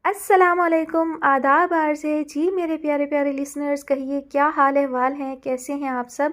السلام علیکم، آداب عرض ہے جی میرے پیارے پیارے لسنرز، کہیے کیا حال احوال ہیں، کیسے ہیں آپ سب؟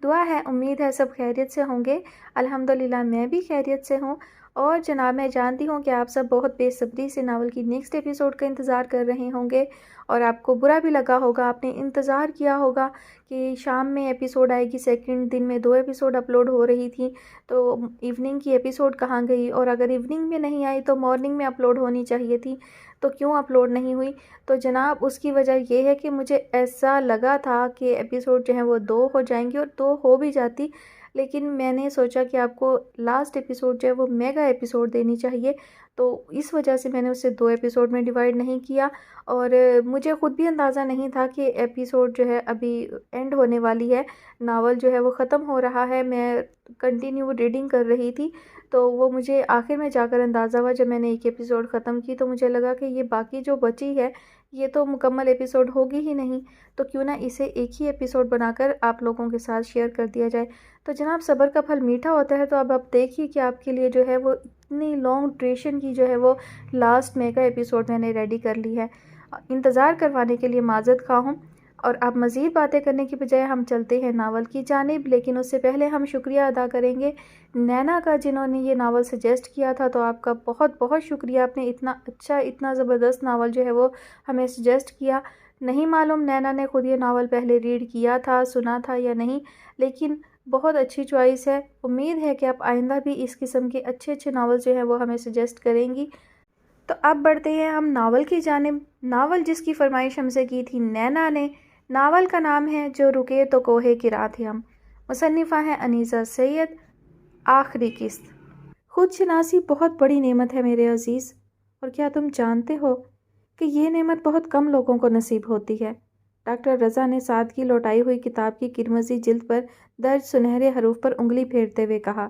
دعا ہے، امید ہے سب خیریت سے ہوں گے۔ الحمدللہ میں بھی خیریت سے ہوں، اور جناب میں جانتی ہوں کہ آپ سب بہت بے صبری سے ناول کی نیکسٹ ایپیسوڈ کا انتظار کر رہے ہوں گے، اور آپ کو برا بھی لگا ہوگا، آپ نے انتظار کیا ہوگا کہ شام میں ایپیسوڈ آئے گی، سیکنڈ دن میں 2 ایپیسوڈ اپلوڈ ہو رہی تھی، تو ایوننگ کی ایپیسوڈ کہاں گئی، اور اگر ایوننگ میں نہیں آئی تو مارننگ میں اپلوڈ ہونی چاہیے تھی، تو کیوں اپلوڈ نہیں ہوئی؟ تو جناب اس کی وجہ یہ ہے کہ مجھے ایسا لگا تھا کہ ایپیسوڈ جو ہیں وہ 2 ہو جائیں گے، اور 2 ہو بھی جاتی، لیکن میں نے سوچا کہ آپ کو لاسٹ ایپیسوڈ جو ہے وہ میگا ایپیسوڈ دینی چاہیے، تو اس وجہ سے میں نے اسے 2 ایپیسوڈ میں ڈیوائیڈ نہیں کیا، اور مجھے خود بھی اندازہ نہیں تھا کہ ایپیسوڈ جو ہے ابھی اینڈ ہونے والی ہے، ناول جو ہے وہ ختم ہو رہا ہے۔ میں کنٹینیو ریڈنگ کر رہی تھی، تو وہ مجھے آخر میں جا کر اندازہ ہوا جب میں نے ایک ایپیسوڈ ختم کی، تو مجھے لگا کہ یہ باقی جو بچی ہے یہ تو مکمل ایپیسوڈ ہوگی ہی نہیں، تو کیوں نہ اسے ایک ہی ایپیسوڈ بنا کر آپ لوگوں کے ساتھ شیئر کر دیا جائے۔ تو جناب صبر کا پھل میٹھا ہوتا ہے، تو اب آپ دیکھیے کہ آپ کے لیے جو ہے وہ اتنی لانگ ڈریشن کی جو ہے وہ لاسٹ میگا ایپیسوڈ میں نے ریڈی کر لی ہے۔ انتظار کروانے کے لیے معذرت خواہ ہوں، اور اب مزید باتیں کرنے کی بجائے ہم چلتے ہیں ناول کی جانب، لیکن اس سے پہلے ہم شکریہ ادا کریں گے نینا کا، جنہوں نے یہ ناول سجیسٹ کیا تھا۔ تو آپ کا بہت بہت شکریہ، آپ نے اتنا اچھا اتنا زبردست ناول جو ہے وہ ہمیں سجیسٹ کیا۔ نہیں معلوم نینا نے خود یہ ناول پہلے ریڈ کیا تھا، سنا تھا یا نہیں، لیکن بہت اچھی چوائس ہے۔ امید ہے کہ آپ آئندہ بھی اس قسم کے اچھے اچھے ناول جو ہیں وہ ہمیں سجیسٹ کریں گی۔ تو اب بڑھتے ہیں ہم ناول کی جانب۔ ناول جس کی فرمائش ہم سے کی تھی نینا نے، ناول کا نام ہے جو رکے تو کوہ کی رات ہم، مصنفہ ہیں انیسہ سید۔ آخری قسط۔ خود شناسی بہت بڑی نعمت ہے میرے عزیز، اور کیا تم جانتے ہو کہ یہ نعمت بہت کم لوگوں کو نصیب ہوتی ہے؟ ڈاکٹر رضا نے سادگی لوٹائی ہوئی کتاب کی کرمزی جلد پر درج سنہرے حروف پر انگلی پھیرتے ہوئے کہا۔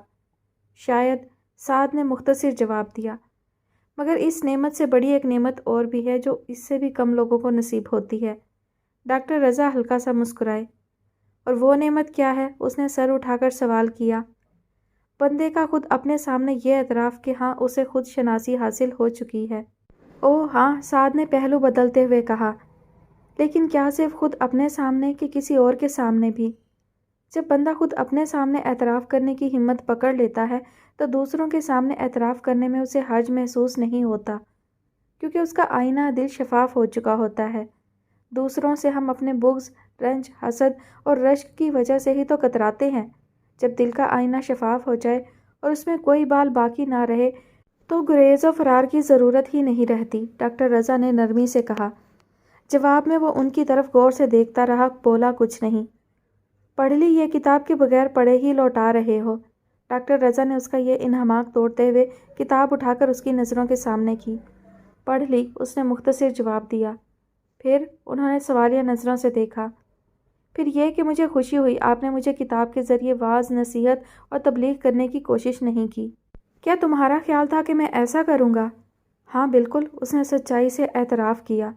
شاید، سعد نے مختصر جواب دیا، مگر اس نعمت سے بڑی ایک نعمت اور بھی ہے جو اس سے بھی کم لوگوں کو نصیب ہوتی ہے۔ ڈاکٹر رضا ہلکا سا مسکرائے۔ اور وہ نعمت کیا ہے؟ اس نے سر اٹھا کر سوال کیا۔ بندے کا خود اپنے سامنے یہ اعتراف کہ ہاں اسے خود شناسی حاصل ہو چکی ہے۔ اوہ ہاں، سعد نے پہلو بدلتے ہوئے کہا، لیکن کیا صرف خود اپنے سامنے کہ کسی اور کے سامنے بھی؟ جب بندہ خود اپنے سامنے اعتراف کرنے کی ہمت پکڑ لیتا ہے تو دوسروں کے سامنے اعتراف کرنے میں اسے حرج محسوس نہیں ہوتا، کیونکہ اس کا آئینہ دل شفاف ہو چکا ہوتا ہے۔ دوسروں سے ہم اپنے بغض، رنج، حسد اور رشک کی وجہ سے ہی تو کتراتے ہیں۔ جب دل کا آئینہ شفاف ہو جائے اور اس میں کوئی بال باقی نہ رہے تو گریز و فرار کی ضرورت ہی نہیں رہتی، ڈاکٹر رضا نے نرمی سے کہا۔ جواب میں وہ ان کی طرف غور سے دیکھتا رہا، بولا کچھ نہیں۔ پڑھ لی یہ کتاب کے بغیر پڑھے ہی لوٹا رہے ہو؟ ڈاکٹر رضا نے اس کا یہ انہماک توڑتے ہوئے کتاب اٹھا کر اس کی نظروں کے سامنے کی۔ پڑھ لی، اس نے مختصر جواب دیا۔ پھر انہوں نے سوالیہ نظروں سے دیکھا۔ پھر یہ کہ مجھے خوشی ہوئی آپ نے مجھے کتاب کے ذریعے واعظ، نصیحت اور تبلیغ کرنے کی کوشش نہیں کی۔ کیا تمہارا خیال تھا کہ میں ایسا کروں گا؟ ہاں بالکل، اس نے سچائی سے اعتراف کیا۔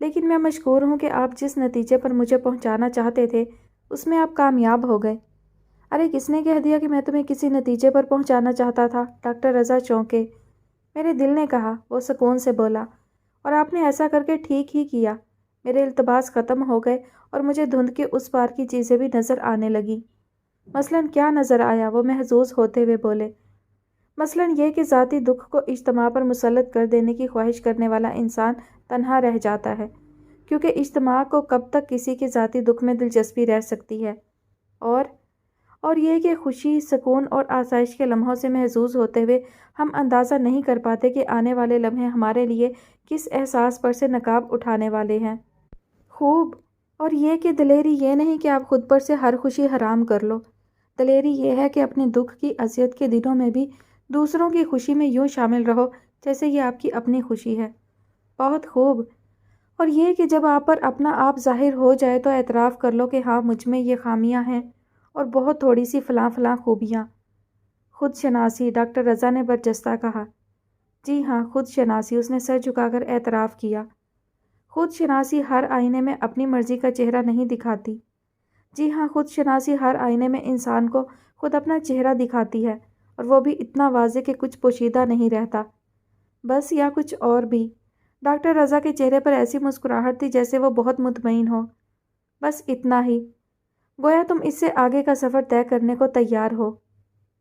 لیکن میں مشکور ہوں کہ آپ جس نتیجے پر مجھے پہنچانا چاہتے تھے اس میں آپ کامیاب ہو گئے۔ ارے کس نے کہہ دیا کہ میں تمہیں کسی نتیجے پر پہنچانا چاہتا تھا؟ ڈاکٹر رضا چونکے۔ میرے دل نے کہا، وہ سکون سے بولا، اور آپ نے ایسا کر کے ٹھیک ہی کیا۔ میرے التباس ختم ہو گئے اور مجھے دھند کے اس پار کی چیزیں بھی نظر آنے لگیں۔ مثلاً کیا نظر آیا؟ وہ محظوظ ہوتے ہوئے بولے۔ مثلاً یہ کہ ذاتی دکھ کو اجتماع پر مسلط کر دینے کی خواہش کرنے والا انسان تنہا رہ جاتا ہے، کیونکہ اجتماع کو کب تک کسی کے ذاتی دکھ میں دلچسپی رہ سکتی ہے، اور یہ کہ خوشی، سکون اور آسائش کے لمحوں سے محظوظ ہوتے ہوئے ہم اندازہ نہیں کر پاتے کہ آنے والے لمحے ہمارے لیے کس احساس پر سے نقاب اٹھانے والے ہیں۔ خوب، اور یہ کہ دلیری یہ نہیں کہ آپ خود پر سے ہر خوشی حرام کر لو، دلیری یہ ہے کہ اپنے دکھ کی اذیت کے دنوں میں بھی دوسروں کی خوشی میں یوں شامل رہو جیسے یہ آپ کی اپنی خوشی ہے۔ بہت خوب، اور یہ کہ جب آپ پر اپنا آپ ظاہر ہو جائے تو اعتراف کر لو کہ ہاں مجھ میں یہ خامیاں ہیں اور بہت تھوڑی سی فلاں فلاں خوبیاں۔ خود شناسی، ڈاکٹر رضا نے برجستہ کہا۔ جی ہاں، خود شناسی، اس نے سر جھکا کر اعتراف کیا۔ خود شناسی ہر آئینے میں اپنی مرضی کا چہرہ نہیں دکھاتی۔ جی ہاں، خود شناسی ہر آئینے میں انسان کو خود اپنا چہرہ دکھاتی ہے، اور وہ بھی اتنا واضح کہ کچھ پوشیدہ نہیں رہتا۔ بس یا کچھ اور بھی، ڈاکٹر رضا کے چہرے پر ایسی مسکراہٹ تھی جیسے وہ بہت مطمئن ہو۔ بس اتنا ہی؟ گویا تم اس سے آگے کا سفر طے کرنے کو تیار ہو۔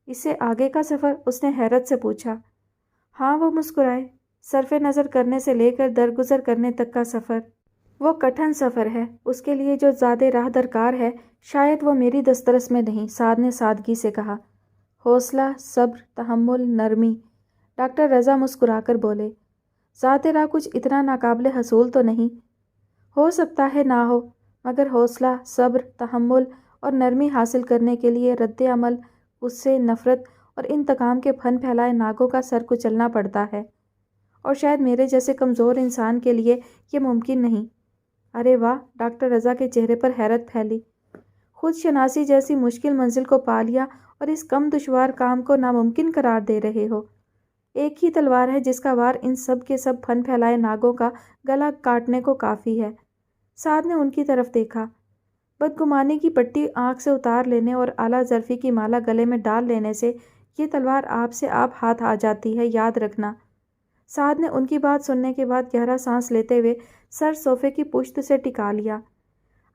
اس سے آگے کا سفر؟ اس نے حیرت سے پوچھا۔ ہاں، وہ مسکرائے۔ صرف نظر کرنے سے لے کر درگزر کرنے تک کا سفر۔ وہ کٹھن سفر ہے۔ اس کے لیے جو زیادہ راہ درکار ہے شاید وہ میری دسترس میں نہیں، سعد نے سادگی سے کہا۔ حوصلہ، صبر، تحمل، نرمی، ڈاکٹر رضا مسکرا کر بولے۔ ذات راہ کچھ اتنا ناقابل حصول تو نہیں؟ ہو سکتا ہے نہ ہو، مگر حوصلہ، صبر، تحمل اور نرمی حاصل کرنے کے لیے رد عمل، غصے، نفرت اور انتقام کے پھن پھیلائے ناگوں کا سر کچلنا پڑتا ہے، اور شاید میرے جیسے کمزور انسان کے لیے یہ ممکن نہیں۔ ارے واہ! ڈاکٹر رضا کے چہرے پر حیرت پھیلی۔ خود شناسی جیسی مشکل منزل کو پا لیا اور اس کم دشوار کام کو ناممکن قرار دے رہے ہو۔ ایک ہی تلوار ہے جس کا وار ان سب کے سب پھن پھیلائے ناگوں کا گلا کاٹنے کو کافی ہے۔ سعد نے ان کی طرف دیکھا۔ بدگمانی کی پٹی آنکھ سے اتار لینے اور اعلیٰ ظرفی کی مالا گلے میں ڈال لینے سے یہ تلوار آپ سے آپ ہاتھ آ جاتی ہے، یاد رکھنا۔ سعد نے ان کی بات سننے کے بعد گہرا سانس لیتے ہوئے سر صوفے کی پشت سے ٹکا لیا۔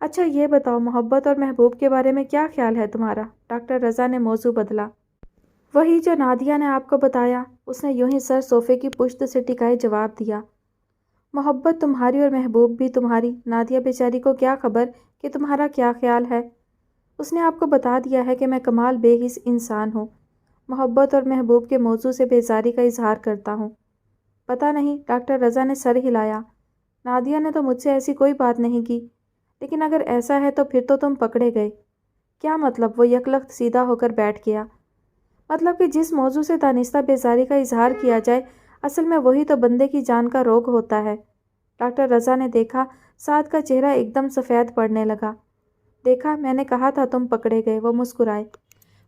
اچھا یہ بتاؤ، محبت اور محبوب کے بارے میں کیا خیال ہے تمہارا؟ ڈاکٹر رضا نے موضوع بدلا۔ وہی جو نادیہ نے آپ کو بتایا، اس نے یوں ہی سر صوفے کی پشت سے ٹکائے جواب دیا۔ محبت تمہاری اور محبوب بھی تمہاری، نادیہ بیچاری کو کیا خبر کہ تمہارا کیا خیال ہے؟ اس نے آپ کو بتا دیا ہے کہ میں کمال بے حس انسان ہوں، محبت اور محبوب کے موضوع سے بیزاری کا اظہار کرتا ہوں۔ پتہ نہیں، ڈاکٹر رضا نے سر ہلایا۔ نادیہ نے تو مجھ سے ایسی کوئی بات نہیں کی، لیکن اگر ایسا ہے تو پھر تو تم پکڑے گئے۔ کیا مطلب؟ وہ یکلخت سیدھا ہو کر بیٹھ گیا۔ مطلب کہ جس موضوع سے دانستہ بیزاری کا اظہار کیا جائے، اصل میں وہی تو بندے کی جان کا روگ ہوتا ہے۔ ڈاکٹر رضا نے دیکھا سعد کا چہرہ ایک دم سفید پڑنے لگا۔ دیکھا، میں نے کہا تھا تم پکڑے گئے۔ وہ مسکرائے۔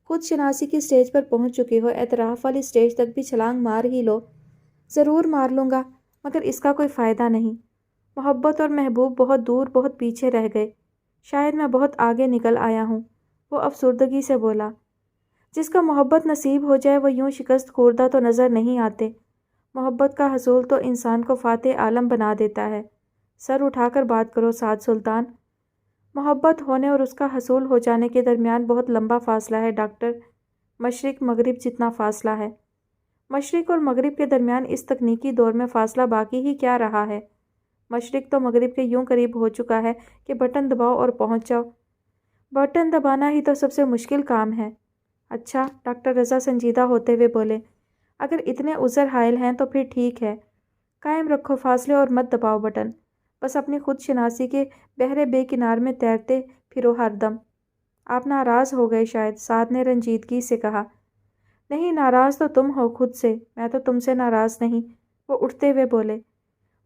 خود شناسی کی سٹیج پر پہنچ چکے ہو، اعتراف والی سٹیج تک بھی چھلانگ مار ہی لو۔ ضرور مار لوں گا، مگر اس کا کوئی فائدہ نہیں۔ محبت اور محبوب بہت دور، بہت پیچھے رہ گئے، شاید میں بہت آگے نکل آیا ہوں۔ وہ افسردگی سے بولا۔ جس کا محبت نصیب ہو جائے وہ یوں شکست خوردہ تو نظر نہیں آتے۔ محبت کا حصول تو انسان کو فاتح عالم بنا دیتا ہے۔ سر اٹھا کر بات کرو سعد سلطان۔ محبت ہونے اور اس کا حصول ہو جانے کے درمیان بہت لمبا فاصلہ ہے ڈاکٹر، مشرق مغرب جتنا فاصلہ ہے۔ مشرق اور مغرب کے درمیان اس تکنیکی دور میں فاصلہ باقی ہی کیا رہا ہے؟ مشرق تو مغرب کے یوں قریب ہو چکا ہے کہ بٹن دباؤ اور پہنچ جاؤ۔ بٹن دبانا ہی تو سب سے مشکل کام ہے۔ اچھا، ڈاکٹر رضا سنجیدہ ہوتے ہوئے بولے، اگر اتنے عذر حائل ہیں تو پھر ٹھیک ہے، قائم رکھو فاصلے اور مت دباؤ بٹن، بس اپنی خود شناسی کے بحر بے کنار میں تیرتے پھرو ہر دم۔ آپ ناراض ہو گئے شاید، سعد نے رنجیدگی سے کہا۔ نہیں، ناراض تو تم ہو خود سے، میں تو تم سے ناراض نہیں۔ وہ اٹھتے ہوئے بولے،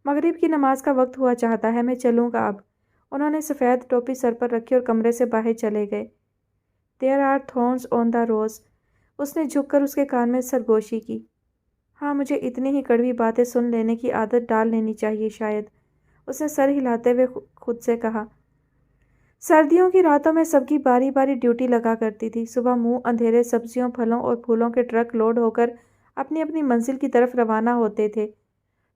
مغرب کی نماز کا وقت ہوا چاہتا ہے، میں چلوں گا اب۔ انہوں نے سفید ٹوپی سر پر رکھی اور کمرے سے باہر چلے گئے۔ There are thorns on the rose۔ اس نے جھک کر اس کے کان میں سرگوشی کی۔ ہاں، مجھے اتنی ہی کڑوی باتیں سن لینے کی عادت ڈال لینی چاہیے شاید، اس نے سر ہلاتے ہوئے خود سے کہا۔ سردیوں کی راتوں میں سب کی باری باری ڈیوٹی لگا کرتی تھی۔ صبح منہ اندھیرے سبزیوں، پھلوں اور پھولوں کے ٹرک لوڈ ہو کر اپنی اپنی منزل کی طرف روانہ ہوتے تھے۔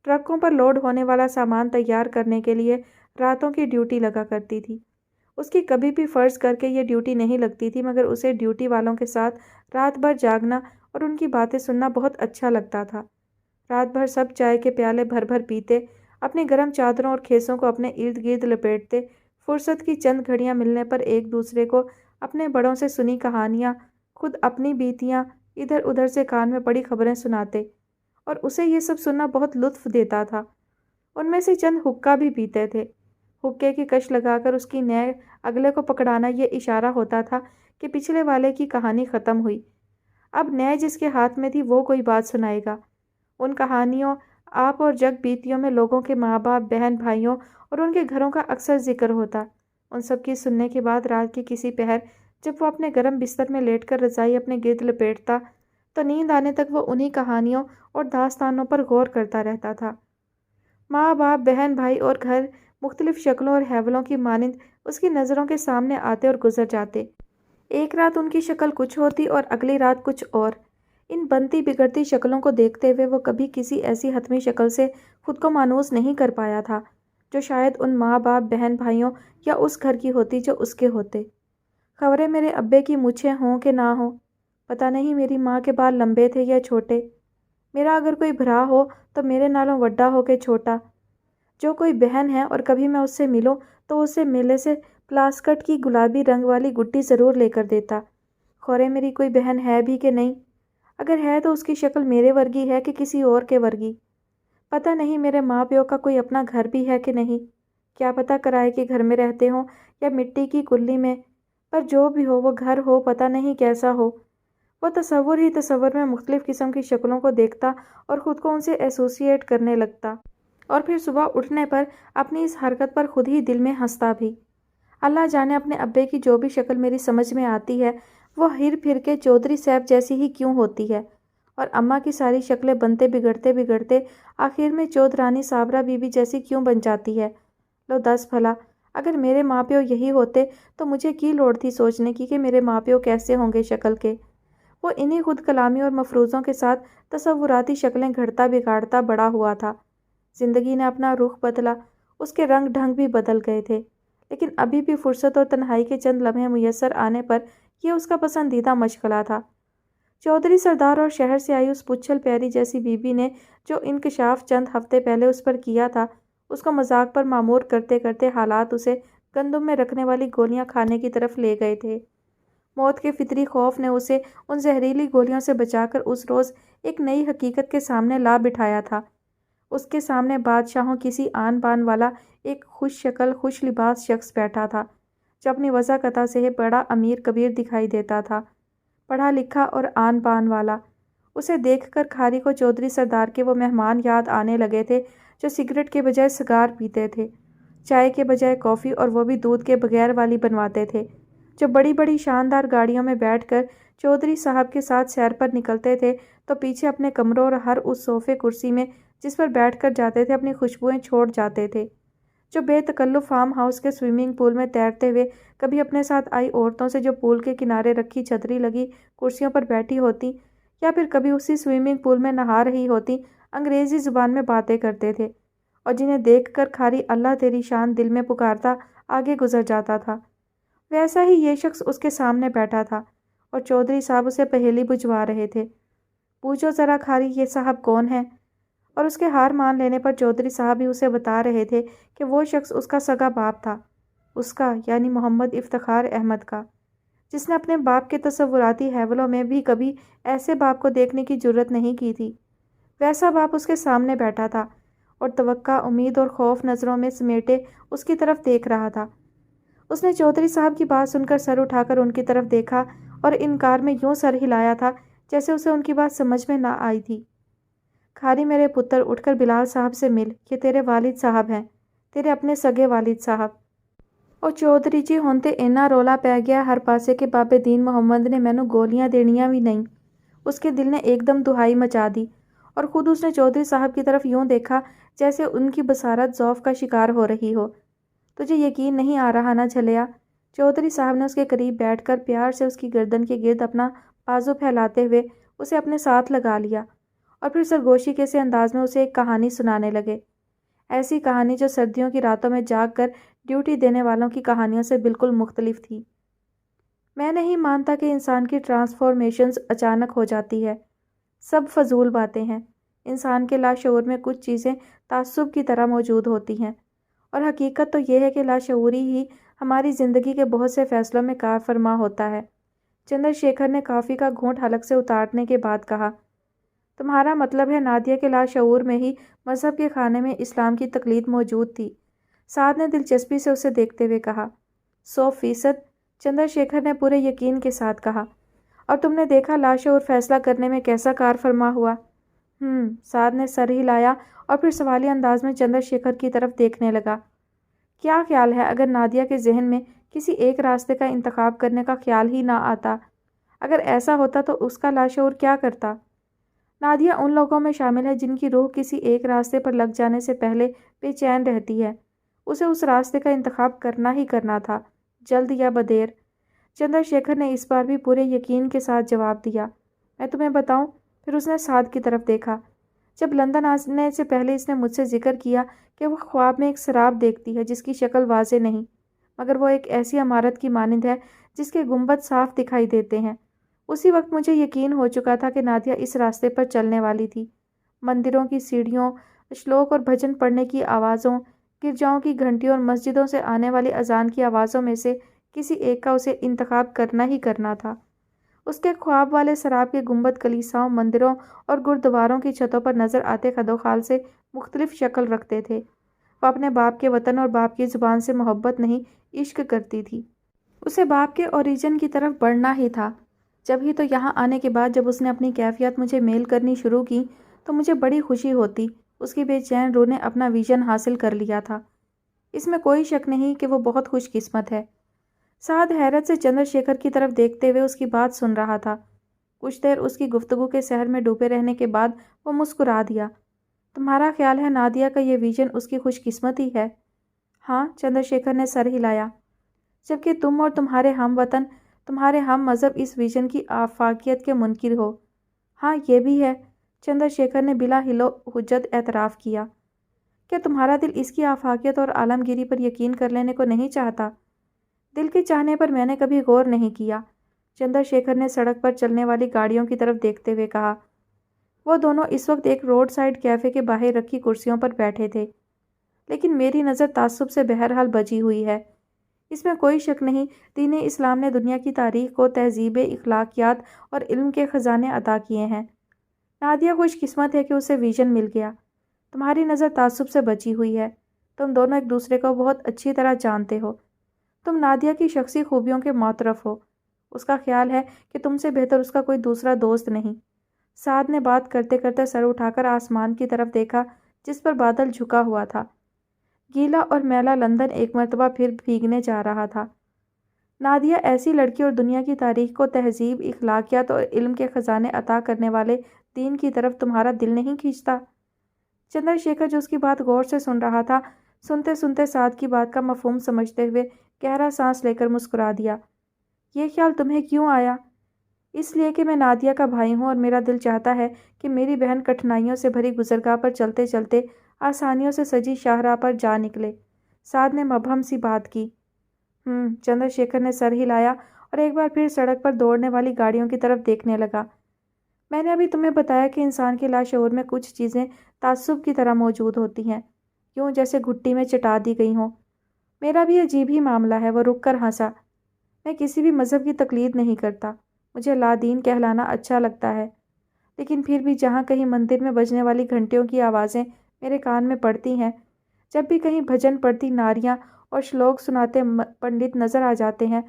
ٹرکوں پر لوڈ ہونے والا سامان تیار کرنے کے لیے راتوں کی ڈیوٹی لگا کرتی تھی۔ اس کی کبھی بھی فرض کر کے یہ ڈیوٹی نہیں لگتی تھی، مگر اسے ڈیوٹی والوں کے ساتھ رات بھر جاگنا اور ان کی باتیں سننا بہت اچھا لگتا تھا۔ رات بھر سب چائے کے پیالے بھر بھر پیتے، اپنی گرم چادروں اور کھیسوں کو اپنے ارد گرد لپیٹتے، فرصت کی چند گھڑیاں ملنے پر ایک دوسرے کو اپنے بڑوں سے سنی کہانیاں، خود اپنی بیتیاں، ادھر ادھر سے کان میں پڑی خبریں سناتے، اور اسے یہ سب سننا بہت لطف دیتا تھا۔ ان میں سے چند حقہ بھی پیتے تھے۔ حقے کی کش لگا کر اس کی نہ اگلے کو پکڑانا یہ اشارہ ہوتا تھا کہ پچھلے والے کی کہانی ختم ہوئی، اب نئے جس کے ہاتھ میں تھی وہ کوئی بات سنائے گا۔ ان کہانیوں، آپ اور جگ بیتیوں میں لوگوں کے ماں باپ، بہن بھائیوں اور ان کے گھروں کا اکثر ذکر ہوتا۔ ان سب کی سننے کے بعد رات کے کسی پہر جب وہ اپنے گرم بستر میں لیٹ کر رضائی اپنے گرد لپیٹتا تو نیند آنے تک وہ انہی کہانیوں اور داستانوں پر غور کرتا رہتا تھا۔ ماں باپ، بہن بھائی اور گھر مختلف شکلوں اور حیولوں کی مانند اس کی نظروں کے سامنے آتے اور گزر جاتے۔ ایک رات ان کی شکل کچھ ہوتی اور اگلی رات کچھ اور۔ ان بنتی بگڑتی شکلوں کو دیکھتے ہوئے وہ کبھی کسی ایسی حتمی شکل سے خود کو مانوس نہیں کر پایا تھا جو شاید ان ماں باپ بہن بھائیوں یا اس گھر کی ہوتی جو اس کے ہوتے۔ خبریں میرے ابے کی مچھیں ہوں کہ نہ ہوں، پتہ نہیں میری ماں کے بال لمبے تھے یا چھوٹے۔ میرا اگر کوئی بھرا ہو تو میرے نالوں وڈا ہو کے چھوٹا۔ جو کوئی بہن ہے اور کبھی میں اس سے ملوں تو اسے میلے سے پلاسکٹ کی گلابی رنگ والی گڈی ضرور لے کر دیتا۔ خورے میری کوئی بہن ہے بھی کہ نہیں، اگر ہے تو اس کی شکل میرے ورگی ہے کہ کسی اور کے ورگی۔ پتہ نہیں میرے ماں پیو کا کوئی اپنا گھر بھی ہے کہ نہیں، کیا پتہ کرائے کے گھر میں رہتے ہوں یا مٹی کی کلی میں، پر جو بھی ہو وہ گھر ہو پتہ نہیں کیسا ہو۔ وہ تصور ہی تصور میں مختلف قسم کی شکلوں کو دیکھتا اور خود کو ان سے ایسوسیٹ کرنے لگتا، اور پھر صبح اٹھنے پر اپنی اس حرکت پر خود ہی دل میں ہنستا بھی۔ اللہ جانے اپنے ابے کی جو بھی شکل میری سمجھ میں آتی ہے وہ ہر پھر کے چودھری صاحب جیسی ہی کیوں ہوتی ہے، اور اماں کی ساری شکلیں بنتے بگڑتے بگڑتے آخر میں چودھرانی صابرہ بی بی جیسی کیوں بن جاتی ہے۔ لو دس بھلا، اگر میرے ماں پیو یہی ہوتے تو مجھے کی لوڑ تھی سوچنے کی کہ میرے ماں پیو کیسے ہوں گے شکل کے۔ وہ انہی خود کلامی اور مفروضوں کے ساتھ تصوراتی شکلیں گھڑتا بگاڑتا بڑا ہوا تھا۔ زندگی نے اپنا رخ بدلا، اس کے رنگ ڈھنگ بھی بدل گئے تھے، لیکن ابھی بھی فرصت اور تنہائی کے چند لمحے میسر آنے پر یہ اس کا پسندیدہ مشغلہ تھا۔ چودھری سردار اور شہر سے آئی اس پچھل پیری جیسی بی بی نے جو انکشاف چند ہفتے پہلے اس پر کیا تھا، اس کو مذاق پر معمور کرتے کرتے حالات اسے گندم میں رکھنے والی گولیاں کھانے کی طرف لے گئے تھے۔ موت کے فطری خوف نے اسے ان زہریلی گولیوں سے بچا کر اس روز ایک نئی حقیقت کے سامنے لا بٹھایا تھا۔ اس کے سامنے بادشاہوں کسی آن بان والا ایک خوش شکل خوش لباس شخص بیٹھا تھا جو اپنی وضاحت سے بڑا امیر کبیر دکھائی دیتا تھا، پڑھا لکھا اور آن بان والا۔ اسے دیکھ کر کھاری کو چودھری سردار کے وہ مہمان یاد آنے لگے تھے جو سگریٹ کے بجائے سگار پیتے تھے، چائے کے بجائے کافی اور وہ بھی دودھ کے بغیر والی بنواتے تھے، جو بڑی بڑی شاندار گاڑیوں میں بیٹھ کر چودھری صاحب کے ساتھ سیر پر نکلتے تھے تو پیچھے اپنے کمروں اور ہر اس صوفے کرسی میں جس پر بیٹھ کر جاتے تھے اپنی خوشبوئیں چھوڑ جاتے تھے، جو بے تکلف فارم ہاؤس کے سوئمنگ پول میں تیرتے ہوئے کبھی اپنے ساتھ آئی عورتوں سے جو پول کے کنارے رکھی چھتری لگی کرسیوں پر بیٹھی ہوتی یا پھر کبھی اسی سوئمنگ پول میں نہا رہی ہوتی انگریزی زبان میں باتیں کرتے تھے، اور جنہیں دیکھ کر کھاری اللہ تیری شان دل میں پکارتا آگے گزر جاتا تھا۔ ویسا ہی یہ شخص اس کے سامنے بیٹھا تھا اور چودھری صاحب اسے پہیلی بجھوا رہے تھے، پوچھو ذرا کھاری یہ صاحب کون ہے؟ اور اس کے ہار مان لینے پر چودھری صاحب ہی اسے بتا رہے تھے کہ وہ شخص اس کا سگا باپ تھا، اس کا یعنی محمد افتخار احمد کا، جس نے اپنے باپ کے تصوراتی حیولوں میں بھی کبھی ایسے باپ کو دیکھنے کی جرت نہیں کی تھی۔ ویسا باپ اس کے سامنے بیٹھا تھا اور توقع، امید اور خوف نظروں میں سمیٹے اس کی طرف دیکھ رہا تھا۔ اس نے چودھری صاحب کی بات سن کر سر اٹھا کر ان کی طرف دیکھا اور انکار میں یوں سر ہلایا تھا جیسے اسے ان کی بات سمجھ میں نہ آئی تھی۔ کھاری میرے پتر، اٹھ کر بلال صاحب سے مل، یہ تیرے والد صاحب ہیں، تیرے اپنے سگے والد صاحب۔ اور چودھری جی ہونتے اینا رولا پی گیا ہر پاسے کہ بابے دین محمد نے مینوں گولیاں دینیاں بھی نہیں۔ اس کے دل نے ایک دم دہائی مچا دی اور خود اس نے چودھری صاحب کی طرف یوں دیکھا جیسے ان کی بصارت ذوف کا شکار ہو رہی ہو۔ تجھے یقین نہیں آ رہا نہ جھلیا؟ چودھری صاحب نے اس کے قریب بیٹھ کر پیار سے اس کی گردن کے گرد اپنا بازو پھیلاتے ہوئے اسے اپنے ساتھ لگا لیا اور پھر سرگوشی کے سے انداز میں اسے ایک کہانی سنانے لگے، ایسی کہانی جو سردیوں کی راتوں میں جاگ کر ڈیوٹی دینے والوں کی کہانیوں سے بالکل مختلف تھی۔ میں نہیں مانتا کہ انسان کی ٹرانسفارمیشنز اچانک ہو جاتی ہے، سب فضول باتیں ہیں۔ انسان کے لاشعور میں کچھ چیزیں تعصب کی طرح موجود ہوتی ہیں، اور حقیقت تو یہ ہے کہ لاشعوری ہی ہماری زندگی کے بہت سے فیصلوں میں کار فرما ہوتا ہے۔ چندر شیکھر نے کافی کا گھونٹ حلق سے اتارنے کے بعد کہا، تمہارا مطلب ہے نادیہ کے لاشعور میں ہی مذہب کے کھانے میں اسلام کی تقلید موجود تھی؟ سعد نے دلچسپی سے اسے دیکھتے ہوئے کہا۔ 100%، چندر شیکھر نے پورے یقین کے ساتھ کہا۔ اور تم نے دیکھا لاشعور فیصلہ کرنے میں کیسا کار فرما ہوا؟ سعد نے سر ہلایا اور پھر سوالی انداز میں چندر شیکھر کی طرف دیکھنے لگا۔ کیا خیال ہے اگر نادیہ کے ذہن میں کسی ایک راستے کا انتخاب کرنے کا خیال ہی نہ آتا؟ اگر ایسا ہوتا تو اس کا لاشعور کیا کرتا؟ نادیہ ان لوگوں میں شامل ہے جن کی روح کسی ایک راستے پر لگ جانے سے پہلے بے چین رہتی ہے۔ اسے اس راستے کا انتخاب کرنا ہی کرنا تھا، جلد یا بدیر۔ چندر شیکھر نے اس بار بھی پورے یقین کے ساتھ جواب دیا۔ میں تمہیں بتاؤں، پھر اس نے سعد کی طرف دیکھا۔ جب لندن آنے سے پہلے اس نے مجھ سے ذکر کیا کہ وہ خواب میں ایک سراب دیکھتی ہے جس کی شکل واضح نہیں، مگر وہ ایک ایسی عمارت کی مانند ہے جس کے گنبد صاف دکھائی دیتے ہیں۔ اسی وقت مجھے یقین ہو چکا تھا کہ نادیہ اس راستے پر چلنے والی تھی۔ مندروں کی سیڑھیوں، شلوک اور بھجن پڑھنے کی آوازوں، گرجاؤں کی گھنٹیوں اور مسجدوں سے آنے والی اذان کی آوازوں میں سے کسی ایک کا اسے انتخاب کرنا ہی کرنا تھا۔ اس کے خواب والے سراب کے گنبد کلیساؤں، مندروں اور گردواروں کی چھتوں پر نظر آتے خدوخال سے مختلف شکل رکھتے تھے۔ وہ اپنے باپ کے وطن اور باپ کی زبان سے محبت نہیں، عشق کرتی تھی۔ اسے باپ کے اوریجن کی طرف بڑھنا ہی تھا۔ جب ہی تو یہاں آنے کے بعد جب اس نے اپنی کیفیات مجھے میل کرنی شروع کی تو مجھے بڑی خوشی ہوتی۔ اس کی بے چین روح نے اپنا ویژن حاصل کر لیا تھا۔ اس میں کوئی شک نہیں کہ وہ بہت خوش قسمت ہے۔ سعد حیرت سے چندر شیکھر کی طرف دیکھتے ہوئے اس کی بات سن رہا تھا۔ کچھ دیر اس کی گفتگو کے سحر میں ڈوبے رہنے کے بعد وہ مسکرا دیا۔ تمہارا خیال ہے نادیہ کا یہ ویژن اس کی خوش قسمتی ہے؟ ہاں، چندر شیکھر نے سر ہلایا۔ جبکہ تم اور تمہارے ہم وطن، تمہارے ہم مذہب اس ویژن کی آفاقیت کے منکر ہو۔ ہاں، یہ بھی ہے، چندر شیکھر نے بلا ہلو حجت اعتراف کیا۔ کیا تمہارا دل اس کی آفاقیت اور عالمگیری پر یقین کر لینے کو نہیں چاہتا؟ دل کے چاہنے پر میں نے کبھی غور نہیں کیا، چندر شیکھر نے سڑک پر چلنے والی گاڑیوں کی طرف دیکھتے ہوئے کہا۔ وہ دونوں اس وقت ایک روڈ سائڈ کیفے کے باہر رکھی کرسیوں پر بیٹھے تھے، لیکن میری نظر تعصب سے بہرحال بچی ہوئی ہے۔ اس میں کوئی شک نہیں، دین اسلام نے دنیا کی تاریخ کو تہذیب، اخلاقیات اور علم کے خزانے عطا کیے ہیں۔ نادیہ خوش قسمت ہے کہ اسے ویژن مل گیا۔ تمہاری نظر تعصب سے بچی ہوئی ہے۔ تم دونوں ایک دوسرے کو بہت اچھی طرح جانتے ہو۔ تم نادیہ کی شخصی خوبیوں کے معترف ہو۔ اس کا خیال ہے کہ تم سے بہتر اس کا کوئی دوسرا دوست نہیں۔ سعد نے بات کرتے کرتے سر اٹھا کر آسمان کی طرف دیکھا جس پر بادل جھکا ہوا تھا۔ گیلا اور میلا لندن ایک مرتبہ پھر بھیگنے جا رہا تھا۔ نادیہ ایسی لڑکی اور دنیا کی تاریخ کو تہذیب، اخلاقیات اور علم کے خزانے عطا کرنے والے دین کی طرف تمہارا دل نہیں کھینچتا؟ چندر شیکھر جو اس کی بات غور سے سن رہا تھا، سنتے سنتے سعد کی بات کا مفہوم سمجھتے ہوئے گہرا سانس لے کر مسکرا دیا۔ یہ خیال تمہیں کیوں آیا؟ اس لیے کہ میں نادیہ کا بھائی ہوں اور میرا دل چاہتا ہے کہ میری بہن کٹھنائیوں سے بھری گزرگاہ پر چلتے چلتے آسانیوں سے سجی شاہراہ پر جا نکلے۔ سعد نے مبہم سی بات کی۔ چندر شیکھر نے سر ہلایا اور ایک بار پھر سڑک پر دوڑنے والی گاڑیوں کی طرف دیکھنے لگا۔ میں نے ابھی تمہیں بتایا کہ انسان کے لاشعور میں کچھ چیزیں تعصب کی طرح موجود ہوتی ہیں، یوں جیسے گھٹی میں چٹا دی گئی ہوں۔ میرا بھی عجیب ہی معاملہ ہے۔ وہ رک کر ہنسا۔ میں کسی بھی مذہب کی تقلید نہیں کرتا، مجھے لا دین کہلانا اچھا لگتا ہے، لیکن پھر بھی جہاں کہیں مندر میں بجنے والی گھنٹیوں کی آوازیں میرے کان میں پڑتی ہیں، جب بھی کہیں بھجن پڑھتی ناریاں اور شلوک سناتے پنڈت نظر آ جاتے ہیں،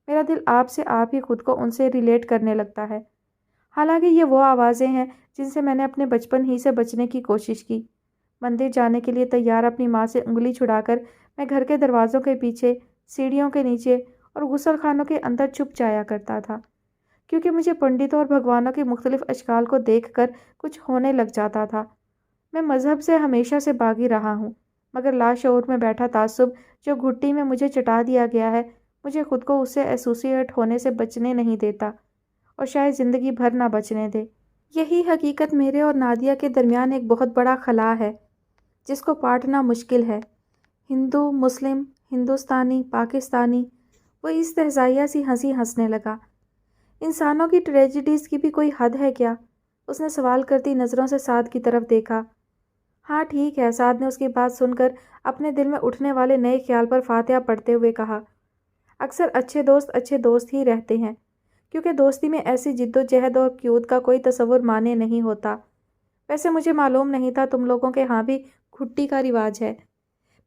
میرا دل آپ سے آپ ہی خود کو ان سے ریلیٹ کرنے لگتا ہے۔ حالانکہ یہ وہ آوازیں ہیں جن سے میں نے اپنے بچپن ہی سے بچنے کی کوشش کی۔ مندر جانے کے لیے تیار اپنی ماں سے انگلی چھڑا کر میں گھر کے دروازوں کے پیچھے، سیڑھیوں کے نیچے اور غسل خانوں کے اندر چھپ جایا کرتا تھا، کیونکہ مجھے پنڈتوں اور بھگوانوں کے مختلف اشکال کو دیکھ کر کچھ ہونے لگ جاتا تھا۔ میں مذہب سے ہمیشہ سے باغی رہا ہوں، مگر لاشعور میں بیٹھا تعصب جو گھٹی میں مجھے چٹا دیا گیا ہے، مجھے خود کو اس سے ایسوسیٹ ہونے سے بچنے نہیں دیتا، اور شاید زندگی بھر نہ بچنے دے۔ یہی حقیقت میرے اور نادیہ کے درمیان ایک بہت بڑا خلا ہے جس کو پاٹنا مشکل ہے۔ ہندو، مسلم، ہندوستانی، پاکستانی۔ وہ استہزائیہ سی ہنسی ہنسنے لگا۔ انسانوں کی ٹریجڈیز کی بھی کوئی حد ہے کیا؟ اس نے سوال کرتی نظروں سے سعد کی طرف دیکھا۔ ہاں ٹھیک ہے، سعد نے اس کی بات سن کر اپنے دل میں اٹھنے والے نئے خیال پر فاتحہ پڑھتے ہوئے کہا۔ اکثر اچھے دوست ہی رہتے ہیں، کیونکہ دوستی میں ایسی جد و جہد اور قیود کا کوئی تصور مانے نہیں ہوتا۔ ویسے مجھے معلوم نہیں تھا تم لوگوں کے ہاں بھی گھٹی کا رواج ہے۔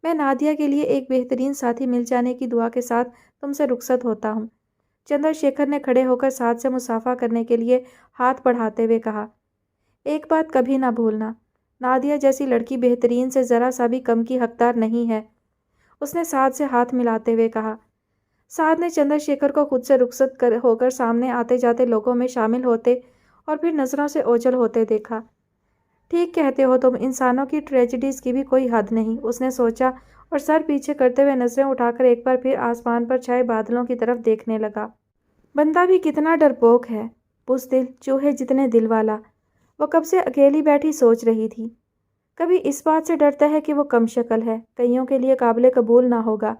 میں نادیہ کے لیے ایک بہترین ساتھی مل جانے کی دعا کے ساتھ تم سے رخصت ہوتا ہوں۔ چندر شیکھر نے کھڑے ہو کر سعد سے مصافحہ کرنے کے لیے ہاتھ بڑھاتے ہوئے کہا۔ ایک بات کبھی نہ بھولنا، نادیہ جیسی لڑکی بہترین سے ذرا سا بھی کم کی حقدار نہیں ہے، اس نے سعد سے ہاتھ ملاتے ہوئے کہا۔ سعد نے چندر شیکھر کو خود سے رخصت ہو کر سامنے آتے جاتے لوگوں میں شامل ہوتے اور پھر نظروں سے اوجھل ہوتے دیکھا۔ ٹھیک کہتے ہو تم، انسانوں کی ٹریجڈیز کی بھی کوئی حد نہیں، اس نے سوچا اور سر پیچھے کرتے ہوئے نظریں اٹھا کر ایک بار پھر آسمان پر چھائے بادلوں کی طرف دیکھنے لگا۔ بندہ بھی کتنا ڈرپوک ہے، بزدل، چوہے جتنے دل والا۔ وہ کب سے اکیلی بیٹھی سوچ رہی تھی۔ کبھی اس بات سے ڈرتا ہے کہ وہ کم شکل ہے، کئیوں کے لیے قابل قبول نہ ہوگا،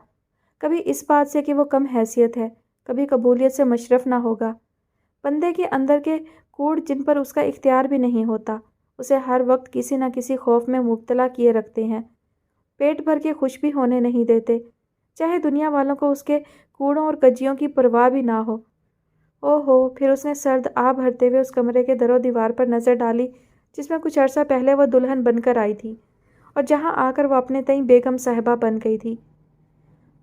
کبھی اس بات سے کہ وہ کم حیثیت ہے، کبھی قبولیت سے مشرف نہ ہوگا۔ بندے کے اندر کے کوڑ جن پر اس کا اختیار بھی نہیں ہوتا، اسے ہر وقت کسی نہ کسی خوف میں مبتلا کیے رکھتے ہیں، پیٹ بھر کے خوش بھی ہونے نہیں دیتے، چاہے دنیا والوں کو اس کے کوڑوں اور کجیوں کی پرواہ بھی نہ ہو۔ پھر اس نے سرد آہ بھرتے ہوئے اس کمرے کے در و دیوار پر نظر ڈالی جس میں کچھ عرصہ پہلے وہ دلہن بن کر آئی تھی اور جہاں آ کر وہ اپنے تئیں بیگم صاحبہ بن گئی تھی۔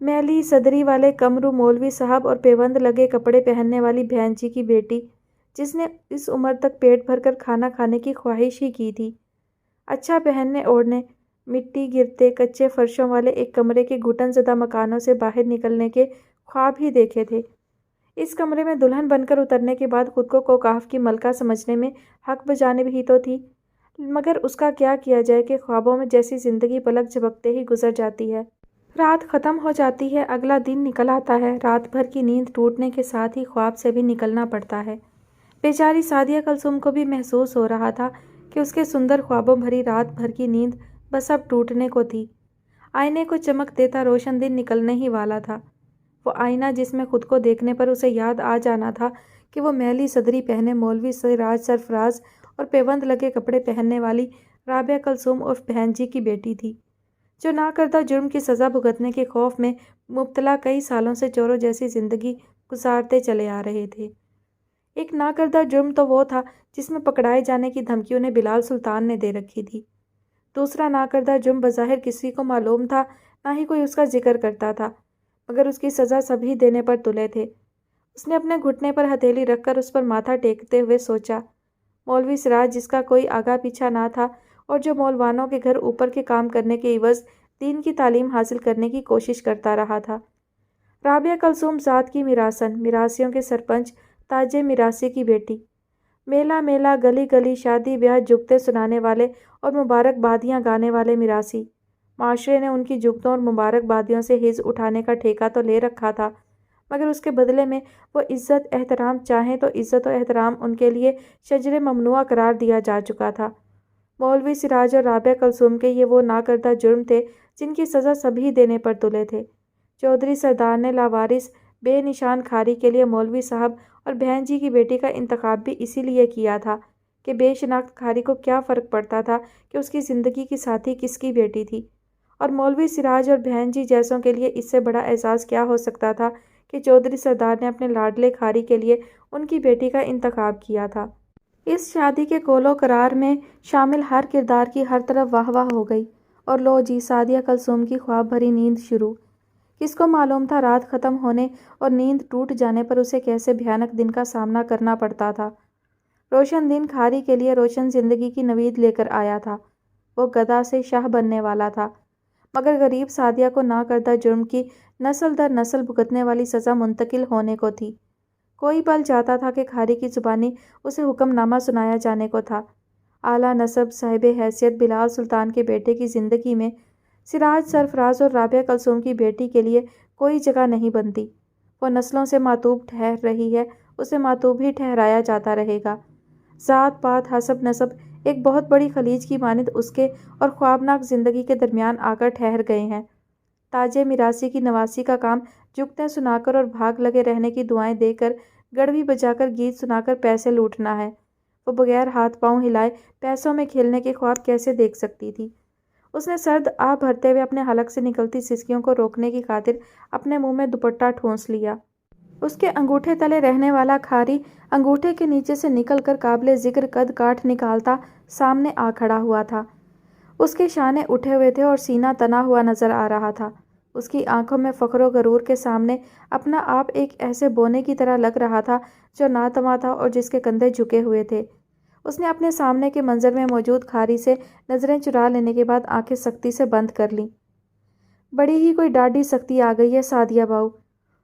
میلی صدری والے کمرو مولوی صاحب اور پیوند لگے کپڑے پہننے والی بہن جی کی بیٹی، جس نے اس عمر تک پیٹ بھر کر کھانا کھانے کی خواہش ہی کی تھی، اچھا پہننے اوڑھنے، مٹی گرتے کچے فرشوں والے ایک کمرے کے گھٹن زدہ مکانوں سے باہر نکلنے کے خواب ہی دیکھے تھے۔ اس کمرے میں دلہن بن کر اترنے کے بعد خود کو کوکاف کی ملکہ سمجھنے میں حق بجانب ہی تو تھی، مگر اس کا کیا کیا جائے کہ خوابوں میں جیسی زندگی پلک جھپکتے ہی گزر جاتی ہے۔ رات ختم ہو جاتی ہے، اگلا دن نکل آتا ہے، رات بھر کی نیند ٹوٹنے کے ساتھ ہی خواب سے بھی نکلنا پڑتا ہے۔ بیچاری سعدیہ کلثوم کو بھی محسوس ہو رہا تھا کہ اس کے سندر خوابوں بھری رات بھر کی نیند بس اب ٹوٹنے کو تھی۔ آئینے کو چمک دیتا روشن دن نکلنے ہی والا تھا، وہ آئینہ جس میں خود کو دیکھنے پر اسے یاد آ جانا تھا کہ وہ میلی صدری پہنے مولوی سراج سرفراز اور پیوند لگے کپڑے پہننے والی رابعہ کلثوم عرف بہن جی کی بیٹی تھی، جو نہ کردہ جرم کی سزا بھگتنے کے خوف میں مبتلا کئی سالوں سے چوروں جیسی زندگی گزارتے چلے آ رہے تھے۔ ایک نہ کردہ جرم تو وہ تھا جس میں پکڑائے جانے کی دھمکی انہیں بلال سلطان نے دے رکھی تھی۔ دوسرا نہ کردہ جرم بظاہر کسی کو معلوم تھا، نہ ہی کوئی اس کا ذکر کرتا تھا، مگر اس کی سزا سبھی دینے پر تلے تھے۔ اس نے اپنے گھٹنے پر ہتھیلی رکھ کر اس پر ماتھا ٹیکتے ہوئے سوچا، مولوی سراج جس کا کوئی آگا پیچھا نہ تھا اور جو مولوانوں کے گھر اوپر کے کام کرنے کے عوض دین کی تعلیم حاصل کرنے کی کوشش کرتا رہا تھا۔ رابعہ کلثوم ذات کی میراثن، میراثیوں کے سرپنچ تاجے میراثی کی بیٹی، میلہ میلہ گلی گلی شادی بیاہ جگتیں سنانے والے اور مبارک بادیاں گانے والے میراثی، معاشرے نے ان کی جگتوں اور مبارک بادیوں سے حظ اٹھانے کا ٹھیکہ تو لے رکھا تھا، مگر اس کے بدلے میں وہ عزت احترام چاہیں تو عزت و احترام ان کے لیے شجر ممنوع قرار دیا جا چکا تھا۔ مولوی سراج اور رابعہ کلثوم کے یہ وہ نہ کردہ جرم تھے جن کی سزا سبھی دینے پر تلے تھے۔ چودھری سردار نے لاوارث بے نشان کھاری کے لیے مولوی صاحب اور بہن جی کی بیٹی کا انتخاب بھی اسی لیے کیا تھا کہ بے شناخت کھاری کو کیا فرق پڑتا تھا کہ اس کی زندگی کی ساتھی کس کی بیٹی تھی، اور مولوی سراج اور بہن جی جیسوں کے لیے اس سے بڑا اعزاز کیا ہو سکتا تھا کہ چودھری سردار نے اپنے لاڈلے کھاری کے لیے ان کی بیٹی کا انتخاب کیا تھا۔ اس شادی کے کول و قرار میں شامل ہر کردار کی ہر طرف واہ واہ ہو گئی، اور لو جی سعدیہ کلثوم کی خواب بھری نیند شروع۔ کس کو معلوم تھا رات ختم ہونے اور نیند ٹوٹ جانے پر اسے کیسے بھیانک دن کا سامنا کرنا پڑتا تھا۔ روشن دن کھاری کے لیے روشن زندگی کی نوید لے کر آیا تھا، وہ گدھا سے شاہ بننے والا تھا، مگر غریب سعدیہ کو نہ کردہ جرم کی نسل در نسل بھگتنے والی سزا منتقل ہونے کو تھی۔ کوئی پل جاتا تھا کہ کھاری کی زبانی اسے حکم نامہ سنایا جانے کو تھا۔ اعلیٰ نسب صاحب حیثیت بلال سلطان کے بیٹے کی زندگی میں سراج سرفراز اور رابعہ کلثوم کی بیٹی کے لیے کوئی جگہ نہیں بنتی۔ وہ نسلوں سے معطوب ٹھہر رہی ہے، اسے معطوب ہی ٹھہرایا جاتا رہے گا۔ ذات پات حسب نسب ایک بہت بڑی خلیج کی مانند اس کے اور خوابناک زندگی کے درمیان آ کر ٹھہر گئے ہیں۔ تاجے میراثی کی نواسی کا کام جگتیں سنا کر اور بھاگ لگے رہنے کی دعائیں دے کر، گڑوی بجا کر، گیت سنا کر پیسے لوٹنا ہے۔ وہ بغیر ہاتھ پاؤں ہلائے پیسوں میں کھیلنے کے خواب کیسے دیکھ سکتی تھی؟ اس نے سرد آہ بھرتے ہوئے اپنے حلق سے نکلتی سسکیوں کو روکنے کی خاطر اپنے منہ میں دوپٹہ ٹھونس لیا۔ اس کے انگوٹھے تلے رہنے والا کھاری انگوٹھے کے نیچے سے نکل کر قابل ذکر قد کاٹھ نکالتا سامنے آ کھڑا ہوا تھا۔ اس کے شانے اٹھے ہوئے تھے اور سینہ تنا ہوا نظر آ رہا تھا۔ اس کی آنکھوں میں فخر و غرور کے سامنے اپنا آپ ایک ایسے بونے کی طرح لگ رہا تھا جو ناتواں تھا اور جس کے کندھے جھکے ہوئے تھے۔ اس نے اپنے سامنے کے منظر میں موجود کھاری سے نظریں چرا لینے کے بعد آنکھیں سختی سے بند کر لیں۔ بڑی ہی کوئی ڈاڈھی سختی آ گئی ہے سعدیہ باؤ،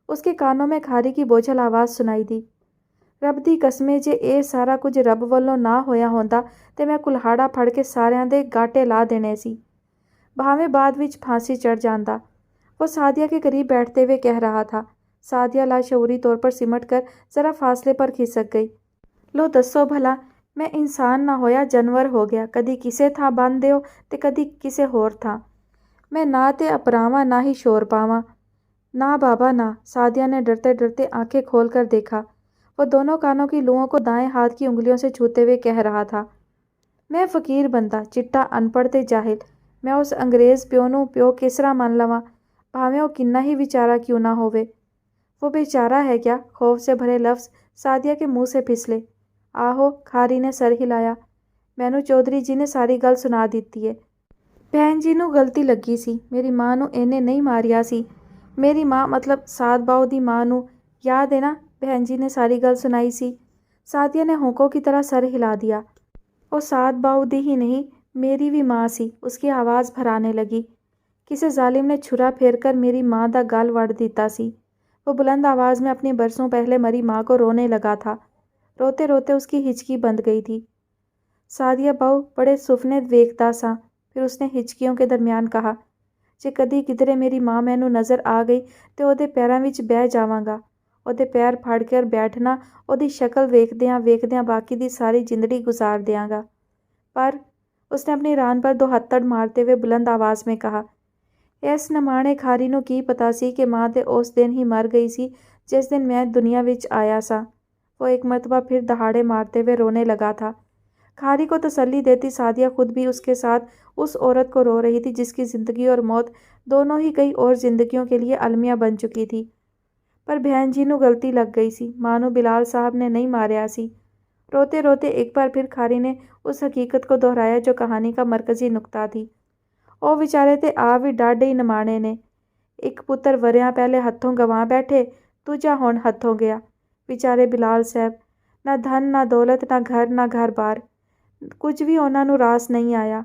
اس کے کانوں میں کھاری کی بوجھل آواز سنائی دی۔ رب دی قسمیں جے اے سارا کچھ رب والوں نہ ہویا ہوندا تے میں کلہاڑا پھڑ کے ساریاں دے گاٹے لا دینے سی، بھاویں بعد وچ پھانسی چڑھ جاندا۔ وہ سعدیہ کے قریب بیٹھتے ہوئے کہہ رہا تھا۔ سعدیہ لاشعوری طور پر سمٹ کر ذرا فاصلے پر کھسک گئی۔ لو دسو بھلا میں انسان نہ ہویا جانور ہو گیا، کدی کسے تھا بن دیو تے کدی کسے ہور تھا۔ میں نہ تے اپراواں نہ ہی شور پاواں۔ نہ بابا نہ، سعدیہ نے ڈرتے ڈرتے آنکھیں کھول کر دیکھا۔ وہ دونوں کانوں کی لوؤں کو دائیں ہاتھ کی انگلیوں سے چھوتے ہوئے کہہ رہا تھا، میں فقیر بندہ، چٹا ان پڑھ تے جاہل، میں اس انگریز پیو نوں پیو کس طرح من لواں، بھاویں او کنا ہی بیچارہ کیوں نہ ہووے۔ وہ بیچارہ ہے کیا؟ خوف سے بھرے لفظ سعدیہ کے منہ سے پھسلے۔ آہو، کھاری نے سر ہلایا، مینوں چودھری جی نے ساری گل سنا دتی ہے۔ بہن جی نوں غلطی لگی سی، میری ماں نوں اینے نہیں ماریا سی۔ میری ماں مطلب سعد باؤ دی ماں نوں، یاد ہے نا؟ بہن جی نے ساری گل سنائی سی۔ سعدیہ نے ہونکوں کی طرح سر ہلا دیا۔ او سعد باؤ دی ہی نہیں، میری بھی ماں سی، اس کی آواز بھرانے لگی۔ کسے ظالم نے چھرا پھیر کر میری ماں دا گل وڑ دیتا سی۔ وہ بلند آواز میں اپنی برسوں پہلے مری ماں کو رونے لگا تھا۔ روتے روتے اس کی ہچکی بند گئی تھی۔ سعدیہ باؤ بڑے سپنے ویکھدا سا، پھر اس نے ہچکیوں کے درمیان کہا، جے کدی کدھرے میری ماں مینوں نظر آ گئی تے او دے پیراں وچ بہہ جاواں گا، او دے پیر پھڑ کر بیٹھنا، او دی شکل ویکھدیاں ویکھدیاں باقی دی ساری زندگی گزار دیاں گا۔ پر اس نے اپنی ران پر 2 ہتھڑ مارتے ہوئے بلند آواز میں کہا، اس نمانے کھاری نوں کی پتا سی کہ ماں تے اس دن ہی مر گئی سی جس دن میں دنیا وچ آیا سا۔ وہ ایک مرتبہ پھر دہاڑے مارتے ہوئے رونے لگا تھا۔ کھاری کو تسلی دیتی سعدیہ خود بھی اس کے ساتھ اس عورت کو رو رہی تھی جس کی زندگی اور موت دونوں ہی کئی اور زندگیوں کے لیے المیہ بن چکی تھی۔ پر بہن جی نوں غلطی لگ گئی سی، ماں نوں بلال صاحب نے نہیں ماریا سی۔ روتے روتے ایک بار پھر کھاری نے اس حقیقت کو دہرایا جو کہانی کا مرکزی نقطہ تھی۔ او بیچارے تے آپ بھی ڈاڈھے ہی نمانے نے، ایک پتر وریاں پہلے ہتھوں گواں بیٹھے، دوجا ہن ہتھوں گیا۔ بیچارے بلال صاحب، نہ دھن نہ دولت نہ گھر نہ گھر بار، کچھ بھی انہاں نوں راس نہیں آیا۔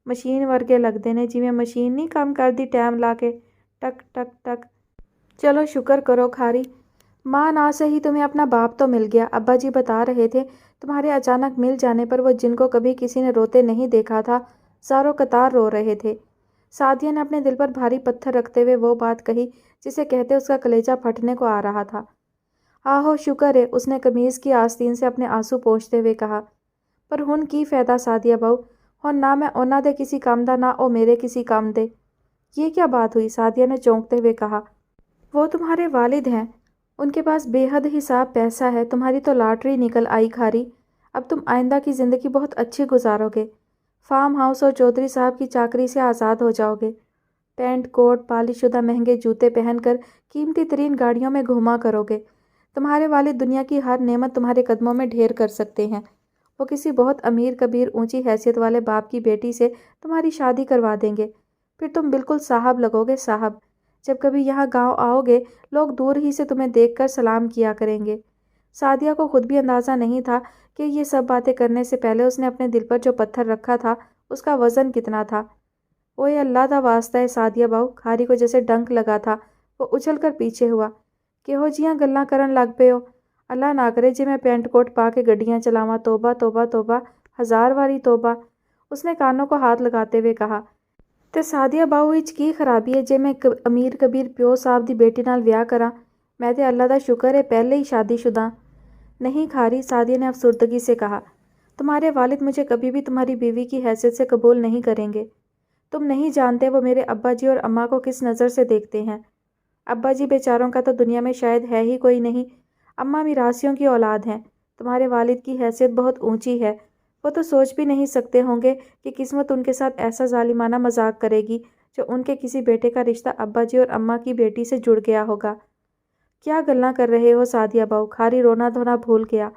مشین ورگے لگدے نے، جویں مشین نہیں کم کردی ٹائم لا کے، ٹک ٹک ٹک۔ چلو شکر کرو کھاری، ماں نہ سہی تمہیں اپنا باپ تو مل گیا۔ ابا جی بتا رہے تھے تمہارے اچانک مل جانے پر وہ جن کو کبھی کسی نے روتے نہیں دیکھا تھا، زاروں قطار رو رہے تھے۔ سعدیہ نے اپنے دل پر بھاری پتھر رکھتے ہوئے وہ بات کہی جسے کہتے اس کا کلیجہ پھٹنے کو آ رہا تھا۔ آہو شکر ہے، اس نے قمیض کی آستین سے اپنے آنسو پونچھتے ہوئے کہا۔ پر ہن کی فائدہ سعدیہ بہو، ہن نہ میں انہاں دے کسی کم دا نہ او میرے کسی کم دے۔ یہ کیا بات ہوئی؟ سعدیہ نے چونکتے ہوئے کہا۔ وہ تمہارے والد ہیں، ان کے پاس بے حد حساب پیسہ ہے، تمہاری تو لاٹری نکل آئی کھاری۔ اب تم آئندہ کی زندگی بہت اچھی گزارو گے، فارم ہاؤس اور چودھری صاحب کی چاکری سے آزاد ہو جاؤ گے، پینٹ کوٹ پالش شدہ مہنگے جوتے پہن کر قیمتی ترین گاڑیوں میں گھوما کرو گے۔ تمہارے والد دنیا کی ہر نعمت تمہارے قدموں میں ڈھیر کر سکتے ہیں۔ وہ کسی بہت امیر کبیر اونچی حیثیت والے باپ کی بیٹی سے تمہاری شادی کروا دیں گے، پھر تم بالکل صاحب لگو گے، صاحب۔ جب کبھی یہاں گاؤں آؤ گے لوگ دور ہی سے تمہیں دیکھ کر سلام کیا کریں گے۔ سعدیہ کو خود بھی اندازہ نہیں تھا کہ یہ سب باتیں کرنے سے پہلے اس نے اپنے دل پر جو پتھر رکھا تھا اس کا وزن کتنا تھا۔ اوئے اللہ دا واسطہ ہے سعدیہ باؤ، کھاری کو جیسے ڈنک لگا تھا۔ وہ اچھل کر پیچھے ہوا۔ کہو جیاں گلاں کرن لگ پئے ہو؟ اللہ نہ کرے جے میں پینٹ کوٹ پا کے گڈیاں چلاواں، توبہ توبہ توبہ، 1000 واری توبہ۔ اس نے کانوں کو ہاتھ لگاتے ہوئے کہا۔ تے سعدیہ باؤ وچ کی خرابی ہے جے میں امیر کبیر پیو صاحب دی بیٹی نال ویاہ کراں؟ میں تے اللہ دا شکر ہے پہلے ہی شادی شدہ۔ نہیں کھاری، سعدیہ نے افسردگی سے کہا، تمہارے والد مجھے کبھی بھی تمہاری بیوی کی حیثیت سے قبول نہیں کریں گے۔ تم نہیں جانتے وہ میرے ابا جی اور اماں کو کس نظر سے دیکھتے ہیں۔ ابا جی بیچاروں کا تو دنیا میں شاید ہے ہی کوئی نہیں، اماں میراثیوں کی اولاد ہیں۔ تمہارے والد کی حیثیت بہت اونچی ہے، وہ تو سوچ بھی نہیں سکتے ہوں گے کہ قسمت ان کے ساتھ ایسا ظالمانہ مذاق کرے گی جو ان کے کسی بیٹے کا رشتہ ابا جی اور اماں کی بیٹی سے جڑ گیا ہوگا۔ کیا گلاں کر رہے ہو سعدیہ باؤ؟ کھاری رونا دھونا بھول گیا۔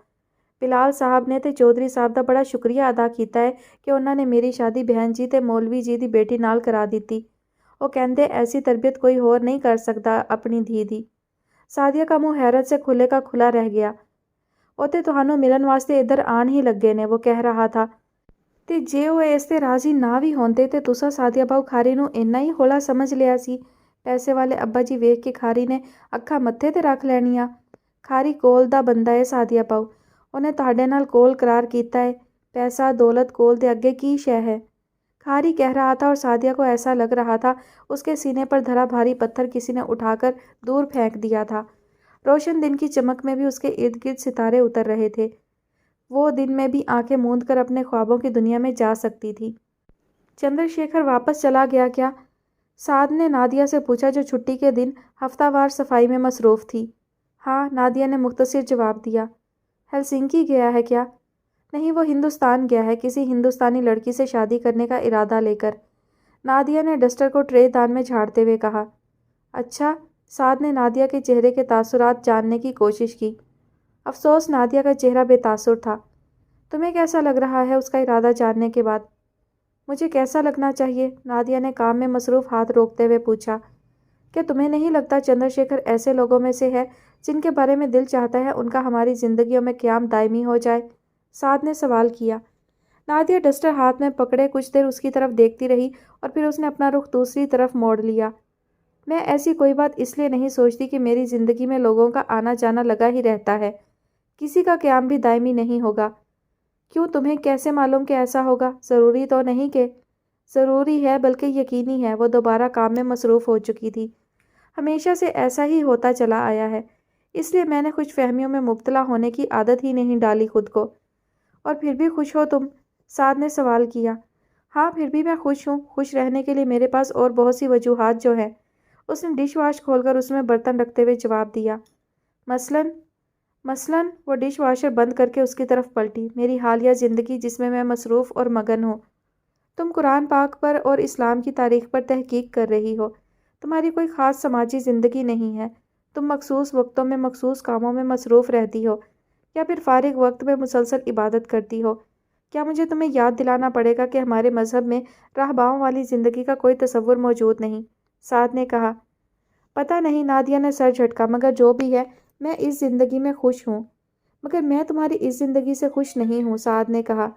بلال صاحب نے تے چودھری صاحب دا بڑا شکریہ ادا کیتا ہے کہ انہاں نے میری شادی بہن جی تے مولوی جی دی بیٹی نال کرا دتی۔ وہ کہندے ایسی تربیت کوئی ہور نہیں کر سکدا اپنی دھی دی۔ سعدیہ کا منہ حیرت سے کھلے کا کھلا رہ گیا۔ او تے تہانوں ملن واسطے ادھر آن ہی لگے نے، وہ کہہ رہا تھا۔ تے جے او اس تے راضی نہ بھی ہوندے تے تساں سعدیہ باؤ کھاری نوں اتنا ہی ہولا سمجھ لیا سی؟ پیسے والے ابا جی ویکھ کے کھاری نے اکھاں متھے تے رکھ لینیاں۔ کھاری کول دا بندہ ہے سعدیہ باؤ، انہیں تہاڈے نال کول قرار کیتا ہے، پیسہ دولت کول دے اگے کی شے ہے؟ کھاری کہہ رہا تھا اور سعدیہ کو ایسا لگ رہا تھا اس کے سینے پر دھرا بھاری پتھر کسی نے اٹھا کر دور پھینک دیا تھا۔ روشن دن کی چمک میں بھی اس کے ارد گرد ستارے اتر رہے تھے۔ وہ دن میں بھی آنکھیں موند کر اپنے خوابوں کی دنیا میں جا سکتی تھی۔ چندر شیکھر واپس چلا گیا کیا؟ سعد نے نادیہ سے پوچھا جو چھٹی کے دن ہفتہ وار صفائی میں مصروف تھی۔ ہاں، نادیہ نے مختصر جواب دیا۔ ہیلسنکی گیا ہے کیا؟ نہیں، وہ ہندوستان گیا ہے، کسی ہندوستانی لڑکی سے شادی کرنے کا ارادہ لے کر۔ نادیہ نے ڈسٹر کو ٹرے دان میں جھاڑتے ہوئے کہا۔ اچھا، سعد نے نادیہ کے چہرے کے تاثرات جاننے کی کوشش کی۔ افسوس، نادیہ کا چہرہ بے تاثر تھا۔ تمہیں کیسا لگ رہا ہے اس کا ارادہ جاننے کے بعد؟ مجھے کیسا لگنا چاہیے؟ نادیہ نے کام میں مصروف ہاتھ روکتے ہوئے پوچھا۔ کیا تمہیں نہیں لگتا چندر شیکھر ایسے لوگوں میں سے ہے جن کے بارے میں دل چاہتا ہے ان کا ہماری زندگیوں میں قیام دائمی ہو جائے؟ سعد نے سوال کیا۔ نادیہ ڈسٹر ہاتھ میں پکڑے کچھ دیر اس کی طرف دیکھتی رہی اور پھر اس نے اپنا رخ دوسری طرف موڑ لیا۔ میں ایسی کوئی بات اس لیے نہیں سوچتی کہ میری زندگی میں لوگوں کا آنا جانا لگا ہی رہتا ہے، کسی کا قیام بھی دائمی نہیں ہوگا۔ کیوں، تمہیں کیسے معلوم کہ ایسا ہوگا؟ ضروری تو نہیں کہ… ضروری ہے بلکہ یقینی ہے۔ وہ دوبارہ کام میں مصروف ہو چکی تھی۔ ہمیشہ سے ایسا ہی ہوتا چلا آیا ہے، اس لیے میں نے خوش فہمیوں میں مبتلا ہونے کی عادت ہی نہیں ڈالی خود کو۔ اور پھر بھی خوش ہو تم؟ سعد نے سوال کیا۔ ہاں، پھر بھی میں خوش ہوں۔ خوش رہنے کے لیے میرے پاس اور بہت سی وجوہات جو ہیں۔ اس نے ڈش واش کھول کر اس میں برتن رکھتے ہوئے جواب دیا۔ مثلاً وہ ڈش واشر بند کر کے اس کی طرف پلٹی۔ میری حالیہ زندگی جس میں مصروف اور مگن ہوں۔ تم قرآن پاک پر اور اسلام کی تاریخ پر تحقیق کر رہی ہو۔ تمہاری کوئی خاص سماجی زندگی نہیں ہے۔ تم مخصوص وقتوں میں مخصوص کاموں میں مصروف رہتی ہو یا پھر فارغ وقت میں مسلسل عبادت کرتی ہو۔ کیا مجھے تمہیں یاد دلانا پڑے گا کہ ہمارے مذہب میں راہباؤں والی زندگی کا کوئی تصور موجود نہیں؟ سعد نے کہا۔ پتہ نہیں، نادیہ نے سر جھٹکا، مگر جو بھی ہے میں اس زندگی میں خوش ہوں۔ مگر میں تمہاری اس زندگی سے خوش نہیں ہوں، سعد نے کہا۔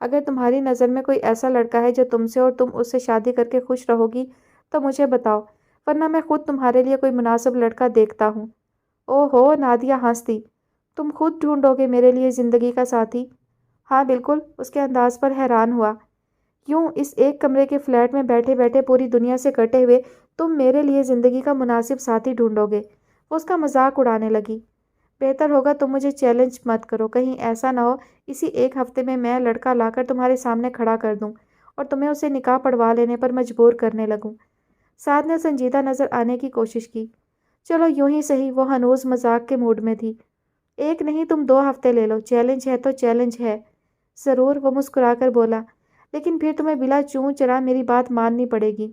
اگر تمہاری نظر میں کوئی ایسا لڑکا ہے جو تم سے اور تم اس سے شادی کر کے خوش رہو گی تو مجھے بتاؤ، ورنہ میں خود تمہارے لیے کوئی مناسب لڑکا دیکھتا ہوں۔ او ہو، نادیہ ہنس دی۔ تم خود ڈھونڈو گے میرے لیے زندگی کا ساتھی؟ ہاں بالکل، اس کے انداز پر حیران ہوا۔ یوں اس ایک کمرے کے فلیٹ میں بیٹھے بیٹھے پوری دنیا سے کٹے ہوئے تم میرے لیے زندگی کا مناسب ساتھی ڈھونڈو گے؟ وہ اس کا مذاق اڑانے لگی۔ بہتر ہوگا تم مجھے چیلنج مت کرو، کہیں ایسا نہ ہو اسی ایک ہفتے میں لڑکا لا کر تمہارے سامنے کھڑا کر دوں اور تمہیں اسے نکاح پڑھوا لینے پر مجبور کرنے لگوں۔ سعد نے سنجیدہ نظر آنے کی کوشش کی۔ چلو یوں ہی صحیح، وہ ہنوز مذاق کے موڈ میں تھی۔ ایک نہیں، تم 2 ہفتے لے لو، چیلنج ہے تو چیلنج ہے۔ ضرور، وہ مسکرا کر بولا، لیکن پھر تمہیں بلا چوں چرا میری بات ماننی پڑے گی۔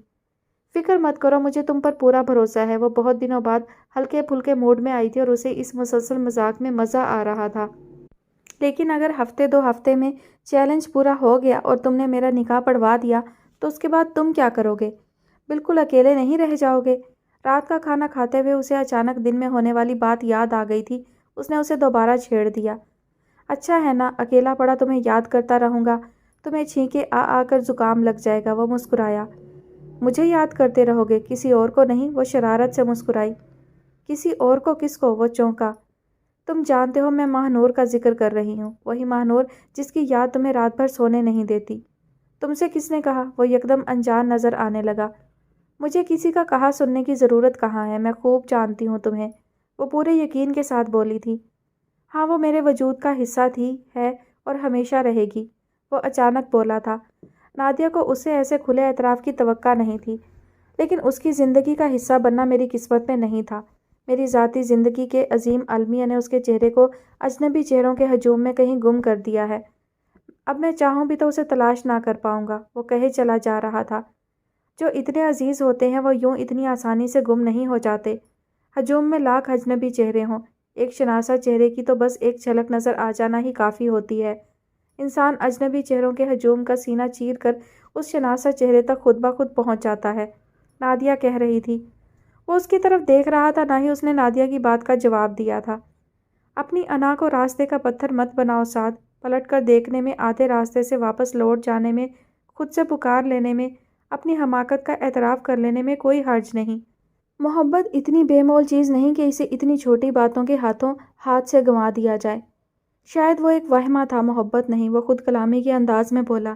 فکر مت کرو، مجھے تم پر پورا بھروسہ ہے۔ وہ بہت دنوں بعد ہلکے پھلکے موڈ میں آئی تھی اور اسے اس مسلسل مذاق میں مزہ آ رہا تھا۔ لیکن اگر 2 ہفتے میں چیلنج پورا ہو گیا اور تم نے میرا نکاح پڑھوا دیا تو اس کے بعد تم کیا کرو گے؟ بالکل اکیلے نہیں رہ جاؤ گے؟ رات کا کھانا کھاتے ہوئے اسے اچانک دن میں ہونے والی بات یاد آ گئی تھی۔ اس نے اسے دوبارہ چھیڑ دیا۔ اچھا ہے نا، اکیلا پڑا تمہیں یاد کرتا رہوں گا، تمہیں چھینکے آ کر زکام لگ جائے گا۔ وہ مسکرایا۔ مجھے یاد کرتے رہو گے، کسی اور کو نہیں؟ وہ شرارت سے مسکرائی۔ کسی اور کو؟ کس کو؟ وہ چونکا۔ تم جانتے ہو میں ماہ نور کا ذکر کر رہی ہوں، وہی ماہ نور جس کی یاد تمہیں رات بھر سونے نہیں دیتی۔ تم سے کس نے کہا؟ وہ یکدم انجان نظر آنے لگا۔ مجھے کسی کا کہا سننے کی ضرورت کہاں ہے، میں خوب جانتی ہوں تمہیں، وہ پورے یقین کے ساتھ بولی تھی۔ ہاں، وہ میرے وجود کا حصہ تھی، ہے اور ہمیشہ رہے گی، وہ اچانک بولا تھا۔ نادیہ کو اس سے ایسے کھلے اعتراف کی توقع نہیں تھی، لیکن اس کی زندگی کا حصہ بننا میری قسمت میں نہیں تھا۔ میری ذاتی زندگی کے عظیم المیہ نے اس کے چہرے کو اجنبی چہروں کے ہجوم میں کہیں گم کر دیا ہے۔ اب میں چاہوں بھی تو اسے تلاش نہ کر پاؤں گا، وہ کہے چلا جا رہا تھا۔ جو اتنے عزیز ہوتے ہیں وہ یوں اتنی آسانی سے گم نہیں ہو جاتے۔ ہجوم میں لاکھ اجنبی چہرے ہوں، ایک شناسا چہرے کی تو بس ایک جھلک نظر آ جانا ہی کافی ہوتی ہے۔ انسان اجنبی چہروں کے ہجوم کا سینہ چیر کر اس شناسا چہرے تک خود بخود پہنچ جاتا ہے، نادیہ کہہ رہی تھی۔ وہ اس کی طرف دیکھ رہا تھا، نہ ہی اس نے نادیہ کی بات کا جواب دیا تھا۔ اپنی انا کو راستے کا پتھر مت بناؤ سعد، پلٹ کر دیکھنے میں، آدھے راستے سے واپس لوٹ جانے میں، خود سے پکار لینے میں، اپنی حماقت کا اعتراف کر لینے میں کوئی حرج نہیں۔ محبت اتنی بے مول چیز نہیں کہ اسے اتنی چھوٹی باتوں کے ہاتھ سے گنوا دیا جائے۔ شاید وہ ایک وہمہ تھا، محبت نہیں، وہ خود کلامی کے انداز میں بولا۔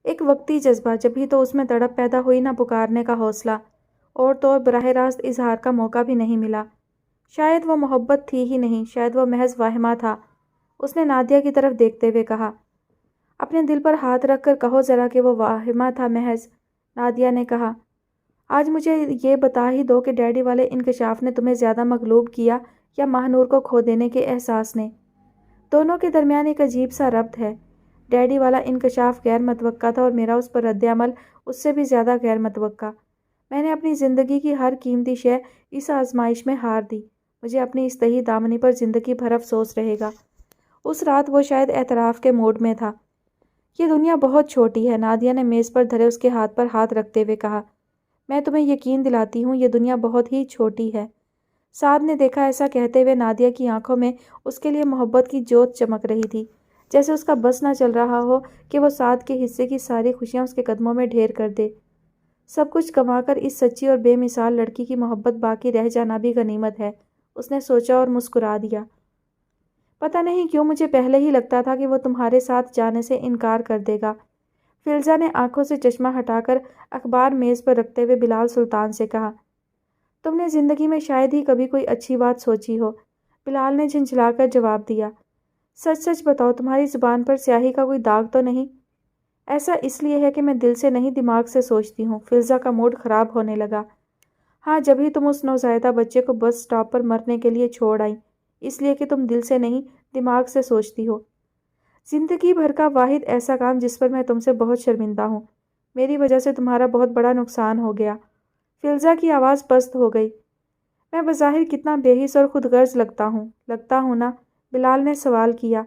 ایک وقتی جذبہ، جبھی تو اس میں تڑپ پیدا ہوئی نہ پکارنے کا حوصلہ، اور تو اور براہ راست اظہار کا موقع بھی نہیں ملا۔ شاید وہ محبت تھی ہی نہیں، شاید وہ محض وہمہ تھا، اس نے نادیہ کی طرف دیکھتے ہوئے کہا۔ اپنے دل پر ہاتھ رکھ کر کہو ذرا کہ وہ واہمہ تھا محض، نادیہ نے کہا۔ آج مجھے یہ بتا ہی دو کہ ڈیڈی والے انکشاف نے تمہیں زیادہ مغلوب کیا یا ماہ نور کو کھو دینے کے احساس نے؟ دونوں کے درمیان ایک عجیب سا ربط ہے۔ ڈیڈی والا انکشاف غیر متوقع تھا اور میرا اس پر رد عمل اس سے بھی زیادہ غیر متوقع۔ میں نے اپنی زندگی کی ہر قیمتی شے اس آزمائش میں ہار دی۔ مجھے اپنی اس تہی دامنی پر زندگی بھر افسوس رہے گا۔ اس رات وہ شاید اعتراف کے موڈ میں تھا۔ یہ دنیا بہت چھوٹی ہے، نادیہ نے میز پر دھرے اس کے ہاتھ پر ہاتھ رکھتے ہوئے کہا۔ میں تمہیں یقین دلاتی ہوں یہ دنیا بہت ہی چھوٹی ہے۔ سعد نے دیکھا ایسا کہتے ہوئے نادیہ کی آنکھوں میں اس کے لیے محبت کی جوت چمک رہی تھی، جیسے اس کا بس نہ چل رہا ہو کہ وہ سعد کے حصے کی ساری خوشیاں اس کے قدموں میں ڈھیر کر دے۔ سب کچھ گنوا کر اس سچی اور بے مثال لڑکی کی محبت باقی رہ جانا بھی غنیمت ہے، اس نے سوچا اور مسکرا دیا۔ پتہ نہیں کیوں مجھے پہلے ہی لگتا تھا کہ وہ تمہارے ساتھ جانے سے انکار کر دے گا۔ فلزہ نے آنکھوں سے چشمہ ہٹا کر اخبار میز پر رکھتے ہوئے بلال سلطان سے کہا۔ تم نے زندگی میں شاید ہی کبھی کوئی اچھی بات سوچی ہو، بلال نے جھنجھلا کر جواب دیا۔ سچ سچ بتاؤ تمہاری زبان پر سیاہی کا کوئی داغ تو نہیں؟ ایسا اس لیے ہے کہ میں دل سے نہیں دماغ سے سوچتی ہوں۔ فلزہ کا موڈ خراب ہونے لگا۔ ہاں جبھی تم اس نوزائیدہ بچے کو بس سٹاپ پر مرنے کے لیے چھوڑ آئیں، اس لیے کہ تم دل سے نہیں دماغ سے سوچتی ہو۔ زندگی بھر کا واحد ایسا کام جس پر میں تم سے بہت شرمندہ ہوں۔ میری وجہ سے تمہارا بہت بڑا نقصان ہو گیا۔ فلزہ کی آواز پست ہو گئی۔ میں بظاہر کتنا بے حس اور خود غرض لگتا ہوں نا؟ بلال نے سوال کیا۔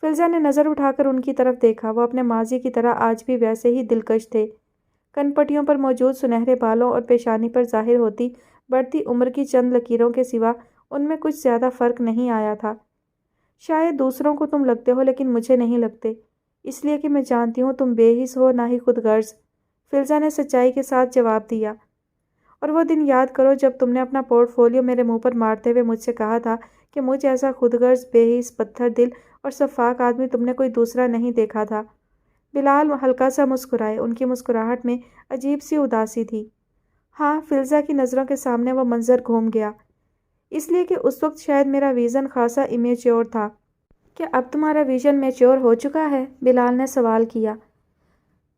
فلزہ نے نظر اٹھا کر ان کی طرف دیکھا۔ وہ اپنے ماضی کی طرح آج بھی ویسے ہی دلکش تھے۔ کن پٹیوں پر موجود سنہرے بالوں اور پیشانی پر ظاہر ہوتی بڑھتی عمر کی چند لکیروں کے سوا ان میں کچھ زیادہ فرق نہیں آیا تھا۔ شاید دوسروں کو تم لگتے ہو لیکن مجھے نہیں لگتے، اس لیے کہ میں جانتی ہوں تم بے حس ہو نہ ہی خود غرض، فلزہ نے سچائی کے ساتھ جواب دیا۔ اور وہ دن یاد کرو جب تم نے اپنا پورٹ فولیو میرے منہ پر مارتے ہوئے مجھ سے کہا تھا کہ مجھ ایسا خود غرض، بے حس، پتھر دل اور شفاق آدمی تم نے کوئی دوسرا نہیں دیکھا تھا۔ بلال ہلکا سا مسکرائے۔ ان کی مسکراہٹ میں عجیب سی اداسی تھی۔ ہاں، فلزہ کی نظروں کے سامنے وہ منظر گھوم گیا۔ اس لیے کہ اس وقت شاید میرا ویژن خاصا امیچور تھا۔ کیا اب تمہارا ویژن میچور ہو چکا ہے؟ بلال نے سوال کیا۔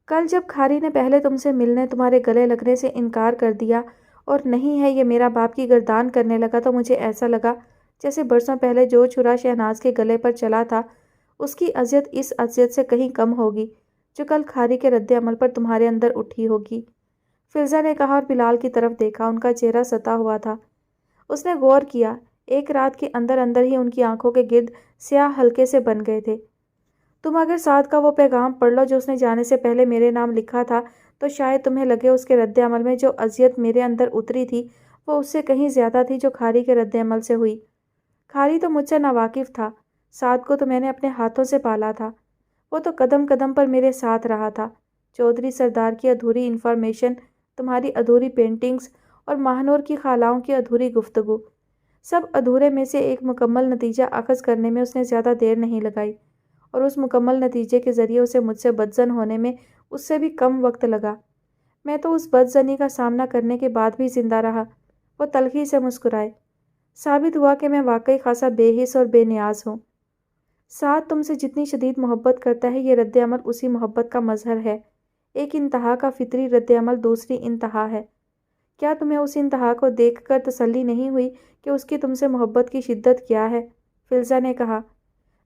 کل جب کھاری نے پہلے تم سے ملنے، تمہارے گلے لگنے سے انکار کر دیا اور نہیں ہے یہ میرا باپ کی گردان کرنے لگا تو مجھے ایسا لگا جیسے برسوں پہلے جو چھرا شہناز کے گلے پر چلا تھا اس کی اذیت اس اذیت سے کہیں کم ہوگی جو کل کھاری کے رد عمل پر تمہارے اندر اٹھی ہوگی، فلزہ نے کہا اور بلال کی طرف دیکھا۔ ان کا چہرہ ستا ہوا تھا۔ اس نے غور کیا، ایک رات کے اندر اندر ہی ان کی آنکھوں کے گرد سیاہ ہلکے سے بن گئے تھے۔ تم اگر سعد کا وہ پیغام پڑھ لو جو اس نے جانے سے پہلے میرے نام لکھا تھا تو شاید تمہیں لگے اس کے رد عمل میں جو اذیت میرے اندر اتری تھی وہ اس سے کہیں زیادہ تھی جو کھاری کے رد عمل سے ہوئی۔ کھاری تو مجھ سے ناواقف تھا، سعد کو تو میں نے اپنے ہاتھوں سے پالا تھا، وہ تو قدم قدم پر میرے ساتھ رہا تھا۔ چودھری سردار کی ادھوری انفارمیشن، تمہاری ادھوری پینٹنگز اور ماہنور کی خالاؤں کی ادھوری گفتگو، سب ادھورے میں سے ایک مکمل نتیجہ اخذ کرنے میں اس نے زیادہ دیر نہیں لگائی، اور اس مکمل نتیجے کے ذریعے اسے مجھ سے بدظن ہونے میں اس سے بھی کم وقت لگا۔ میں تو اس بدظنی کا سامنا کرنے کے بعد بھی زندہ رہا۔ وہ تلخی سے مسکرائے۔ ثابت ہوا کہ میں واقعی خاصا بے حس اور بے نیاز ہوں۔ سعد تم سے جتنی شدید محبت کرتا ہے یہ رد عمل اسی محبت کا مظہر ہے۔ ایک انتہا کا فطری رد عمل دوسری انتہا ہے۔ کیا تمہیں اس انتہا کو دیکھ کر تسلی نہیں ہوئی کہ اس کی تم سے محبت کی شدت کیا ہے؟ فلزہ نے کہا۔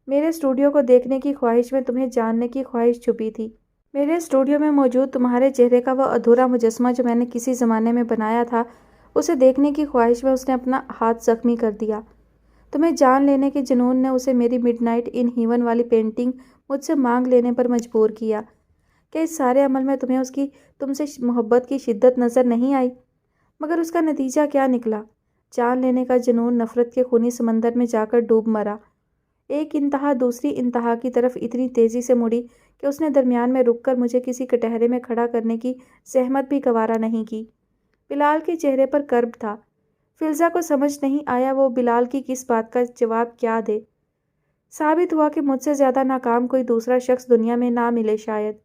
میرے اسٹوڈیو کو دیکھنے کی خواہش میں تمہیں جاننے کی خواہش چھپی تھی۔ میرے اسٹوڈیو میں موجود تمہارے چہرے کا وہ ادھورا مجسمہ جو میں نے کسی زمانے میں بنایا تھا، اسے دیکھنے کی خواہش میں اس نے اپنا ہاتھ زخمی کر دیا۔ تمہیں جان لینے کے جنون نے اسے میری مڈ نائٹ ان ہیون والی پینٹنگ مجھ سے مانگ لینے پر مجبور کیا۔ کیا اس سارے عمل میں تمہیں اس کی تم سے محبت کی شدت نظر نہیں آئی؟ مگر اس کا نتیجہ کیا نکلا؟ جان لینے کا جنون نفرت کے خونی سمندر میں جا کر ڈوب مرا۔ ایک انتہا دوسری انتہا کی طرف اتنی تیزی سے مڑی کہ اس نے درمیان میں رک کر مجھے کسی کٹہرے میں کھڑا کرنے کی زحمت بھی گوارا نہیں کی۔ بلال کے چہرے پر کرب تھا۔ فلزہ کو سمجھ نہیں آیا وہ بلال کی کس بات کا جواب کیا دے۔ ثابت ہوا کہ مجھ سے زیادہ ناکام کوئی دوسرا شخص دنیا میں نہ ملے شاید۔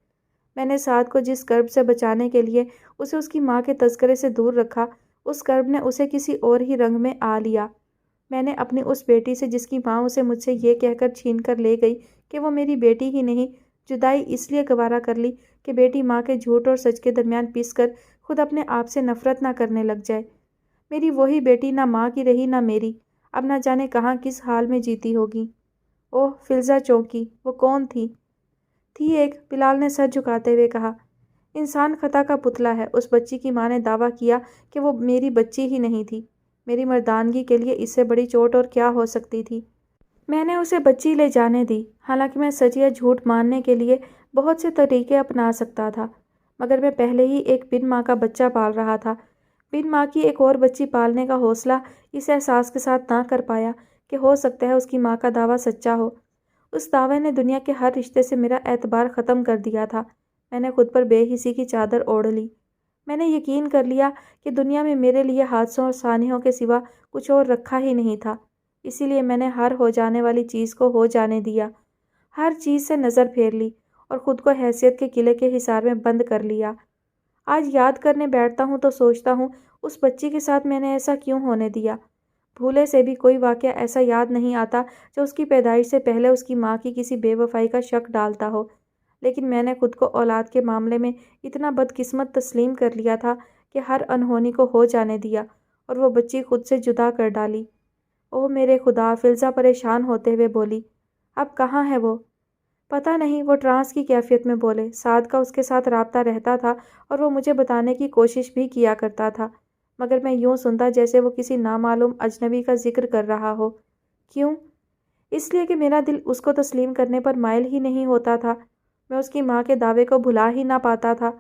میں نے سعد کو جس کرب سے بچانے کے لیے اسے اس کی ماں کے تذکرے سے دور رکھا، اس کرب نے اسے کسی اور ہی رنگ میں آ لیا۔ میں نے اپنی اس بیٹی سے جس کی ماں اسے مجھ سے یہ کہہ کر چھین کر لے گئی کہ وہ میری بیٹی ہی نہیں، جدائی اس لیے گوارا کر لی کہ بیٹی ماں کے جھوٹ اور سچ کے درمیان پس کر خود اپنے آپ سے نفرت نہ کرنے لگ جائے۔ میری وہی بیٹی نہ ماں کی رہی نہ میری، اب نہ جانے کہاں کس حال میں جیتی ہوگی۔ اوہ فلزا چونکی، وہ کون تھی؟ تھی ایک، بلال نے سر جھکاتے ہوئے کہا۔ انسان خطا کا پتلا ہے۔ اس بچی کی ماں نے دعویٰ کیا کہ وہ میری بچی ہی نہیں تھی۔ میری مردانگی کے لیے اس سے بڑی چوٹ اور کیا ہو سکتی تھی؟ میں نے اسے بچی لے جانے دی، حالانکہ میں سچ یا جھوٹ ماننے کے لیے بہت سے طریقے اپنا سکتا تھا، مگر میں پہلے ہی ایک بن ماں کا بچہ پال رہا تھا۔ بن ماں کی ایک اور بچی پالنے کا حوصلہ اس احساس کے ساتھ نہ کر پایا کہ ہو سکتا ہے اس کی ماں کا دعویٰ سچا ہو۔ اس دعوے نے دنیا کے ہر رشتے سے میرا اعتبار ختم کر دیا تھا۔ میں نے خود پر بے حسی کی چادر اوڑھ لی۔ میں نے یقین کر لیا کہ دنیا میں میرے لیے حادثوں اور سانحوں کے سوا کچھ اور رکھا ہی نہیں تھا، اسی لیے میں نے ہر ہو جانے والی چیز کو ہو جانے دیا، ہر چیز سے نظر پھیر لی اور خود کو حیثیت کے قلعے کے حصار میں بند کر لیا۔ آج یاد کرنے بیٹھتا ہوں تو سوچتا ہوں اس بچی کے ساتھ میں نے ایسا کیوں ہونے دیا۔ بھولے سے بھی کوئی واقعہ ایسا یاد نہیں آتا جو اس کی پیدائش سے پہلے اس کی ماں کی کسی بے وفائی کا شک ڈالتا ہو، لیکن میں نے خود کو اولاد کے معاملے میں اتنا بدقسمت تسلیم کر لیا تھا کہ ہر انہونی کو ہو جانے دیا اور وہ بچی خود سے جدا کر ڈالی۔ اوہ میرے خدا، فلزا پریشان ہوتے ہوئے بولی۔ اب کہاں ہے وہ؟ پتہ نہیں، وہ ٹرانس کی کیفیت میں بولے۔ سعد کا اس کے ساتھ رابطہ رہتا تھا اور وہ مجھے بتانے کی کوشش بھی کیا کرتا تھا، مگر میں یوں سنتا جیسے وہ کسی نامعلوم اجنبی کا ذکر کر رہا ہو۔ کیوں؟ اس لیے کہ میرا دل اس کو تسلیم کرنے پر مائل ہی نہیں ہوتا تھا۔ میں اس کی ماں کے دعوے کو بھلا ہی نہ پاتا تھا۔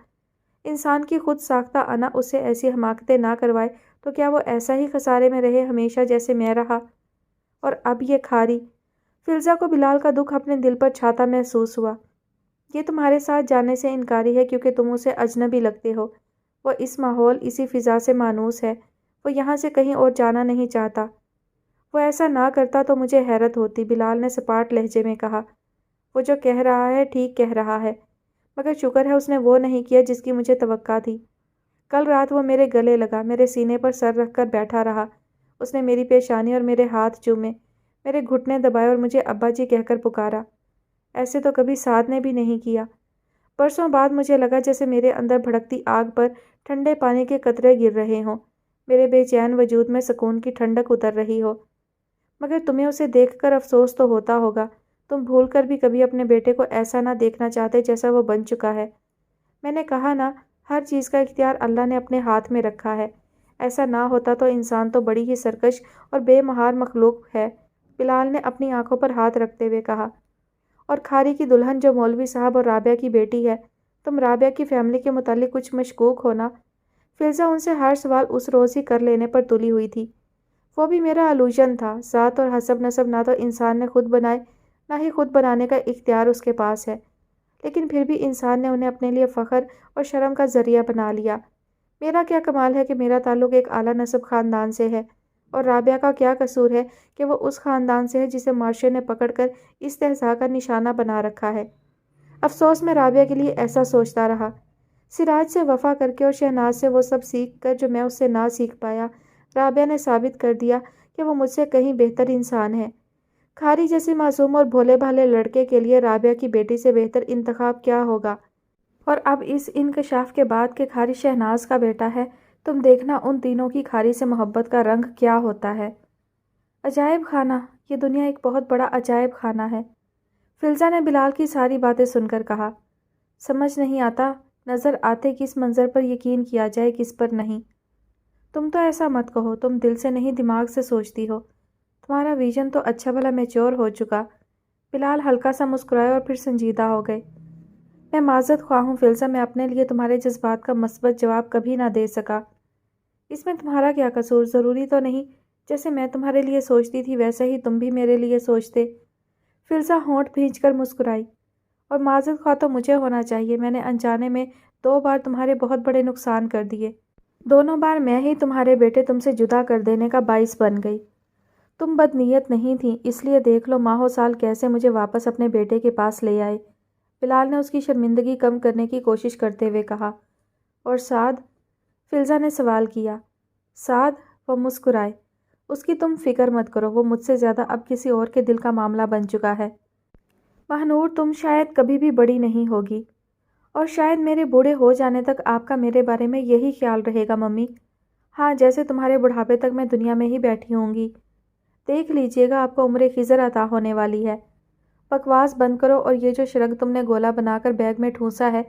انسان کی خود ساختہ انا اس سے ایسی حماقتیں نہ کروائے تو کیا وہ ایسا ہی خسارے میں رہے ہمیشہ جیسے میں رہا؟ اور اب یہ کھاری۔ فلزا کو بلال کا دکھ اپنے دل پر چھاتا محسوس ہوا۔ یہ تمہارے ساتھ جانے سے انکاری ہے کیونکہ تم اسے اجنبی لگتے ہو۔ وہ اس ماحول، اسی فضا سے مانوس ہے۔ وہ یہاں سے کہیں اور جانا نہیں چاہتا۔ وہ ایسا نہ کرتا تو مجھے حیرت ہوتی، بلال نے سپاٹ لہجے میں کہا۔ وہ جو کہہ رہا ہے ٹھیک کہہ رہا ہے، مگر شکر ہے اس نے وہ نہیں کیا جس کی مجھے توقع تھی۔ کل رات وہ میرے گلے لگا، میرے سینے پر سر رکھ کر بیٹھا رہا۔ اس نے میری پیشانی اور میرے ہاتھ چومے، میرے گھٹنے دبائے اور مجھے ابا جی کہہ کر پکارا۔ ایسے تو کبھی سعد نے بھی نہیں کیا۔ برسوں بعد مجھے لگا جیسے میرے اندر بھڑکتی آگ پر ٹھنڈے پانی کے قطرے گر رہے ہوں، میرے بے چین وجود میں سکون کی ٹھنڈک اتر رہی ہو۔ مگر تمہیں اسے دیکھ کر افسوس تو ہوتا ہوگا، تم بھول کر بھی کبھی اپنے بیٹے کو ایسا نہ دیکھنا چاہتے جیسا وہ بن چکا ہے۔ میں نے کہا نا، ہر چیز کا اختیار اللہ نے اپنے ہاتھ میں رکھا ہے۔ ایسا نہ ہوتا تو انسان تو بڑی ہی سرکش اور بے مہار مخلوق ہے، بلال نے اپنی آنکھوں پر ہاتھ رکھتے ہوئے کہا۔ اور کھاری کی دلہن جو مولوی صاحب اور رابعہ کی بیٹی ہے، تم رابعہ کی فیملی کے متعلق کچھ مشکوک ہونا؟ فلزا ان سے ہر سوال اس روز ہی کر لینے پر تلی ہوئی تھی۔ وہ بھی میرا الوژن تھا۔ ذات اور حسب نسب نہ تو انسان نے خود بنائے، نہ ہی خود بنانے کا اختیار اس کے پاس ہے، لیکن پھر بھی انسان نے انہیں اپنے لیے فخر اور شرم کا ذریعہ بنا لیا۔ میرا کیا کمال ہے کہ میرا تعلق ایک اعلیٰ نسب خاندان سے ہے، اور رابعہ کا کیا قصور ہے کہ وہ اس خاندان سے ہے جسے معاشرے نے پکڑ کر استہزاء کا نشانہ بنا رکھا ہے۔ افسوس میں رابعہ کے لیے ایسا سوچتا رہا۔ سراج سے وفا کر کے اور شہناز سے وہ سب سیکھ کر جو میں اس سے نہ سیکھ پایا، رابعہ نے ثابت کر دیا کہ وہ مجھ سے کہیں بہتر انسان ہے۔ کھاری جیسے معصوم اور بھولے بھالے لڑکے کے لیے رابعہ کی بیٹی سے بہتر انتخاب کیا ہوگا؟ اور اب اس انکشاف کے بعد کہ کھاری شہناز کا بیٹا ہے، تم دیکھنا ان تینوں کی کھاری سے محبت کا رنگ کیا ہوتا ہے۔ عجائب خانہ، یہ دنیا ایک بہت بڑا عجائب خانہ ہے، فلزا نے بلال کی ساری باتیں سن کر کہا۔ سمجھ نہیں آتا، نظر آتے کس منظر پر یقین کیا جائے کس پر نہیں۔ تم تو ایسا مت کہو، تم دل سے نہیں دماغ سے سوچتی ہو، تمہارا ویژن تو اچھا بھلا میچور ہو چکا۔ بلال ہلکا سا مسکرائے اور پھر سنجیدہ ہو گئے۔ میں معذرت خواہ ہوں فلزا، میں اپنے لیے تمہارے جذبات کا مثبت جواب کبھی نہ دے سکا۔ اس میں تمہارا کیا قصور؟ ضروری تو نہیں جیسے میں تمہارے لیے سوچتی تھی ویسا ہی تم بھی میرے لیے سوچتے۔ فلزا ہونٹ بھینچ کر مسکرائی۔ اور معذرت خواہ تو مجھے ہونا چاہیے، میں نے انجانے میں 2 بار تمہارے بہت بڑے نقصان کر دیے، دونوں بار میں ہی تمہارے بیٹے تم سے جدا کر دینے کا باعث بن گئی۔ تم بد نیت نہیں تھیں، اس لیے دیکھ لو ماہ و سال کیسے مجھے واپس اپنے بیٹے کے پاس لے آئے۔ بلال نے اس کی شرمندگی کم کرنے کی کوشش کرتے ہوئے کہا۔ اور سعد؟ فلزا نے سوال کیا۔ سعد؟ وہ مسکرائے۔ اس کی تم فکر مت کرو، وہ مجھ سے زیادہ اب کسی اور کے دل کا معاملہ بن چکا ہے۔ ماہنور تم شاید کبھی بھی بڑی نہیں ہوگی، اور شاید میرے بوڑھے ہو جانے تک آپ کا میرے بارے میں یہی خیال رہے گا ممی۔ ہاں، جیسے تمہارے بڑھاپے تک میں دنیا میں ہی بیٹھی ہوں گی۔ دیکھ لیجئے گا، آپ کو عمر خضر عطا ہونے والی ہے۔ بکواس بند کرو اور یہ جو شرنگ تم نے گولا بنا کر بیگ میں ٹھونسا ہے،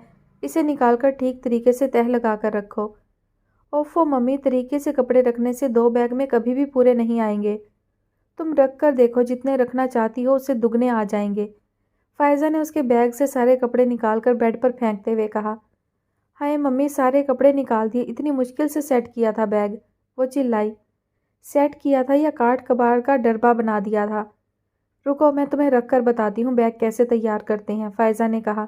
اسے نکال کر ٹھیک طریقے سے تہہ لگا کر رکھو۔ اوفو ممی، طریقے سے کپڑے رکھنے سے 2 بیگ میں کبھی بھی پورے نہیں آئیں گے۔ تم رکھ کر دیکھو، جتنے رکھنا چاہتی ہو اس سے دگنے آ جائیں گے۔ فائزہ نے اس کے بیگ سے سارے کپڑے نکال کر بیڈ پر پھینکتے ہوئے کہا۔ ہائے ممی، سارے کپڑے نکال دیے، اتنی مشکل سے سیٹ کیا تھا بیگ، وہ چلائی۔ سیٹ کیا تھا یا کاٹ کباڑ کا ڈربہ بنا دیا تھا؟ رکو، میں تمہیں رکھ کر بتاتی ہوں بیگ کیسے تیار کرتے ہیں، فائزہ نے کہا۔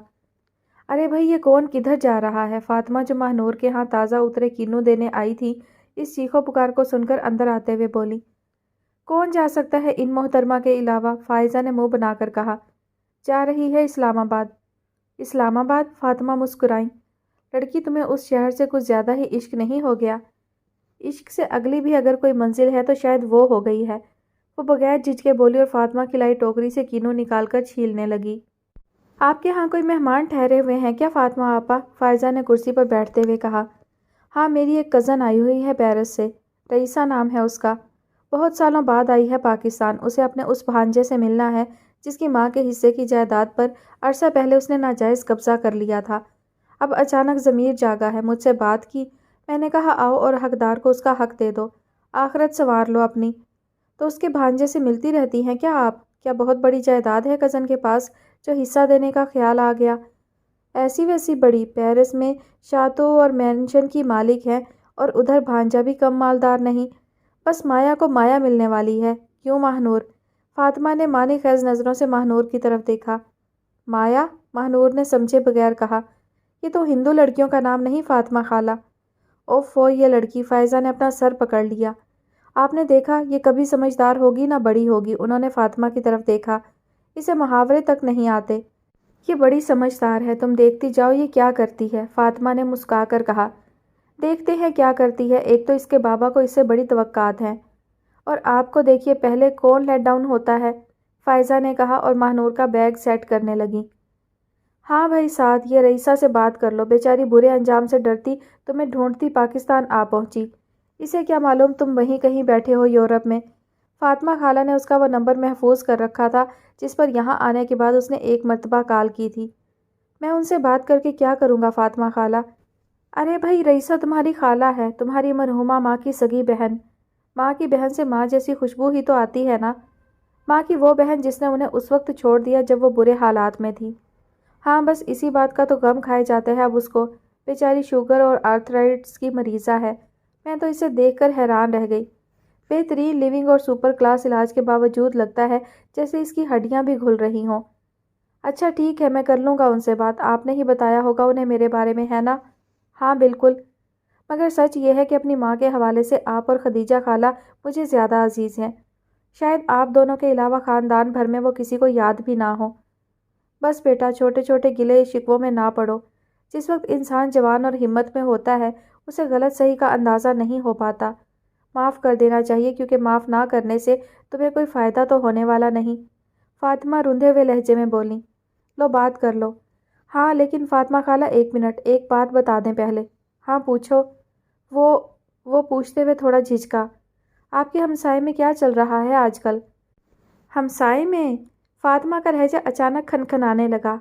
ارے بھائی، یہ کون کدھر جا رہا ہے؟ فاطمہ، جو ماہنور کے ہاں تازہ اترے کینو دینے آئی تھی، اس چیخو پکار کو سن کر اندر آتے ہوئے بولی۔ کون جا سکتا ہے ان محترمہ کے علاوہ؟ فائزہ نے منہ بنا کر کہا۔ جا رہی ہے اسلام آباد۔ اسلام آباد؟ فاطمہ مسکرائیں۔ لڑکی، تمہیں اس شہر سے کچھ زیادہ ہی عشق نہیں ہو گیا؟ عشق سے اگلی بھی اگر کوئی منزل ہے تو شاید وہ ہو گئی ہے، وہ بغیر جھجکے بولی اور فاطمہ کی لائی ٹوکری سے کینو نکال کر چھیلنے لگی۔ آپ کے ہاں کوئی مہمان ٹھہرے ہوئے ہیں کیا فاطمہ آپا؟ فائزہ نے کرسی پر بیٹھتے ہوئے کہا۔ ہاں، میری ایک کزن آئی ہوئی ہے پیرس سے، رئیسہ نام ہے اس کا۔ بہت سالوں بعد آئی ہے پاکستان، اسے اپنے اس بھانجے سے ملنا ہے جس کی ماں کے حصے کی جائیداد پر عرصہ پہلے اس نے ناجائز قبضہ کر لیا تھا۔ اب اچانک ضمیر جاگا ہے، مجھ سے بات کی، میں نے کہا آؤ اور حقدار کو اس کا حق دے دو، آخرت سنوار لو اپنی۔ تو اس کے بھانجے سے ملتی رہتی ہیں کیا آپ؟ کیا بہت بڑی جائیداد ہے کزن کے پاس جو حصہ دینے کا خیال آ گیا؟ ایسی ویسی بڑی، پیرس میں شاتو اور مینشن کی مالک ہے، اور ادھر بھانجا بھی کم مالدار نہیں، بس مایا کو مایا ملنے والی ہے، کیوں ماہنور؟ فاطمہ نے معنی خیز نظروں سے ماہنور کی طرف دیکھا۔ مایا؟ ماہنور نے سمجھے بغیر کہا۔ یہ تو ہندو لڑکیوں کا نام نہیں فاطمہ خالہ۔ اوفو، یہ لڑکی! فائزہ نے اپنا سر پکڑ لیا۔ آپ نے دیکھا، یہ کبھی سمجھدار ہوگی نہ بڑی ہوگی۔ انہوں نے فاطمہ کی طرف دیکھا۔ اسے محاورے تک نہیں آتے۔ یہ بڑی سمجھدار ہے، تم دیکھتی جاؤ یہ کیا کرتی ہے، فاطمہ نے مسکرا کر کہا۔ دیکھتے ہیں کیا کرتی ہے، ایک تو اس کے بابا کو اس سے بڑی توقعات ہیں، اور آپ کو دیکھیے پہلے کون لیٹ ڈاؤن ہوتا ہے، فائزہ نے کہا اور ماہنور کا بیگ سیٹ کرنے لگی۔ ہاں بھائی سعد، یہ رئیسہ سے بات کر لو، بیچاری برے انجام سے ڈرتی تمہیں ڈھونڈتی پاکستان آ پہنچی، اسے کیا معلوم تم وہیں کہیں بیٹھے ہو یورپ میں۔ فاطمہ خالہ نے اس کا وہ نمبر محفوظ کر رکھا تھا جس پر یہاں آنے کے بعد اس نے ایک مرتبہ کال کی تھی۔ میں ان سے بات کر کے کیا کروں گا فاطمہ خالہ؟ ارے بھائی، رئیسہ تمہاری خالہ ہے، تمہاری مرحومہ ماں کی سگی بہن۔ ماں کی بہن سے ماں جیسی خوشبو ہی تو آتی ہے نا، ماں کی وہ بہن جس نے انہیں اس وقت چھوڑ دیا جب وہ برے حالات میں تھی۔ ہاں، بس اسی بات کا تو غم کھائے جاتا ہے اب اس کو، بیچاری شوگر اور آرتھرائٹس کی مریضہ ہے۔ میں تو اسے دیکھ کر حیران رہ گئی، بہترین لیونگ اور سپر کلاس علاج کے باوجود لگتا ہے جیسے اس کی ہڈیاں بھی گھل رہی ہوں۔ اچھا ٹھیک ہے، میں کر لوں گا ان سے بات، آپ نے ہی بتایا ہوگا انہیں میرے بارے میں، ہے نا؟ ہاں بالکل، مگر سچ یہ ہے کہ اپنی ماں کے حوالے سے آپ اور خدیجہ خالہ مجھے زیادہ عزیز ہیں، شاید آپ دونوں کے علاوہ خاندان بھر میں وہ کسی کو یاد بھی نہ ہو۔ بس بیٹا، چھوٹے چھوٹے گلے شکووں میں نہ پڑو، جس وقت انسان جوان اور ہمت میں ہوتا ہے اسے غلط صحیح کا اندازہ نہیں ہو پاتا۔ معاف کر دینا چاہیے، کیونکہ معاف نہ کرنے سے تمہیں کوئی فائدہ تو ہونے والا نہیں، فاطمہ روندھے ہوئے لہجے میں بولی۔ لو بات کر لو۔ ہاں لیکن فاطمہ خالہ، ایک منٹ، ایک بات بتا دیں پہلے۔ ہاں پوچھو۔ وہ پوچھتے ہوئے تھوڑا جھجکا۔ آپ کے ہمسائے میں کیا چل رہا ہے آج کل؟ ہمسائے میں؟ فاطمہ کا لہجہ اچانک کھنکھنانے لگا۔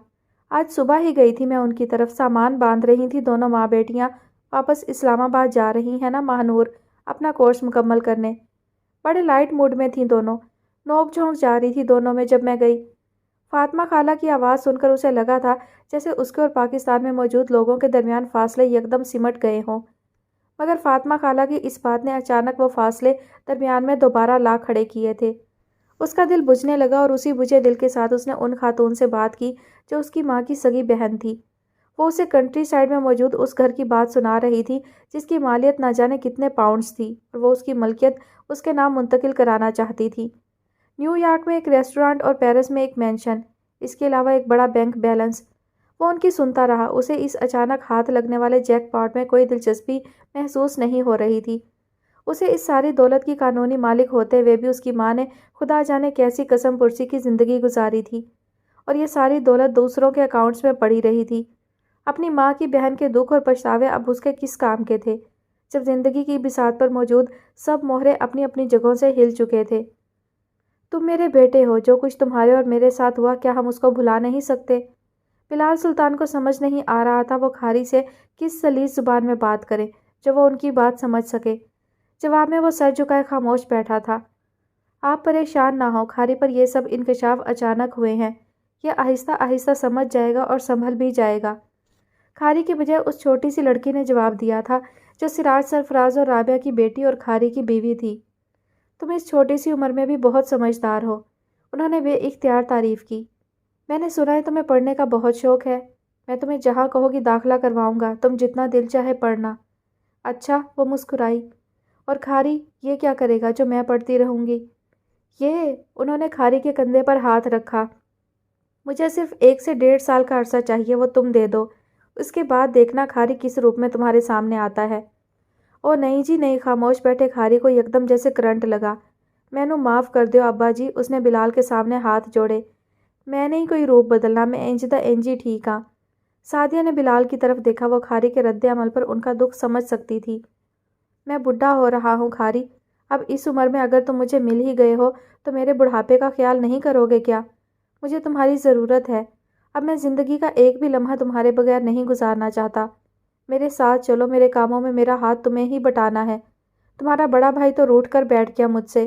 آج صبح ہی گئی تھی میں ان کی طرف، سامان باندھ رہی تھی دونوں ماں بیٹیاں، واپس اسلام آباد جا رہی ہیں نا ماہنور اپنا کورس مکمل کرنے۔ بڑے لائٹ موڈ میں تھیں دونوں، نوک جھونک جا رہی تھی دونوں میں جب میں گئی۔ فاطمہ خالہ کی آواز سن کر اسے لگا تھا جیسے اس کے اور پاکستان میں موجود لوگوں کے درمیان فاصلے یکدم سمٹ گئے ہوں، مگر فاطمہ خالہ کی اس بات نے اچانک وہ فاصلے درمیان میں دوبارہ لا کھڑے کیے تھے۔ اس کا دل بجھنے لگا اور اسی بجھے دل کے ساتھ اس نے ان خاتون سے بات کی جو اس کی ماں کی سگی بہن تھی۔ وہ اسے کنٹری سائیڈ میں موجود اس گھر کی بات سنا رہی تھی جس کی مالیت نہ جانے کتنے پاؤنڈز تھی، اور وہ اس کی ملکیت اس کے نام منتقل کرانا چاہتی تھی۔ نیو یارک میں ایک ریسٹورانٹ اور پیرس میں ایک مینشن، اس کے علاوہ ایک بڑا بینک بیلنس۔ وہ ان کی سنتا رہا، اسے اس اچانک ہاتھ لگنے والے جیک پاٹ میں کوئی دلچسپی محسوس نہیں ہو رہی تھی۔ اسے اس ساری دولت کی قانونی مالک ہوتے ہوئے بھی اس کی ماں نے خدا جانے کیسی قسم پرسی کی زندگی گزاری تھی، اور یہ ساری دولت دوسروں کے اکاؤنٹس میں پڑی رہی تھی۔ اپنی ماں کی بہن کے دکھ اور پچھتاوے اب اس کے کس کام کے تھے، جب زندگی کی بساط پر موجود سب مہرے اپنی اپنی جگہوں سے ہل چکے تھے۔ تم میرے بیٹے ہو، جو کچھ تمہارے اور میرے ساتھ ہوا کیا ہم اس کو بھلا نہیں سکتے؟ بلال سلطان کو سمجھ نہیں آ رہا تھا وہ کھاری سے کس سلیس زبان میں بات کرے جو وہ ان کی بات سمجھ سکے۔ جواب میں وہ سر جھکائے خاموش بیٹھا تھا۔ آپ پریشان نہ ہو، کھاری پر یہ سب انکشاف اچانک ہوئے ہیں، یہ آہستہ آہستہ سمجھ جائے گا اور سنبھل بھی جائے گا۔ کھاری کی بجائے اس چھوٹی سی لڑکی نے جواب دیا تھا جو سراج سرفراز اور رابعہ کی بیٹی اور کھاری کی بیوی تھی۔ تم اس چھوٹی سی عمر میں بھی بہت سمجھدار ہو، انہوں نے بے اختیار تعریف کی۔ میں نے سنا ہے تمہیں پڑھنے کا بہت شوق ہے، میں تمہیں جہاں کہو گی داخلہ کرواؤں گا، تم جتنا دل چاہے پڑھنا۔ اچھا، وہ مسکرائی۔ اور کھاری یہ کیا کرے گا جو میں پڑھتی رہوں گی؟ یہ، انہوں نے کھاری کے کندھے پر ہاتھ رکھا، مجھے صرف 1 سے 1.5 سال کا عرصہ چاہیے، وہ تم دے دو، اس کے بعد دیکھنا کھاری کس روپ میں تمہارے سامنے آتا ہے۔ او نہیں جی نہیں، خاموش بیٹھے کھاری کو یکدم جیسے کرنٹ لگا۔ مینوں معاف کر دیو ابا جی، اس نے بلال کے سامنے ہاتھ جوڑے۔ میں نہیں کوئی روپ بدلنا، میں انج دا انج ہی ٹھیک ہاں۔ سعدیہ نے بلال کی طرف دیکھا، وہ کھاری کے رد عمل پر ان کا دکھ سمجھ سکتی تھی۔ میں بڈھا ہو رہا ہوں کھاری، اب اس عمر میں اگر تم مجھے مل ہی گئے ہو تو میرے بڑھاپے کا خیال نہیں کرو گے کیا؟ مجھے تمہاری ضرورت ہے، اب میں زندگی کا ایک بھی لمحہ تمہارے بغیر نہیں گزارنا چاہتا۔ میرے ساتھ چلو، میرے کاموں میں میرا ہاتھ تمہیں ہی بٹانا ہے۔ تمہارا بڑا بھائی تو روٹھ کر بیٹھ گیا مجھ سے۔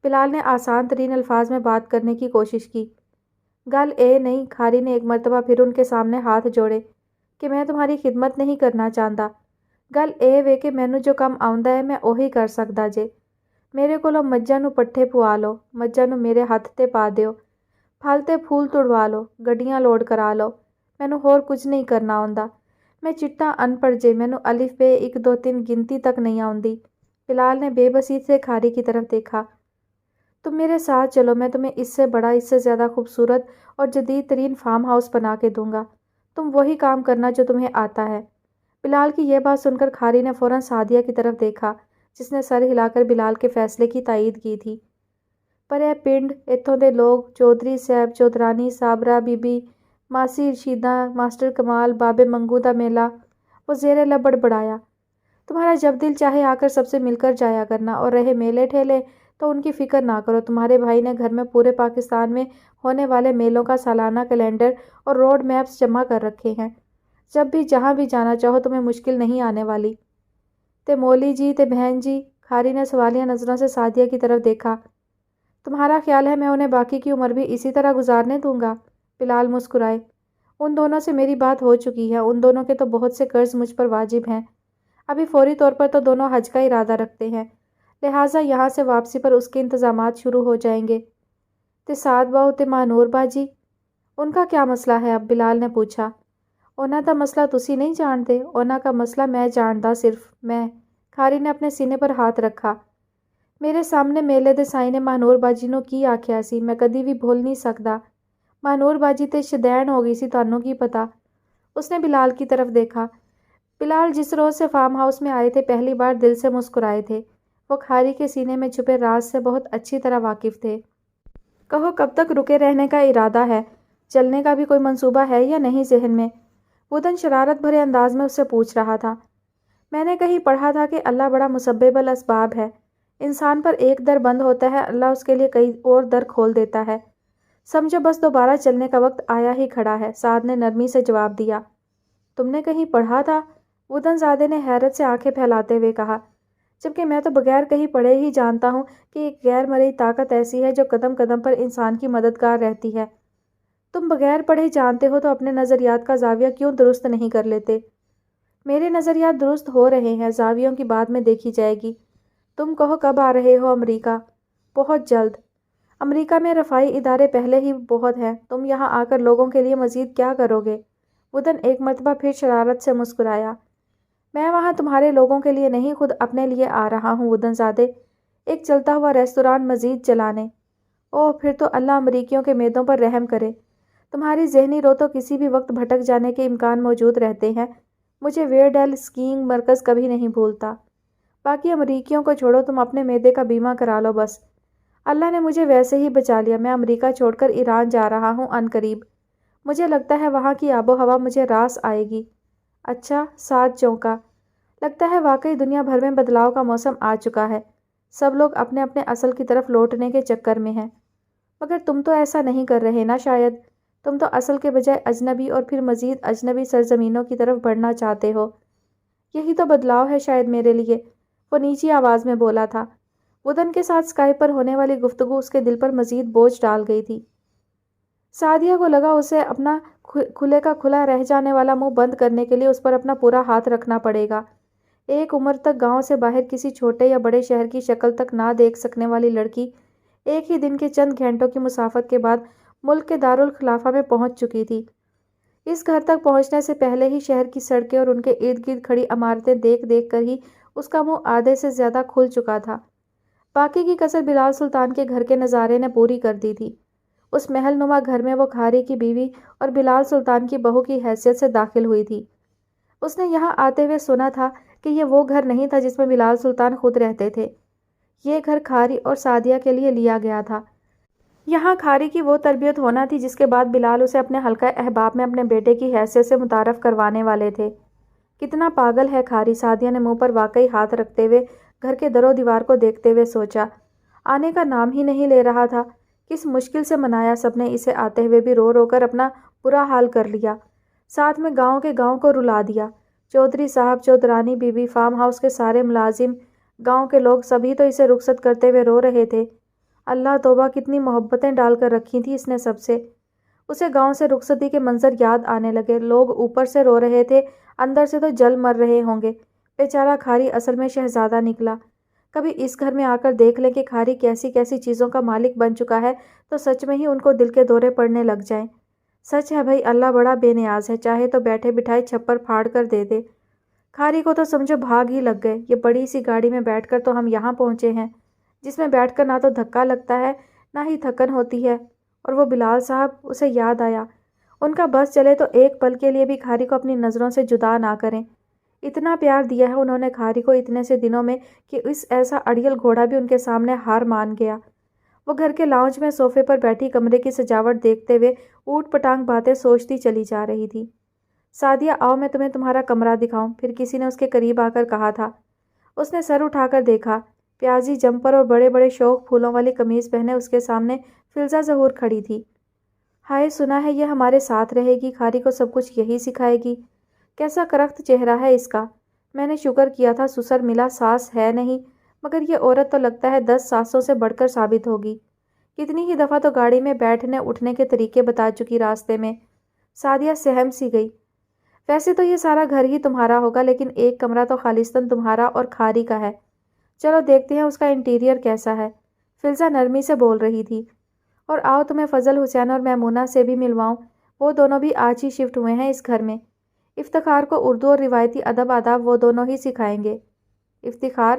بلال نے آسان ترین الفاظ میں بات کرنے کی کوشش کی۔ گل اے نہیں، کھاری نے ایک مرتبہ پھر ان کے سامنے ہاتھ جوڑے، کہ میں تمہاری خدمت نہیں کرنا چاہتا۔ گل اے وے کہ مینوں جو کم آؤندا ہے میں اوہی کر سکدا جے۔ میرے کولوں مجھاں نوں پٹھے پوا لو، مجھاں نوں میرے ہاتھ تے پا دیو، پھل تے پھول توڑوا لو، گڈیاں لوڈ کرا لو، مینوں ہور کچھ نہیں کرنا آوندا۔ میں چٹا ان پڑھ جے، مینوں الف بے 1 2 3 گنتی تک نہیں آوندی۔ بلال نے بے بسی سے کھاری کی طرف دیکھا۔ تم میرے ساتھ چلو، میں تمہیں اس سے بڑا، اس سے زیادہ خوبصورت اور جدید ترین فارم ہاؤس بنا کے دوں گا، تم وہی کام کرنا جو تمہیں آتا ہے۔ بلال کی یہ بات سن کر کھاری نے فوراً سعدیہ کی طرف دیکھا، جس نے سر ہلا کر بلال کے فیصلے کی تائید کی تھی۔ پر اے پنڈ، اتھوں دے لوگ، چودھری صاحب، چودھرانی صابرہ بی بی، ماسی رشیدہ، ماسٹر کمال، بابے منگو دا میلہ، وہ زیر لب بڑبڑایا۔ تمہارا جب دل چاہے آ کر سب سے مل کر جایا کرنا، اور رہے میلے ٹھیلے تو ان کی فکر نہ کرو، تمہارے بھائی نے گھر میں پورے پاکستان میں ہونے والے میلوں کا سالانہ کیلنڈر اور روڈ میپس جمع کر رکھے ہیں۔ جب بھی جہاں بھی جانا چاہو تمہیں مشکل نہیں آنے والی۔ تے مولی جی تے بہن جی، کھاری نے سوالیہ نظروں سے سعدیہ کی طرف دیکھا۔ تمہارا خیال ہے میں انہیں باقی کی عمر بھی اسی طرح گزارنے دوں گا؟ بلال مسکرائے۔ ان دونوں سے میری بات ہو چکی ہے، ان دونوں کے تو بہت سے قرض مجھ پر واجب ہیں، ابھی فوری طور پر تو دونوں حج کا ارادہ رکھتے ہیں، لہٰذا یہاں سے واپسی پر اس کے انتظامات شروع ہو جائیں گے۔ تے سعد باؤ تے مانور باجی، ان کا کیا مسئلہ ہے اب؟ بلال نے پوچھا۔ انہاں دا مسئلہ تسی نہیں جانتے، انہاں کا مسئلہ میں جاندا، صرف میں۔ کھاری نے اپنے سینے پر ہاتھ رکھا۔ میرے سامنے میلے دے سائیں نے مانور باجی نوں کی آکھیا سی، میں کدی بھی بھول نہیں سکدا۔ مانور باجی تے شدین ہو گئی سی، تانوں کی پتہ؟ اس نے بلال کی طرف دیکھا۔ بلال جس روز سے فارم ہاؤس میں آئے تھے پہلی بار دل سے مسکرائے تھے، وہ کھاری کے سینے میں چھپے راز سے بہت اچھی طرح واقف تھے۔ کہو کب تک رکے رہنے کا ارادہ ہے؟ چلنے کا بھی کوئی منصوبہ ہے یا نہیں ذہن میں؟ وطن شرارت بھرے انداز میں اس سے پوچھ رہا تھا۔ میں نے کہیں پڑھا تھا کہ اللہ بڑا مسبب الاسباب ہے، انسان پر ایک در بند ہوتا ہے، اللہ اس کے لیے کئی اور در کھول دیتا ہے، سمجھو بس دوبارہ چلنے کا وقت آیا ہی کھڑا ہے، سعد نے نرمی سے جواب دیا۔ تم نے کہیں پڑھا تھا؟ وطن زادے نے حیرت سے آنکھیں پھیلاتے ہوئے کہا، جبکہ میں تو بغیر کہیں پڑھے ہی جانتا ہوں کہ ایک غیر مرئی طاقت ایسی ہے جو قدم قدم پر انسان کی مددگار رہتی ہے۔ تم بغیر پڑھے جانتے ہو تو اپنے نظریات کا زاویہ کیوں درست نہیں کر لیتے؟ میرے نظریات درست ہو رہے ہیں، زاویوں کی بعد میں دیکھی جائے گی۔ تم کہو کب آ رہے ہو امریکہ؟ بہت جلد۔ امریکہ میں رفاہی ادارے پہلے ہی بہت ہیں، تم یہاں آ کر لوگوں کے لیے مزید کیا کرو گے؟ وطن ایک مرتبہ پھر شرارت سے مسکرایا۔ میں وہاں تمہارے لوگوں کے لیے نہیں، خود اپنے لیے آ رہا ہوں وطن زادے، ایک چلتا ہوا ریستوران مزید چلانے۔ اوہ، پھر تو اللہ امریکیوں کے میدوں پر رحم کرے، تمہاری ذہنی رو تو کسی بھی وقت بھٹک جانے کے امکان موجود رہتے ہیں، مجھے ویئرڈیل اسکیئنگ مرکز کبھی نہیں بھولتا۔ باقی امریکیوں کو چھوڑو، تم اپنے معدے کا بیمہ کرا لو بس۔ اللہ نے مجھے ویسے ہی بچا لیا، میں امریکہ چھوڑ کر ایران جا رہا ہوں عنقریب۔ مجھے لگتا ہے وہاں کی آب و ہوا مجھے راس آئے گی۔ اچھا، سعد چونکا۔ لگتا ہے واقعی دنیا بھر میں بدلاؤ کا موسم آ چکا ہے، سب لوگ اپنے اپنے اصل کی طرف لوٹنے کے چکر میں ہیں۔ مگر تم تو ایسا نہیں کر رہے نا شاید، تم تو اصل کے بجائے اجنبی اور پھر مزید اجنبی سرزمینوں کی طرف بڑھنا چاہتے ہو۔ یہی تو بدلاؤ ہے شاید میرے لیے، وہ نیچی آواز میں بولا تھا۔ وڈن کے ساتھ اسکائپ پر ہونے والی گفتگو اس کے دل پر مزید بوجھ ڈال گئی تھی۔ سعدیہ کو لگا اسے اپنا کھلے کا کھلا رہ جانے والا منہ بند کرنے کے لیے اس پر اپنا پورا ہاتھ رکھنا پڑے گا۔ ایک عمر تک گاؤں سے باہر کسی چھوٹے یا بڑے شہر کی شکل تک نہ دیکھ سکنے والی لڑکی ایک ہی دن کے چند گھنٹوں کی مسافت کے بعد ملک کے دارالخلافہ میں پہنچ چکی تھی۔ اس گھر تک پہنچنے سے پہلے ہی شہر کی سڑکیں اور ان کے ارد گرد کھڑی عمارتیں دیکھ دیکھ کر ہی اس کا منہ آدھے سے زیادہ کھل چکا تھا۔ باقی کی کسر بلال سلطان کے گھر کے نظارے نے پوری کر دی تھی۔ اس محل نما گھر میں وہ کھاری کی بیوی اور بلال سلطان کی بہو کی حیثیت سے داخل ہوئی تھی۔ اس نے یہاں آتے ہوئے سنا تھا کہ یہ وہ گھر نہیں تھا جس میں بلال سلطان خود رہتے تھے۔ یہ گھر کھاری اور سعدیہ کے لیے لیا گیا تھا۔ یہاں کھاری کی وہ تربیت ہونا تھی جس کے بعد بلال اسے اپنے حلقہ احباب میں اپنے بیٹے کی حیثیت سے متعارف کروانے والے تھے۔ کتنا پاگل ہے کھاری، سعدیہ نے منہ پر واقعی ہاتھ رکھتے ہوئے گھر کے در و دیوار کو دیکھتے ہوئے سوچا۔ آنے کا نام ہی نہیں لے رہا تھا۔ کس مشکل سے منایا سب نے اسے، آتے ہوئے بھی رو رو کر اپنا برا حال کر لیا، ساتھ میں گاؤں کے گاؤں کو رلا دیا۔ چودھری صاحب، چودرانی بی بی، فارم ہاؤس کے سارے ملازم، گاؤں کے لوگ سبھی تو اسے رخصت کرتے ہوئے رو رہے تھے۔ اللہ توبہ، کتنی محبتیں ڈال کر رکھی تھی اس نے سب سے۔ اسے گاؤں سے رخصتی کے منظر یاد آنے لگے۔ لوگ اوپر سے رو رہے تھے، اندر سے تو جل مر رہے ہوں گے۔ بیچارہ کھاری اصل میں شہزادہ نکلا۔ کبھی اس گھر میں آ کر دیکھ لیں کہ کھاری کیسی کیسی چیزوں کا مالک بن چکا ہے تو سچ میں ہی ان کو دل کے دورے پڑنے لگ جائیں۔ سچ ہے بھائی، اللہ بڑا بے نیاز ہے، چاہے تو بیٹھے بٹھائے چھپر پھاڑ کر دے دے۔ کھاری کو تو سمجھو بھاگ ہی لگ گئے۔ یہ بڑی سی گاڑی میں بیٹھ کر تو ہم یہاں پہنچے ہیں، جس میں بیٹھ کر نہ تو دھکا لگتا ہے نہ ہی تھکن ہوتی ہے۔ اور وہ بلال صاحب، اسے یاد آیا، ان کا بس چلے تو ایک پل کے لیے بھی کھاری کو اپنی نظروں سے جدا نہ کریں۔ اتنا پیار دیا ہے انہوں نے کھاری کو اتنے سے دنوں میں کہ اس ایسا اڑیل گھوڑا بھی ان کے سامنے ہار مان گیا۔ وہ گھر کے لاؤنج میں صوفے پر بیٹھی کمرے کی سجاوٹ دیکھتے ہوئے اوٹ پٹانگ باتیں سوچتی چلی جا رہی تھی۔ سعدیہ، آؤ میں تمہیں تمہارا کمرہ دکھاؤں، پھر کسی نے اس کے قریب آ کر کہا تھا۔ اس نے سر اٹھا کر دیکھا، پیازی جمپر اور بڑے بڑے شوق پھولوں والی قمیض پہنے اس کے سامنے فلزہ ظہور کھڑی تھی۔ ہائے، سنا ہے یہ ہمارے ساتھ رہے گی، کھاری کو سب کچھ یہی سکھائے گی۔ کیسا کرخت چہرہ ہے اس کا۔ میں نے شکر کیا تھا سسر ملا، ساس ہے نہیں، مگر یہ عورت تو لگتا ہے 10 ساسوں سے بڑھ کر ثابت ہوگی۔ کتنی ہی دفعہ تو گاڑی میں بیٹھنے اٹھنے کے طریقے بتا چکی راستے میں۔ سعدیہ سہم سی گئی۔ ویسے تو یہ سارا گھر ہی تمہارا ہوگا، لیکن ایک کمرہ تو خالصتاً تمہارا اور کھاری کا ہے۔ چلو دیکھتے ہیں اس کا انٹیریئر کیسا ہے، فلزہ نرمی سے بول رہی تھی۔ اور آؤ تمہیں فضل حسین اور میمونہ سے بھی ملواؤں، وہ دونوں بھی آج ہی شفٹ ہوئے ہیں اس گھر میں۔ افتخار کو اردو اور روایتی ادب آداب وہ دونوں ہی سکھائیں گے۔ افتخار؟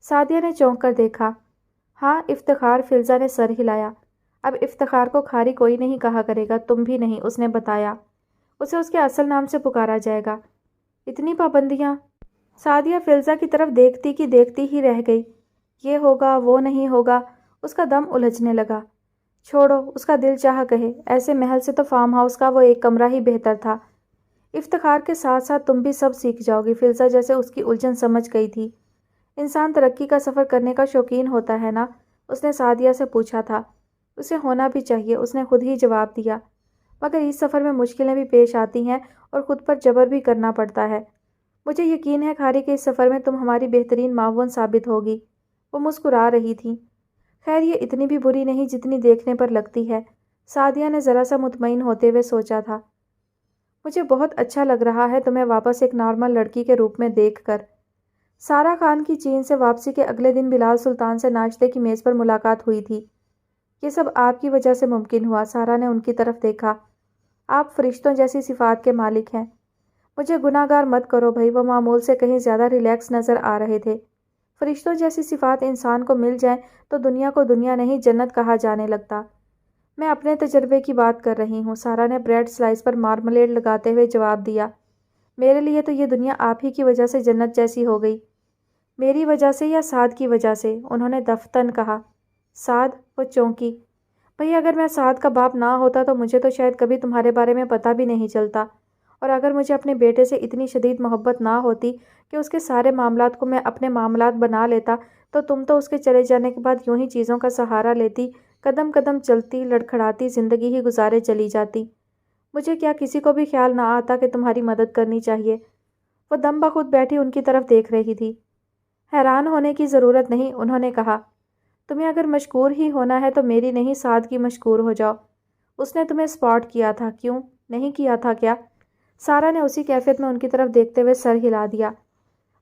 سعدیہ نے چونک کر دیکھا۔ ہاں افتخار، فلزہ نے سر ہلایا۔ اب افتخار کو کھاری کوئی نہیں کہا کرے گا، تم بھی نہیں، اس نے بتایا۔ اسے اس کے اصل نام سے پکارا جائے گا۔ اتنی پابندیاں؟ سعدیہ فلزہ کی طرف دیکھتی کی دیکھتی ہی رہ گئی۔ یہ ہوگا، وہ نہیں ہوگا، اس کا دم الجھنے لگا۔ چھوڑو، اس کا دل چاہ کہے، ایسے محل سے تو فارم ہاؤس کا وہ ایک کمرہ ہی بہتر تھا۔ افتخار کے ساتھ ساتھ تم بھی سب سیکھ جاؤ گی، فلزہ جیسے اس کی الجھن سمجھ گئی تھی۔ انسان ترقی کا سفر کرنے کا شوقین ہوتا ہے نا؟ اس نے سعدیہ سے پوچھا تھا۔ اسے ہونا بھی چاہیے، اس نے خود ہی جواب دیا، مگر اس سفر میں مشکلیں بھی پیش آتی ہیں اور خود پر جبر بھی کرنا پڑتا ہے۔ مجھے یقین ہے کھاری کہ اس سفر میں تم ہماری بہترین معاون ثابت ہوگی۔ وہ مسکرا رہی تھی۔ خیر یہ اتنی بھی بری نہیں جتنی دیکھنے پر لگتی ہے، سعدیہ نے ذرا سا مطمئن ہوتے ہوئے سوچا تھا۔ مجھے بہت اچھا لگ رہا ہے تمہیں واپس ایک نارمل لڑکی کے روپ میں دیکھ کر۔ سارا خان کی چین سے واپسی کے اگلے دن بلال سلطان سے ناشتے کی میز پر ملاقات ہوئی تھی۔ یہ سب آپ کی وجہ سے ممکن ہوا، سارا نے ان کی طرف دیکھا۔ آپ فرشتوں جیسی صفات کے مالک ہیں۔ مجھے گناہ گار مت کرو بھائی، وہ معمول سے کہیں زیادہ ریلیکس نظر آ رہے تھے۔ فرشتوں جیسی صفات انسان کو مل جائیں تو دنیا کو دنیا نہیں جنت کہا جانے لگتا۔ میں اپنے تجربے کی بات کر رہی ہوں، سارا نے بریڈ سلائس پر مارملیڈ لگاتے ہوئے جواب دیا۔ میرے لیے تو یہ دنیا آپ ہی کی وجہ سے جنت جیسی ہو گئی۔ میری وجہ سے یا سعد کی وجہ سے؟ انہوں نے دفتن کہا۔ سعد؟ وہ چونکی۔ بھئی اگر میں سعد کا باپ نہ ہوتا تو مجھے تو شاید کبھی تمہارے بارے میں پتہ بھی نہیں چلتا، اور اگر مجھے اپنے بیٹے سے اتنی شدید محبت نہ ہوتی کہ اس کے سارے معاملات کو میں اپنے معاملات بنا لیتا تو تم تو اس کے چلے جانے کے بعد یوں ہی چیزوں کا سہارا لیتی، قدم قدم چلتی لڑکھڑاتی زندگی ہی گزارے چلی جاتی۔ مجھے کیا کسی کو بھی خیال نہ آتا کہ تمہاری مدد کرنی چاہیے؟ وہ دم بخود بیٹھی ان کی طرف دیکھ رہی تھی۔ حیران ہونے کی ضرورت نہیں، انہوں نے کہا۔ تمہیں اگر مشکور ہی ہونا ہے تو میری نہیں سعد کی مشکور ہو جاؤ۔ اس نے تمہیں اسپاٹ کیا تھا، کیوں نہیں کیا تھا کیا؟ سارا نے اسی کیفیت میں ان کی طرف دیکھتے ہوئے سر ہلا دیا۔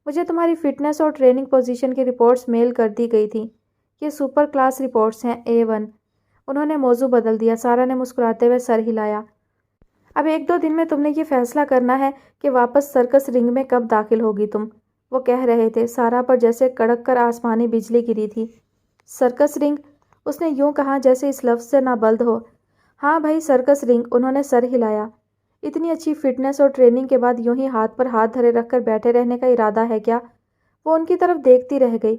مجھے تمہاری فٹنس اور ٹریننگ پوزیشن کی رپورٹس میل کر دی گئی تھیں۔ یہ سپر کلاس رپورٹس ہیں، A1۔ انہوں نے موضوع بدل دیا۔ سارا نے مسکراتے ہوئے سر ہلایا۔ اب 1-2 دن میں تم نے یہ فیصلہ کرنا ہے کہ واپس سرکس رنگ میں کب داخل ہوگی تم، وہ کہہ رہے تھے۔ سارا پر جیسے کڑک کر آسمانی بجلی گری تھی۔ سرکس رنگ؟ اس نے یوں کہا جیسے اس لفظ سے نہ بلد ہو۔ ہاں بھائی سرکس رنگ، انہوں نے سر ہلایا۔ اتنی اچھی فٹنس اور ٹریننگ کے بعد یوں ہی ہاتھ پر ہاتھ دھرے رکھ کر بیٹھے رہنے کا ارادہ ہے کیا؟ وہ ان کی طرف دیکھتی رہ گئی۔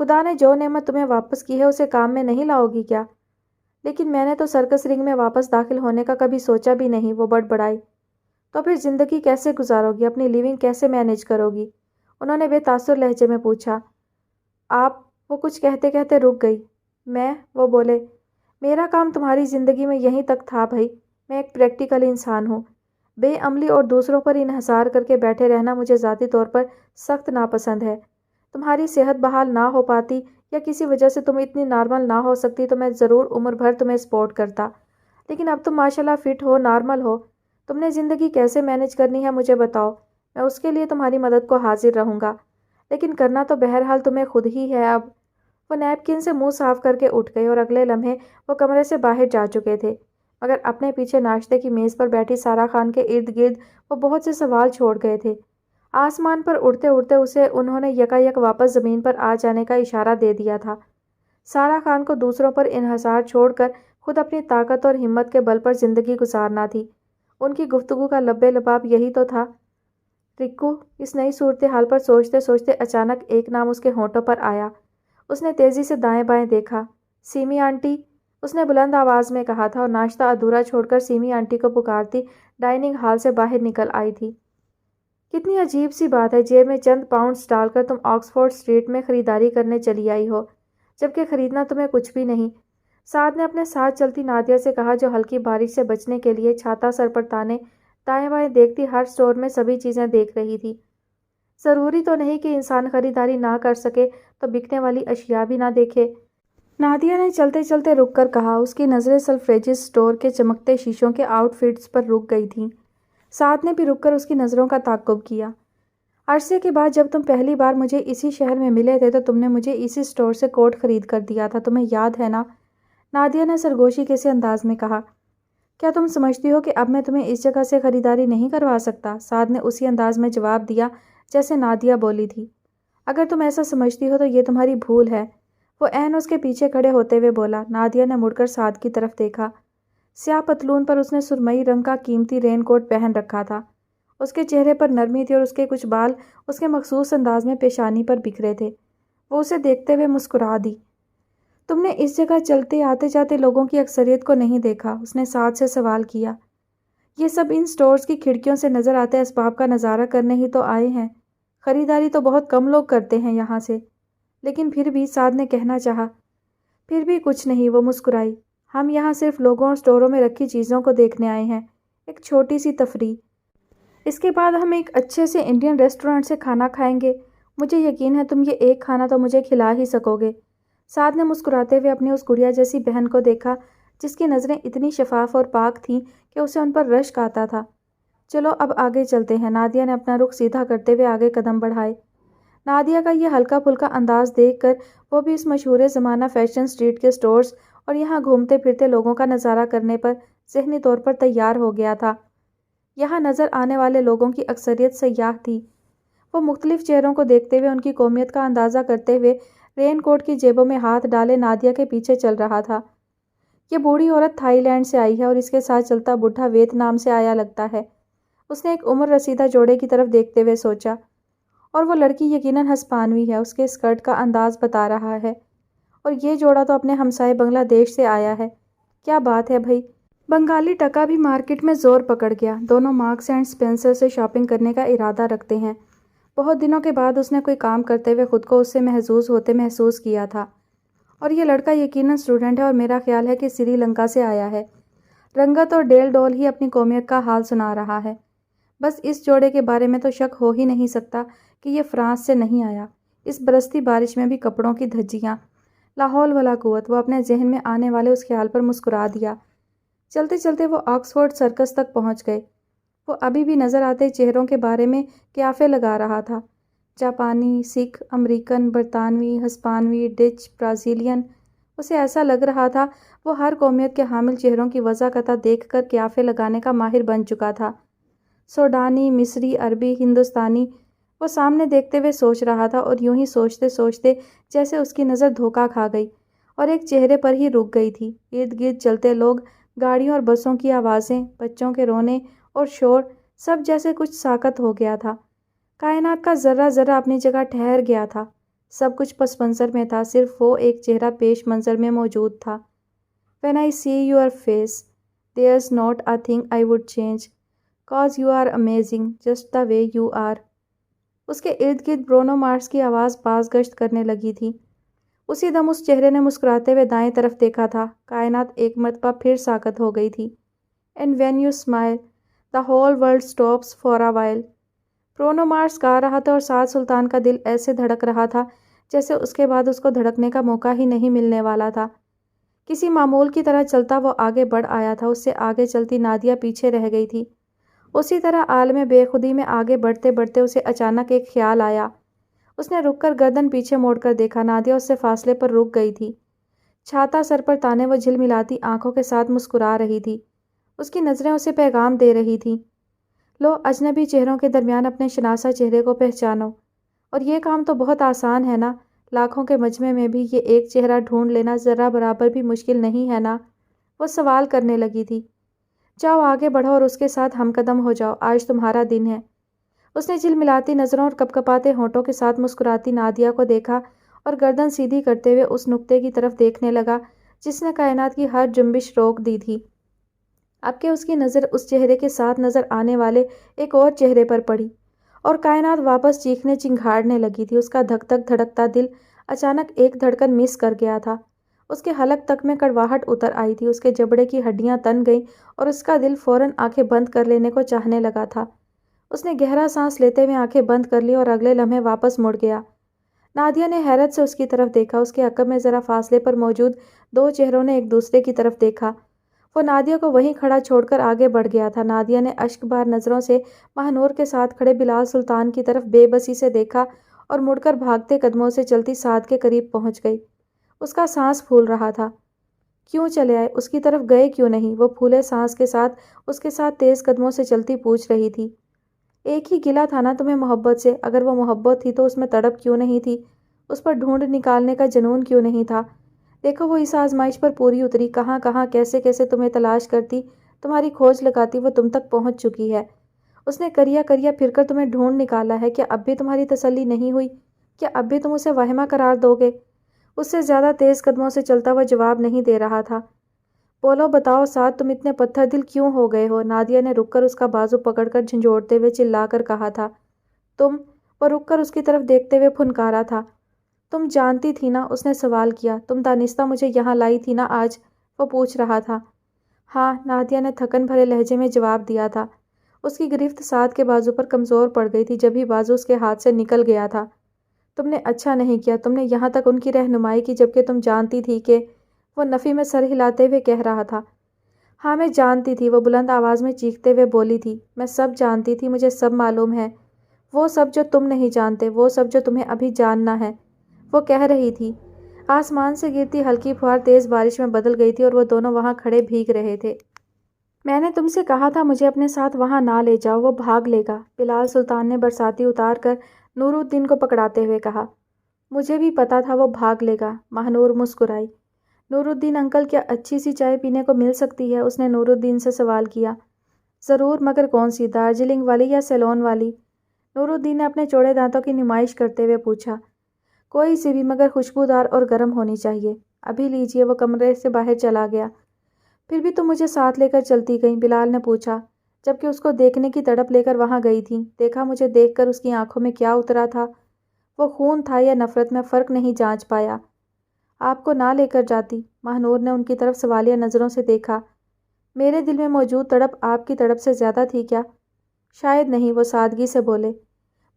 خدا نے جو نعمت تمہیں واپس کی ہے اسے کام میں نہیں لاؤ گی کیا؟ لیکن میں نے تو سرکس رنگ میں واپس داخل ہونے کا کبھی سوچا بھی نہیں، وہ بڑبڑائی۔ تو پھر زندگی کیسے گزارو گی، اپنی لیونگ کیسے مینیج کرو گی؟ انہوں نے بے تاثر لہجے میں پوچھا۔ آپ؟ وہ کچھ کہتے کہتے رک گئی۔ میں؟ وہ بولے۔ میرا کام تمہاری زندگی میں یہیں تک تھا بھائی، میں ایک پریکٹیکل انسان ہوں۔ بے عملی اور دوسروں پر انحصار کر کے بیٹھے رہنا مجھے ذاتی طور پر سخت ناپسند ہے۔ تمہاری صحت بحال نہ ہو پاتی یا کسی وجہ سے تم اتنی نارمل نہ ہو سکتی تو میں ضرور عمر بھر تمہیں سپورٹ کرتا، لیکن اب تم ماشاءاللہ فٹ ہو، نارمل ہو۔ تم نے زندگی کیسے مینیج کرنی ہے مجھے بتاؤ، میں اس کے لیے تمہاری مدد کو حاضر رہوں گا، لیکن کرنا تو بہرحال تمہیں خود ہی ہے۔ اب وہ نیپکن سے منہ صاف کر کے اٹھ گئے اور اگلے لمحے وہ کمرے سے باہر جا چکے تھے، مگر اپنے پیچھے ناشتے کی میز پر بیٹھی سارا خان کے ارد گرد وہ بہت سے سوال چھوڑ گئے تھے۔ آسمان پر اڑتے اڑتے اسے انہوں نے یکایک واپس زمین پر آ جانے کا اشارہ دے دیا تھا۔ سارا خان کو دوسروں پر انحصار چھوڑ کر خود اپنی طاقت اور ہمت کے بل پر زندگی گزارنا تھی۔ ان کی گفتگو کا لب لباب یہی تو تھا۔ رکو، اس نئی صورتحال پر سوچتے سوچتے اچانک ایک نام اس کے ہونٹوں پر آیا۔ اس نے تیزی سے دائیں بائیں دیکھا۔ سیمی آنٹی، اس نے بلند آواز میں کہا تھا اور ناشتہ ادھورا چھوڑ کر سیمی آنٹی کو پکارتی ڈائننگ ہال سے باہر نکل آئی تھی۔ کتنی عجیب سی بات ہے، جیب میں چند پاؤنڈز ڈال کر تم آکسفورڈ اسٹریٹ میں خریداری کرنے چلی آئی ہو، جبکہ خریدنا تمہیں کچھ بھی نہیں۔ سعد نے اپنے ساتھ چلتی نادیہ سے کہا جو ہلکی بارش سے بچنے کے لیے چھاتا سر پر تانے دائیں بائیں دیکھتی ہر اسٹور میں سبھی چیزیں دیکھ رہی تھی۔ ضروری تو نہیں کہ انسان خریداری نہ کر سکے تو بکنے والی اشیاء بھی نہ دیکھے، نادیہ نے چلتے چلتے رک کر کہا۔ اس کی نظریں سلفریجز اسٹور کے چمکتے شیشوں کے آؤٹ فٹس پر رک گئی تھیں۔ سعد نے بھی رک کر اس کی نظروں کا تعقب کیا۔ عرصے کے بعد جب تم پہلی بار مجھے اسی شہر میں ملے تھے تو تم نے مجھے اسی اسٹور سے کوٹ خرید کر دیا تھا، تمہیں یاد ہے نا؟ نادیہ نے سرگوشی کے سے انداز میں کہا۔ کیا تم سمجھتی ہو کہ اب میں تمہیں اس جگہ سے خریداری نہیں کروا سکتا؟ سعد نے اسی انداز میں جواب دیا جیسے نادیہ بولی تھی۔ اگر تم ایسا سمجھتی ہو تو یہ تمہاری بھول ہے، وہ عین اس کے پیچھے کھڑے ہوتے ہوئے بولا۔ نادیہ نے مڑ کر سعد کی طرف دیکھا۔ سیاہ پتلون پر اس نے سرمئی رنگ کا قیمتی رین کوٹ پہن رکھا تھا۔ اس کے چہرے پر نرمی تھی اور اس کے کچھ بال اس کے مخصوص انداز میں پیشانی پر بکھرے تھے۔ وہ اسے دیکھتے ہوئے مسکرا دی۔ تم نے اس جگہ چلتے آتے جاتے لوگوں کی اکثریت کو نہیں دیکھا؟ اس نے سعد سے سوال کیا۔ یہ سب ان سٹورز کی کھڑکیوں سے نظر آتے اسباب کا نظارہ کرنے ہی تو آئے ہیں، خریداری تو بہت کم لوگ کرتے ہیں یہاں سے۔ لیکن پھر بھی، سعد نے کہنا چاہا۔ پھر بھی کچھ نہیں، وہ مسکرائی۔ ہم یہاں صرف لوگوں اور سٹوروں میں رکھی چیزوں کو دیکھنے آئے ہیں، ایک چھوٹی سی تفریح۔ اس کے بعد ہم ایک اچھے سے انڈین ریسٹورانٹ سے کھانا کھائیں گے۔ مجھے یقین ہے تم یہ ایک کھانا تو مجھے کھلا ہی سکو گے۔ سعد نے مسکراتے ہوئے اپنی اس گڑیا جیسی بہن کو دیکھا جس کی نظریں اتنی شفاف اور پاک تھیں کہ اسے ان پر رشک آتا تھا۔ چلو اب آگے چلتے ہیں۔ نادیہ نے اپنا رخ سیدھا کرتے ہوئے آگے قدم بڑھائے۔ نادیہ کا یہ ہلکا پھلکا انداز دیکھ کر وہ بھی اس مشہور زمانہ فیشن اسٹریٹ کے سٹورز اور یہاں گھومتے پھرتے لوگوں کا نظارہ کرنے پر ذہنی طور پر تیار ہو گیا تھا۔ یہاں نظر آنے والے لوگوں کی اکثریت سیاح تھی۔ وہ مختلف چہروں کو دیکھتے ہوئے ان کی قومیت کا اندازہ کرتے ہوئے رین کوٹ کی جیبوں میں ہاتھ ڈالے نادیہ کے پیچھے چل رہا تھا۔ یہ بوڑھی عورت تھائی لینڈ سے آئی ہے اور اس کے ساتھ چلتا بڈھا ویتنام سے آیا لگتا ہے، اس نے ایک عمر رسیدہ جوڑے کی طرف دیکھتے ہوئے سوچا۔ اور وہ لڑکی یقیناً ہسپانوی ہے، اس کے اسکرٹ کا انداز بتا رہا ہے، اور یہ جوڑا تو اپنے ہمسائے بنگلہ دیش سے آیا ہے۔ کیا بات ہے بھائی! بنگالی ٹکا بھی مارکیٹ میں زور پکڑ گیا۔ دونوں مارکس اینڈ اسپینسر سے شاپنگ کرنے کا ارادہ رکھتے ہیں۔ بہت دنوں کے بعد اس نے کوئی کام کرتے ہوئے خود کو اس سے محظوظ ہوتے محسوس کیا تھا، اور یہ لڑکا یقیناً اسٹوڈنٹ ہے اور میرا خیال ہے کہ سری لنکا سے آیا ہے۔ رنگت اور ڈیل ڈول ہی اپنی قومیت کا حال سنا رہا ہے۔ بس اس جوڑے کے بارے میں تو شک ہو ہی نہیں سکتا کہ یہ فرانس سے نہیں آیا۔ اس برستی بارش میں بھی کپڑوں کی دھجیاں، لا حول ولا قوت! وہ اپنے ذہن میں آنے والے اس خیال پر مسکرا دیا۔ چلتے چلتے وہ آکسفورڈ سرکس تک پہنچ گئے۔ وہ ابھی بھی نظر آتے چہروں کے بارے میں قیافے لگا رہا تھا۔ جاپانی، سکھ، امریکن، برطانوی، ہسپانوی، ڈچ، برازیلین۔ اسے ایسا لگ رہا تھا وہ ہر قومیت کے حامل چہروں کی وضاحت دیکھ کر قیافے لگانے کا ماہر بن چکا تھا۔ سوڈانی، مصری، عربی، ہندوستانی۔ وہ سامنے دیکھتے ہوئے سوچ رہا تھا، اور یوں ہی سوچتے سوچتے جیسے اس کی نظر دھوکا کھا گئی اور ایک چہرے پر ہی رک گئی تھی۔ ارد گرد چلتے لوگ، گاڑیوں اور بسوں کی آوازیں، بچوں کے رونے اور شور، سب جیسے کچھ ساکت ہو گیا تھا۔ کائنات کا ذرہ ذرہ اپنی جگہ ٹھہر گیا تھا۔ سب کچھ پس منظر میں تھا، صرف وہ ایک چہرہ پیش منظر میں موجود تھا۔ When I see your face, there's not a thing I would change, 'cause you are amazing, just the way you are۔ اس کے ارد گرد برونو مارس کی آواز باز گشت کرنے لگی تھی۔ اسی دم اس چہرے نے مسکراتے ہوئے دائیں طرف دیکھا تھا۔ کائنات ایک مرتبہ پھر ساکت ہو گئی تھی۔ And when you smile, the whole world stops for a while۔ Bruno Mars گا رہا تھا اور سعد سلطان کا دل ایسے دھڑک رہا تھا جیسے اس کے بعد اس کو دھڑکنے کا موقع ہی نہیں ملنے والا تھا۔ کسی معمول کی طرح چلتا وہ آگے بڑھ آیا تھا۔ اس سے آگے چلتی نادیہ پیچھے رہ گئی تھی۔ اسی طرح عالم بے خودی میں آگے بڑھتے بڑھتے اسے اچانک ایک خیال آیا۔ اس نے رک کر گردن پیچھے موڑ کر دیکھا۔ نادیہ اس سے فاصلے پر رک گئی تھی۔ چھاتا سر پر تانے وہ جھلملاتی آنکھوں کے ساتھ مسکرا رہی تھی۔ اس کی نظریں اسے پیغام دے رہی تھیں، لو اجنبی چہروں کے درمیان اپنے شناسا چہرے کو پہچانو۔ اور یہ کام تو بہت آسان ہے نا، لاکھوں کے مجمع میں بھی یہ ایک چہرہ ڈھونڈ لینا ذرا برابر بھی مشکل نہیں ہے نا؟ وہ سوال کرنے لگی تھی۔ جاؤ آگے بڑھو اور اس کے ساتھ ہم قدم ہو جاؤ، آج تمہارا دن ہے۔ اس نے جھلملاتی نظروں اور کپکپاتے ہونٹوں کے ساتھ مسکراتی نادیہ کو دیکھا اور گردن سیدھی کرتے ہوئے اس نقطے کی طرف دیکھنے لگا جس نے کائنات کی ہر جنبش روک دی تھی۔ اب کہ اس کی نظر اس چہرے کے ساتھ نظر آنے والے ایک اور چہرے پر پڑی، اور کائنات واپس چیخنے چنگھاڑنے لگی تھی۔ اس کا دھک دھک دھڑکتا دل اچانک ایک دھڑکن مس کر گیا تھا۔ اس کے حلق تک میں کڑواہٹ اتر آئی تھی، اس کے جبڑے کی ہڈیاں تن گئیں اور اس کا دل فوراً آنکھیں بند کر لینے کو چاہنے لگا تھا۔ اس نے گہرا سانس لیتے ہوئے آنکھیں بند کر لی اور اگلے لمحے واپس مڑ گیا۔ نادیہ نے حیرت سے اس کی طرف دیکھا۔ اس کے عقب میں ذرا فاصلے پر موجود دو چہروں نے ایک دوسرے کی طرف دیکھا۔ وہ نادیہ کو وہیں کھڑا چھوڑ کر آگے بڑھ گیا تھا۔ نادیہ نے اشک بار نظروں سے ماہنور کے ساتھ کھڑے بلال سلطان کی طرف بے بسی سے دیکھا اور مڑ کر بھاگتے قدموں سے چلتی سعد کے قریب پہنچ گئی۔ اس کا سانس پھول رہا تھا۔ کیوں چلے آئے؟ اس کی طرف گئے کیوں نہیں؟ وہ پھولے سانس کے ساتھ اس کے ساتھ تیز قدموں سے چلتی پوچھ رہی تھی۔ ایک ہی گلہ تھا نا تمہیں محبت سے؟ اگر وہ محبت تھی تو اس میں تڑپ کیوں نہیں تھی؟ اس پر ڈھونڈ نکالنے کا جنون کیوں نہیں تھا؟ دیکھو وہ اس آزمائش پر پوری اتری، کہاں کہاں کیسے کیسے تمہیں تلاش کرتی، تمہاری کھوج لگاتی وہ تم تک پہنچ چکی ہے۔ اس نے کریا کریا پھر کر تمہیں ڈھونڈ نکالا ہے۔ کیا اب بھی تمہاری تسلی نہیں ہوئی؟ کیا اب بھی تم اسے واہمہ قرار دو گے؟ اس سے زیادہ تیز قدموں سے چلتا وہ جواب نہیں دے رہا تھا۔ بولو بتاؤ سعد، تم اتنے پتھر دل کیوں ہو گئے ہو؟ نادیہ نے رک کر اس کا بازو پکڑ کر جھنجھوڑتے ہوئے چلا کر کہا تھا۔ تم؟ وہ رک کر اس کی طرف دیکھتے ہوئے پھنکارا تھا۔ تم جانتی تھی نا؟ اس نے سوال کیا۔ تم دانستہ مجھے یہاں لائی تھی نا آج؟ وہ پوچھ رہا تھا۔ ہاں، نادیہ نے تھکن بھرے لہجے میں جواب دیا تھا۔ اس کی گرفت سعد کے بازو پر کمزور پڑ گئی تھی جب ہی بازو اس کے ہاتھ سے نکل گیا تھا۔ تم نے اچھا نہیں کیا، تم نے یہاں تک ان کی رہنمائی کی جبکہ تم جانتی تھی کہ… وہ نفی میں سر ہلاتے ہوئے کہہ رہا تھا۔ ہاں میں جانتی تھی، وہ بلند آواز میں چیختے ہوئے بولی تھی۔ میں سب جانتی تھی، مجھے سب معلوم ہے، وہ سب جو تم نہیں جانتے، وہ سب جو تمہیں ابھی جاننا ہے، وہ کہہ رہی تھی۔ آسمان سے گرتی ہلکی پھوار تیز بارش میں بدل گئی تھی اور وہ دونوں وہاں کھڑے بھیگ رہے تھے۔ میں نے تم سے کہا تھا مجھے اپنے ساتھ وہاں نہ لے جاؤ، وہ بھاگ لے گا، بلال سلطان نے برساتی اتار کر نور الدین کو پکڑاتے ہوئے کہا۔ مجھے بھی پتا تھا وہ بھاگ لے گا، ماہنور مسکرائی۔ نور الدین انکل، کیا اچھی سی چائے پینے کو مل سکتی ہے؟ اس نے نور الدین سے سوال کیا۔ ضرور، مگر کون سی؟ دارجلنگ والی یا سیلون والی؟ نور الدین نے اپنے چوڑے دانتوں کی نمائش کرتے ہوئے پوچھا۔ کوئی سی بھی، مگر خوشبودار اور گرم ہونی چاہیے۔ ابھی لیجیے۔ وہ کمرے سے باہر چلا گیا۔ پھر بھی تم مجھے ساتھ لے کر چلتی گئیں؟ بلال نے پوچھا، جبکہ اس کو دیکھنے کی تڑپ لے کر وہاں گئی تھی۔ دیکھا مجھے دیکھ کر اس کی آنکھوں میں کیا اترا تھا؟ وہ خون تھا یا نفرت؟ میں فرق نہیں جانچ پایا۔ آپ کو نہ لے کر جاتی؟ ماہنور نے ان کی طرف سوالیہ نظروں سے دیکھا۔ میرے دل میں موجود تڑپ آپ کی تڑپ سے زیادہ تھی کیا؟ شاید نہیں، وہ سادگی سے بولے،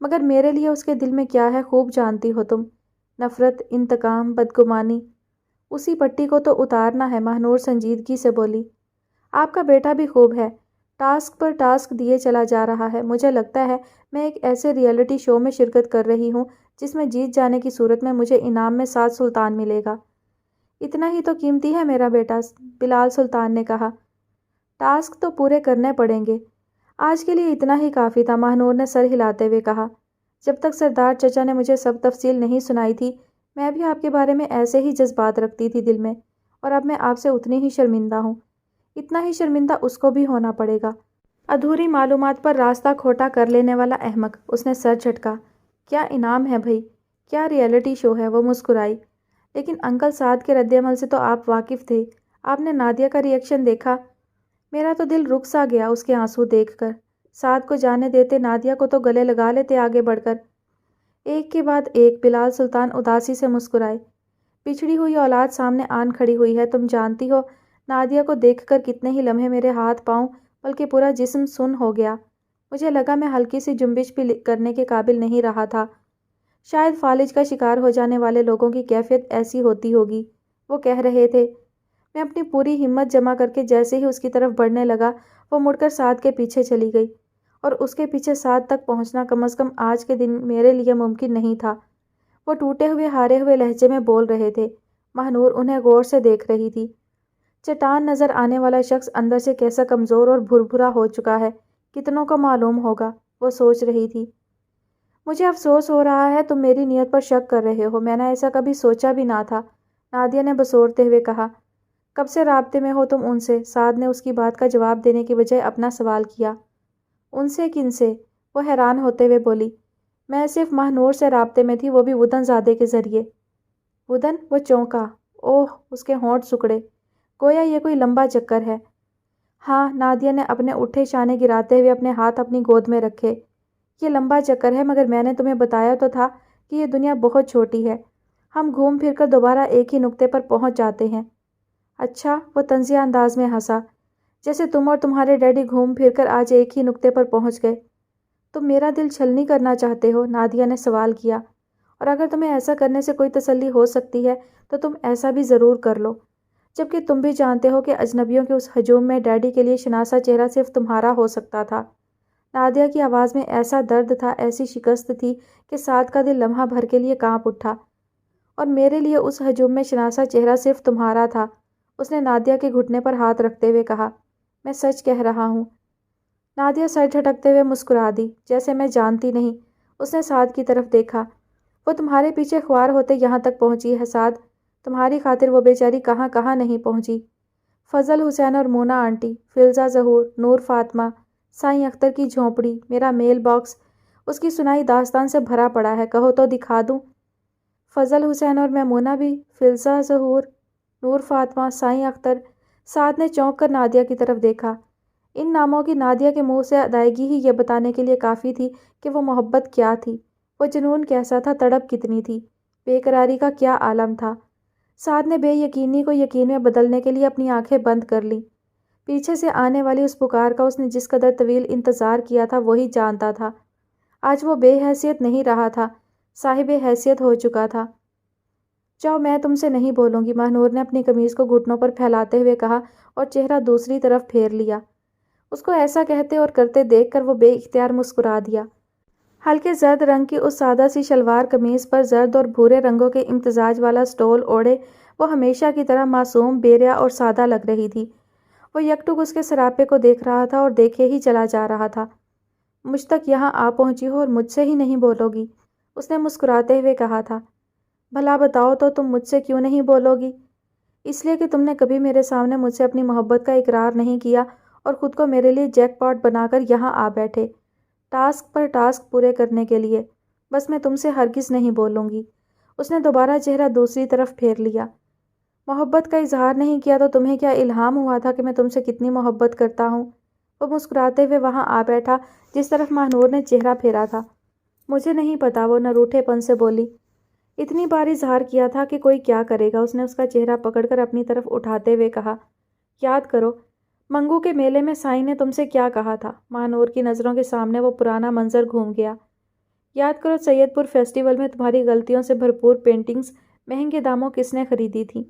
مگر میرے لیے اس کے دل میں کیا ہے خوب جانتی ہو تم۔ نفرت، انتقام، بدگمانی۔ اسی پٹی کو تو اتارنا ہے، ماہنور سنجیدگی سے بولی۔ آپ کا بیٹا بھی خوب ہے، ٹاسک پر ٹاسک دیے چلا جا رہا ہے۔ مجھے لگتا ہے میں ایک ایسے ریئلٹی شو میں شرکت کر رہی ہوں جس میں جیت جانے کی صورت میں مجھے انعام میں 7 سلطان ملے گا۔ اتنا ہی تو قیمتی ہے میرا بیٹا، بلال سلطان نے کہا۔ ٹاسک تو پورے کرنے پڑیں گے۔ آج کے لیے اتنا ہی کافی تھا، ماہنور نے سر ہلاتے ہوئے کہا۔ جب تک سردار چچا نے مجھے سب تفصیل نہیں سنائی تھی، میں بھی آپ کے بارے میں ایسے ہی جذبات رکھتی تھی دل میں، اور اب میں آپ سے اتنی ہی شرمندہ ہوں۔ اتنا ہی شرمندہ اس کو بھی ہونا پڑے گا۔ ادھوری معلومات پر راستہ کھوٹا کر لینے والا احمق، اس نے سر جھٹکا۔ کیا انعام ہے بھائی؟ کیا ریئلٹی شو ہے؟ وہ مسکرائی۔ لیکن انکل سعد کے رد عمل سے تو آپ واقف تھے۔ آپ نے نادیہ کا ری ایکشن دیکھا؟ میرا تو دل رک سا گیا اس کے آنسو دیکھ کر۔ سعد کو جانے دیتے، نادیہ کو تو گلے لگا لیتے آگے بڑھ کر۔ ایک کے بعد ایک بلال سلطان اداسی سے مسکرائے۔ پچھڑی ہوئی اولاد سامنے آن کھڑی ہوئی ہے۔ تم جانتی ہو نادیہ کو دیکھ کر کتنے ہی لمحے میرے ہاتھ پاؤں بلکہ پورا جسم سن ہو گیا۔ مجھے لگا میں ہلکی سی جنبش بھی کرنے کے قابل نہیں رہا تھا۔ شاید فالج کا شکار ہو جانے والے لوگوں کی کیفیت ایسی ہوتی ہوگی، وہ کہہ رہے تھے۔ میں اپنی پوری ہمت جمع کر کے جیسے ہی اس کی طرف بڑھنے لگا، وہ مڑ کر سعد کے پیچھے چلی گئی، اور اس کے پیچھے سعد تک پہنچنا کم از کم آج کے دن میرے لیے ممکن نہیں تھا۔ وہ ٹوٹے ہوئے ہارے ہوئے لہجے میں بول رہے تھے۔ ماہنور انہیں غور سے دیکھ رہی تھی۔ چٹان نظر آنے والا شخص اندر سے کیسا کمزور اور بھربھرا ہو چکا ہے، کتنوں کو معلوم ہوگا، وہ سوچ رہی تھی۔ مجھے افسوس ہو رہا ہے تم میری نیت پر شک کر رہے ہو، میں نے ایسا کبھی سوچا بھی نہ تھا، نادیہ نے بسورتے ہوئے کہا۔ کب سے رابطے میں ہو تم ان سے؟ سعد نے اس کی بات کا جواب دینے کی بجائے اپنا سوال کیا۔ ان سے؟ کن سے؟ وہ حیران ہوتے ہوئے بولی۔ میں صرف ماہنور سے رابطے میں تھی، وہ بھی وطن زادے کے ذریعے۔ وطن؟ وہ چونکا۔ اوہ، اس کے ہونٹ سکڑے، گویا یہ کوئی لمبا چکر ہے۔ ہاں، نادیہ نے اپنے اٹھے شانے گراتے ہوئے اپنے ہاتھ اپنی گود میں رکھے۔ یہ لمبا چکر ہے، مگر میں نے تمہیں بتایا تو تھا کہ یہ دنیا بہت چھوٹی ہے، ہم گھوم پھر کر دوبارہ ایک ہی نقطے پر پہنچ جاتے ہیں۔ اچھا، وہ طنزیہ انداز میں ہنسا، جیسے تم اور تمہارے ڈیڈی گھوم پھر کر آج ایک ہی نقطے پر پہنچ گئے۔ تم میرا دل چھلنی کرنا چاہتے ہو؟ نادیہ نے سوال کیا۔ اور اگر تمہیں ایسا کرنے سے کوئی تسلی ہو سکتی ہے تو تم ایسا بھی ضرور کر لو، جبکہ تم بھی جانتے ہو کہ اجنبیوں کے اس ہجوم میں ڈیڈی کے لیے شناسا چہرہ صرف تمہارا ہو سکتا تھا۔ نادیہ کی آواز میں ایسا درد تھا، ایسی شکست تھی کہ سعد کا دل لمحہ بھر کے لیے کانپ اٹھا۔ اور میرے لیے اس ہجوم میں شناسا چہرہ صرف تمہارا تھا، اس نے نادیہ کے گھٹنے پر ہاتھ رکھتے ہوئے کہا۔ میں سچ کہہ رہا ہوں۔ نادیہ سر جھٹکتے ہوئے مسکرا دی۔ جیسے میں جانتی نہیں۔ اس نے سعد کی طرف دیکھا۔ وہ تمہارے پیچھے خوار ہوتے یہاں تک پہنچی ہے سعد، تمہاری خاطر وہ بیچاری کہاں کہاں نہیں پہنچی۔ فضل حسین اور مونا آنٹی، فلزا ظہور، نور فاطمہ، سائیں اختر کی جھونپڑی، میرا میل باکس، اس کی سنائی داستان سے بھرا پڑا ہے، کہو تو دکھا دوں۔ فضل حسین اور میمونہ بھی، فلزا ظہور، نور فاطمہ، سائیں اختر۔ سعد نے چونک کر نادیہ کی طرف دیکھا۔ ان ناموں کی نادیہ کے منہ سے ادائیگی ہی یہ بتانے کے لیے کافی تھی کہ وہ محبت کیا تھی، وہ جنون کیسا تھا، تڑپ کتنی تھی، بے قراری کا کیا عالم تھا۔ سعد نے بے یقینی کو یقین میں بدلنے کے لیے اپنی آنکھیں بند کر لیں۔ پیچھے سے آنے والی اس پکار کا اس نے جس قدر طویل انتظار کیا تھا وہی جانتا تھا۔ آج وہ بے حیثیت نہیں رہا تھا، صاحب حیثیت ہو چکا تھا۔ جاؤ، میں تم سے نہیں بولوں گی، ماہنور نے اپنی قمیض کو گھٹنوں پر پھیلاتے ہوئے کہا اور چہرہ دوسری طرف پھیر لیا۔ اس کو ایسا کہتے اور کرتے دیکھ کر وہ بے اختیار مسکرا دیا۔ ہلکے زرد رنگ کی اس سادہ سی شلوار قمیض پر زرد اور بھورے رنگوں کے امتزاج والا سٹول اوڑھے وہ ہمیشہ کی طرح معصوم، بے ریا اور سادہ لگ رہی تھی۔ وہ یکٹک اس کے سراپے کو دیکھ رہا تھا اور دیکھے ہی چلا جا رہا تھا۔ مجھ تک یہاں آ پہنچی ہو اور مجھ سے ہی نہیں بولو گی، اس نے مسکراتے ہوئے کہا تھا۔ بھلا بتاؤ تو تم مجھ سے کیوں نہیں بولو گی؟ اس لیے کہ تم نے کبھی میرے سامنے مجھ سے اپنی محبت کا اقرار نہیں کیا اور خود کو میرے لیے جیک پاٹ بنا کر یہاں آ بیٹھے۔ ٹاسک پر ٹاسک پورے کرنے کے لیے۔ بس میں تم سے ہرگز نہیں بولوں گی۔ اس نے دوبارہ چہرہ دوسری طرف پھیر لیا۔ محبت کا اظہار نہیں کیا تو تمہیں کیا الہام ہوا تھا کہ میں تم سے کتنی محبت کرتا ہوں؟ وہ مسکراتے ہوئے وہاں آ بیٹھا جس طرف ماہنور نے چہرہ پھیرا تھا۔ مجھے نہیں پتا، وہ نروٹھے پن سے بولی۔ اتنی بار اظہار کیا تھا کہ کوئی کیا کرے گا، اس نے اس کا چہرہ پکڑ کر اپنی طرف اٹھاتے ہوئے کہا۔ یاد کرو منگو کے میلے میں سائی نے تم سے کیا کہا تھا؟ ماہنور کی نظروں کے سامنے وہ پرانا منظر گھوم گیا۔ یاد کرو سید پور فیسٹیول میں تمہاری غلطیوں سے بھرپور پینٹنگز مہنگے داموں کس نے خریدی تھی؟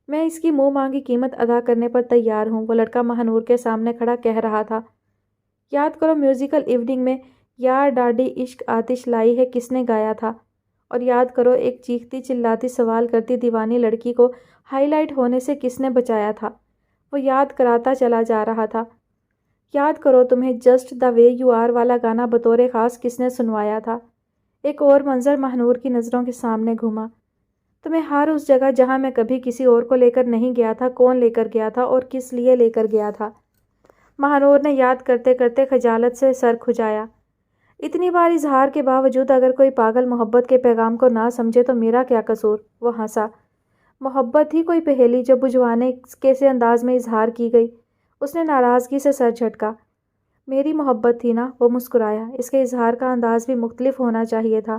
میں اس کی منہ مانگی قیمت ادا کرنے پر تیار ہوں، وہ لڑکا ماہنور کے سامنے کھڑا کہہ رہا تھا۔ یاد کرو میوزیکل ایوننگ میں یار ڈاڈی عشق آتش لائی ہے کس نے گایا تھا؟ اور یاد کرو ایک چیختی چلاتی سوال کرتی دیوانی لڑکی کو ہائی لائٹ ہونے سے کس نے بچایا تھا؟ وہ یاد کراتا چلا جا رہا تھا۔ یاد کرو تمہیں just the way you are والا گانا بطور خاص کس نے سنوایا تھا؟ ایک اور منظر ماہنور کی نظروں کے سامنے گھوما۔ تمہیں ہر اس جگہ جہاں میں کبھی کسی اور کو لے کر نہیں گیا تھا کون لے کر گیا تھا اور کس لیے لے کر گیا تھا؟ ماہنور نے یاد کرتے کرتے خجالت سے سر کھجایا۔ اتنی بار اظہار کے باوجود اگر کوئی پاگل محبت کے پیغام کو نہ سمجھے تو میرا کیا قصور؟ وہ ہنسا۔ محبت ہی کوئی پہیلی جو بجھوانے کے سے انداز میں اظہار کی گئی۔ اس نے ناراضگی سے سر جھٹکا۔ میری محبت تھی نا، وہ مسکرایا۔ اس کے اظہار کا انداز بھی مختلف ہونا چاہیے تھا۔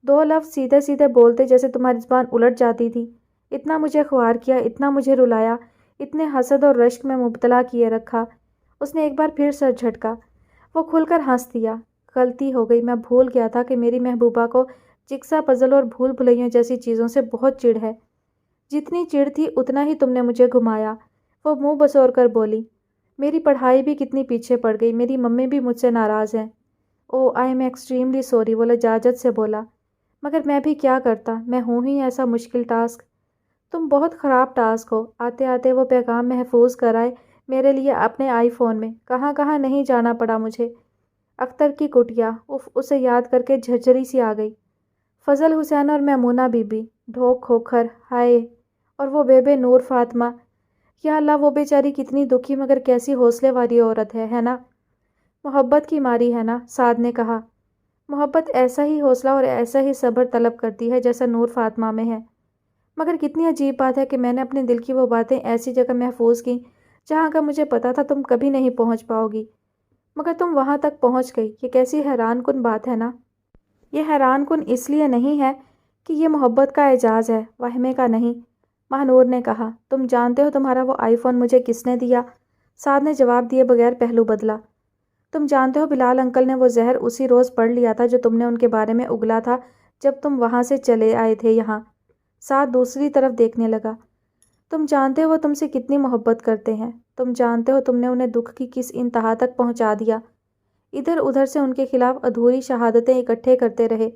دو لفظ سیدھے سیدھے بولتے جیسے تمہاری زبان الٹ جاتی تھی۔ اتنا مجھے خوار کیا، اتنا مجھے رلایا، اتنے حسد اور رشک میں مبتلا کیے رکھا۔ اس نے ایک بار پھر سر جھٹکا۔ وہ کھل کر ہنس دیا۔ غلطی ہو گئی، میں بھول گیا تھا کہ میری محبوبہ کو جگسا پزل اور بھول بھلیوں جیسی چیزوں سے بہت چڑ ہے۔ جتنی چڑ تھی اتنا ہی تم نے مجھے گھمایا۔ وہ منہ بسور کر بولی۔ میری پڑھائی بھی کتنی پیچھے پڑ گئی، میری ممی بھی مجھ سے ناراض ہیں۔ او آئی ایم ایکسٹریملی سوری، وہ لجاجت سے بولا۔ مگر میں بھی کیا کرتا، میں ہوں ہی ایسا مشکل ٹاسک۔ تم بہت خراب ٹاسک ہو۔ آتے آتے وہ پیغام محفوظ کر آئے میرے لیے اپنے آئی فون میں۔ کہاں کہاں نہیں جانا پڑا مجھے۔ اختر کی کٹیا، اسے یاد کر کے جھرجھری سی آ گئی۔ فضل حسین اور میمونہ بی بی، ڈھوک کھوکھر، ہائے، اور وہ بے نور فاطمہ۔ یا اللہ وہ بیچاری کتنی دکھی مگر کیسی حوصلے والی عورت ہے نا؟ محبت کی ماری ہے نا، سعد نے کہا۔ محبت ایسا ہی حوصلہ اور ایسا ہی صبر طلب کرتی ہے جیسا نور فاطمہ میں ہے۔ مگر کتنی عجیب بات ہے کہ میں نے اپنے دل کی وہ باتیں ایسی جگہ محفوظ کیں جہاں کا مجھے پتا تھا تم کبھی نہیں پہنچ پاؤ گی، مگر تم وہاں تک پہنچ گئی۔ یہ کیسی حیران کن بات ہے نا؟ یہ حیران کن اس لیے نہیں ہے کہ یہ محبت کا اعجاز ہے، وہمے کا نہیں، ماہنور نے کہا۔ تم جانتے ہو تمہارا وہ آئی فون مجھے کس نے دیا؟ سعد نے جواب دیے بغیر پہلو بدلا۔ تم جانتے ہو بلال انکل نے وہ زہر اسی روز پڑھ لیا تھا جو تم نے ان کے بارے میں اگلا تھا جب تم وہاں سے چلے آئے تھے یہاں۔ سعد دوسری طرف دیکھنے لگا۔ تم جانتے ہو وہ تم سے کتنی محبت کرتے ہیں۔ تم جانتے ہو تم نے انہیں دکھ کی کس انتہا تک پہنچا دیا۔ ادھر ادھر سے ان کے خلاف ادھوری شہادتیں اکٹھے کرتے رہے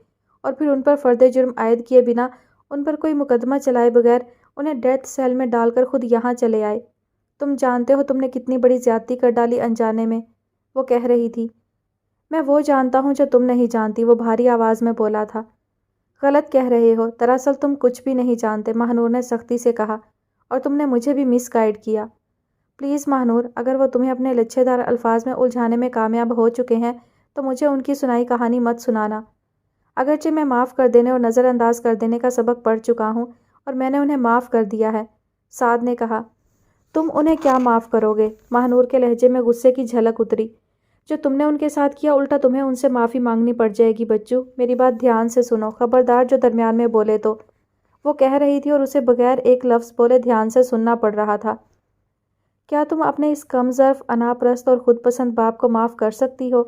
اور پھر ان پر فرد جرم عائد کیے بنا، ان پر کوئی مقدمہ چلائے بغیر انہیں ڈیتھ سیل میں ڈال کر خود یہاں چلے آئے۔ تم جانتے ہو تم نے کتنی بڑی زیادتی کر ڈالی انجانے میں، وہ کہہ رہی تھی۔ میں وہ جانتا ہوں جو تم نہیں جانتی، وہ بھاری آواز میں بولا تھا۔ غلط کہہ رہے ہو، دراصل تم کچھ بھی نہیں جانتے، ماہنور نے سختی سے کہا، اور تم نے مجھے بھی مس گائیڈ کیا۔ پلیز ماہنور، اگر وہ تمہیں اپنے لچھے دار الفاظ میں الجھانے میں کامیاب ہو چکے ہیں تو مجھے ان کی سنائی کہانی مت سنانا۔ اگرچہ میں معاف کر دینے اور نظر انداز کر دینے کا سبق پڑھ چکا ہوں اور میں نے انہیں معاف کر دیا ہے، سعد نے کہا۔ تم انہیں کیا معاف کرو گے؟ ماہنور کے لہجے میں غصے کی جھلک اتری۔ جو تم نے ان کے ساتھ کیا الٹا تمہیں ان سے معافی مانگنی پڑ جائے گی بچو، میری بات دھیان سے سنو، خبردار جو درمیان میں بولے تو، وہ کہہ رہی تھی اور اسے بغیر ایک لفظ بولے دھیان سے سننا پڑ رہا تھا۔ کیا تم اپنے اس کم ظرف، انا پرست اور خود پسند باپ کو معاف کر سکتی ہو؟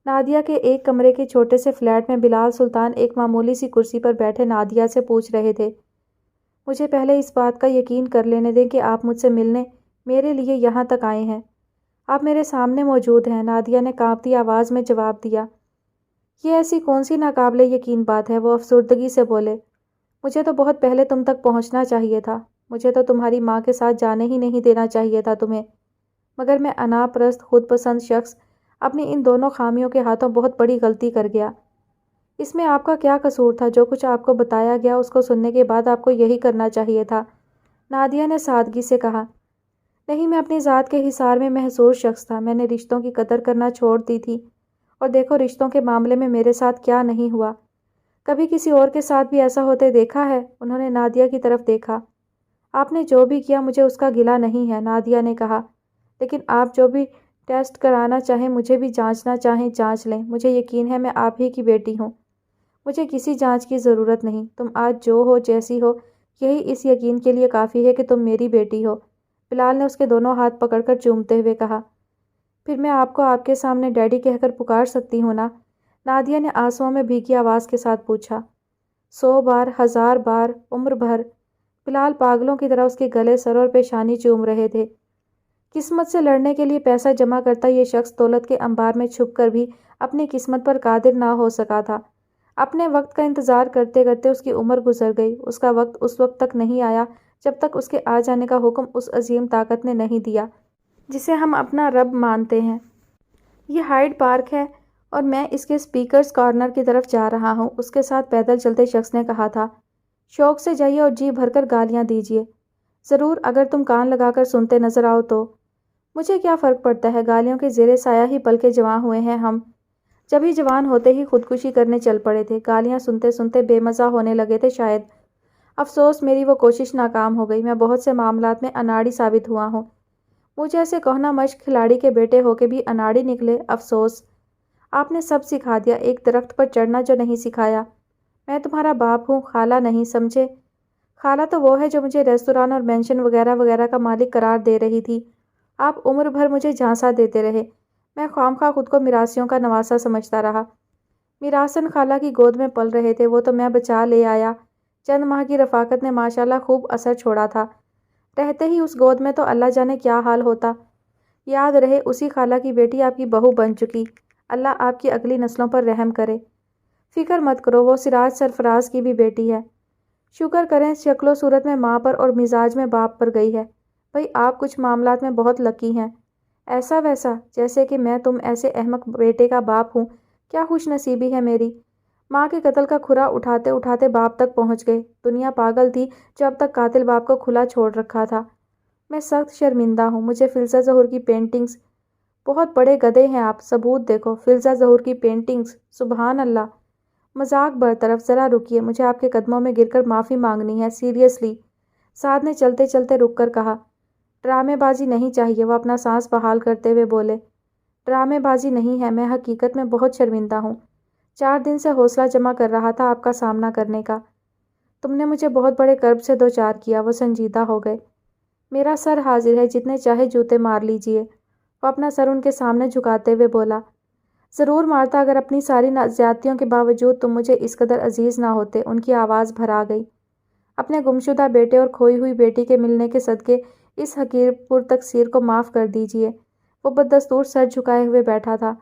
نادیہ کے ایک کمرے کے چھوٹے سے فلیٹ میں بلال سلطان ایک معمولی سی کرسی پر بیٹھے نادیہ سے پوچھ رہے تھے۔ مجھے پہلے اس بات کا یقین کر لینے دیں کہ آپ مجھ سے ملنے میرے لیے یہاں تک آئے ہیں۔ آپ میرے سامنے موجود ہیں، نادیہ نے کانپتی آواز میں جواب دیا۔ یہ ایسی کون سی ناقابل یقین بات ہے، وہ افسردگی سے بولے۔ مجھے تو بہت پہلے تم تک پہنچنا چاہیے تھا، مجھے تو تمہاری ماں کے ساتھ جانے ہی نہیں دینا چاہیے تھا تمہیں، مگر میں انا پرست خود پسند شخص اپنی ان دونوں خامیوں کے ہاتھوں بہت بڑی غلطی کر گیا۔ اس میں آپ کا کیا قصور تھا؟ جو کچھ آپ کو بتایا گیا اس کو سننے کے بعد آپ کو یہی کرنا چاہیے تھا، نادیہ نے سادگی سے کہا۔ نہیں، میں اپنی ذات کے حصار میں محصور شخص تھا، میں نے رشتوں کی قدر کرنا چھوڑ دی تھی اور دیکھو رشتوں کے معاملے میں میرے ساتھ کیا نہیں ہوا۔ کبھی کسی اور کے ساتھ بھی ایسا ہوتے دیکھا ہے؟ انہوں نے نادیہ کی طرف دیکھا۔ آپ نے جو بھی کیا مجھے اس کا گلہ نہیں ہے، نادیہ نے کہا، لیکن آپ جو بھی ٹیسٹ کرانا چاہیں، مجھے بھی جانچنا چاہیں جانچ لیں، مجھے یقین ہے میں آپ ہی کی بیٹی ہوں، مجھے کسی جانچ کی ضرورت نہیں، تم آج جو ہو جیسی ہو یہی اس یقین کے لیے کافی ہے کہ تم میری بیٹی ہو۔ بلال نے اس کے دونوں ہاتھ پکڑ کر چومتے ہوئے کہا، پھر میں آپ کو آپ کے سامنے ڈیڈی کہہ کر پکار سکتی ہوں نا؟ نادیہ نے آنسوؤں میں بھیگی آواز کے ساتھ پوچھا۔ 100 بار، 1000 بار، عمر بھر۔ بلال پاگلوں کی طرح اس کے گلے، سر اور پیشانی چوم رہے تھے۔ قسمت سے لڑنے کے لیے پیسہ جمع کرتا یہ شخص دولت کے انبار میں چھپ کر بھی اپنی قسمت پر قادر نہ ہو سکا تھا۔ اپنے وقت کا انتظار کرتے کرتے اس کی عمر گزر گئی۔ اس کا وقت اس وقت تک نہیں آیا جب تک اس کے آ جانے کا حکم اس عظیم طاقت نے نہیں دیا جسے ہم اپنا رب مانتے ہیں۔ یہ ہائیڈ پارک ہے اور میں اس کے اسپیکرز کارنر کی طرف جا رہا ہوں، اس کے ساتھ پیدل چلتے شخص نے کہا تھا۔ شوق سے جائیے اور جی بھر کر گالیاں دیجیے۔ ضرور، اگر تم کان لگا کر سنتے نظر آؤ تو۔ مجھے کیا فرق پڑتا ہے، گالیوں کے زیر سایہ ہی پل کے جوان ہوئے ہیں ہم۔ جب ہی جوان ہوتے ہی خودکشی کرنے چل پڑے تھے، گالیاں سنتے سنتے بے مزہ ہونے لگے تھے شاید۔ افسوس، میری وہ کوشش ناکام ہو گئی، میں بہت سے معاملات میں اناڑی ثابت ہوا ہوں۔ مجھے ایسے کوہنا مشق کھلاڑی کے بیٹے ہو کے بھی اناڑی نکلے، افسوس۔ آپ نے سب سکھا دیا، ایک درخت پر چڑھنا جو نہیں سکھایا۔ میں تمہارا باپ ہوں، خالہ نہیں، سمجھے؟ خالہ تو وہ ہے جو مجھے ریستوران اور مینشن وغیرہ وغیرہ کا مالک قرار دے رہی تھی۔ آپ عمر بھر مجھے جھانسا دیتے رہے، میں خواہ خود کو میراثیوں کا نواسا سمجھتا رہا۔ میراثاً خالہ کی گود میں پل رہے تھے، وہ تو میں بچا لے آیا۔ چند ماہ کی رفاقت نے ماشاءاللہ خوب اثر چھوڑا تھا۔ رہتے ہی اس گود میں تو اللہ جانے کیا حال ہوتا۔ یاد رہے، اسی خالہ کی بیٹی آپ کی بہو بن چکی۔ اللہ آپ کی اگلی نسلوں پر رحم کرے۔ فکر مت کرو، وہ سراج سرفراز کی بھی بیٹی ہے۔ شکر کریں شکل و صورت میں ماں پر اور مزاج میں باپ پر گئی ہے۔ بھئی آپ کچھ معاملات میں بہت لکی ہیں۔ ایسا ویسا، جیسے کہ میں تم ایسے احمق بیٹے کا باپ ہوں، کیا خوش نصیبی ہے میری۔ ماں کے قتل کا کھرا اٹھاتے اٹھاتے باپ تک پہنچ گئے۔ دنیا پاگل تھی جو اب تک قاتل باپ کو کھلا چھوڑ رکھا تھا۔ میں سخت شرمندہ ہوں، مجھے فلزہ ظہور کی پینٹنگز۔ بہت بڑے گدھے ہیں آپ، ثبوت دیکھو، فلزہ ظہور کی پینٹنگز، سبحان اللہ۔ مذاق برطرف، ذرا رکیے، مجھے آپ کے قدموں میں گر کر معافی مانگنی ہے، سیریسلی۔ سعد نے چلتے چلتے رک کر کہا۔ ڈرامے بازی نہیں چاہیے، وہ اپنا سانس بحال کرتے ہوئے بولے۔ ڈرامے بازی نہیں ہے، میں حقیقت میں بہت شرمندہ ہوں۔ 4 دن سے حوصلہ جمع کر رہا تھا آپ کا سامنا کرنے کا۔ تم نے مجھے بہت بڑے کرب سے دوچار کیا، وہ سنجیدہ ہو گئے۔ میرا سر حاضر ہے، جتنے چاہے جوتے مار لیجیے۔ وہ اپنا سر ان کے سامنے جھکاتے ہوئے بولا۔ ضرور مارتا اگر اپنی ساری زیادتیوں کے باوجود تم مجھے اس قدر عزیز نہ ہوتے۔ ان کی آواز بھرا گئی۔ اپنے گمشدہ بیٹے اور کھوئی ہوئی بیٹی کے ملنے کے صدقے اس حقیر پر تقصیر کو معاف کر دیجیے۔ وہ بددستور سر جھکائے ہوئے بیٹھا تھا۔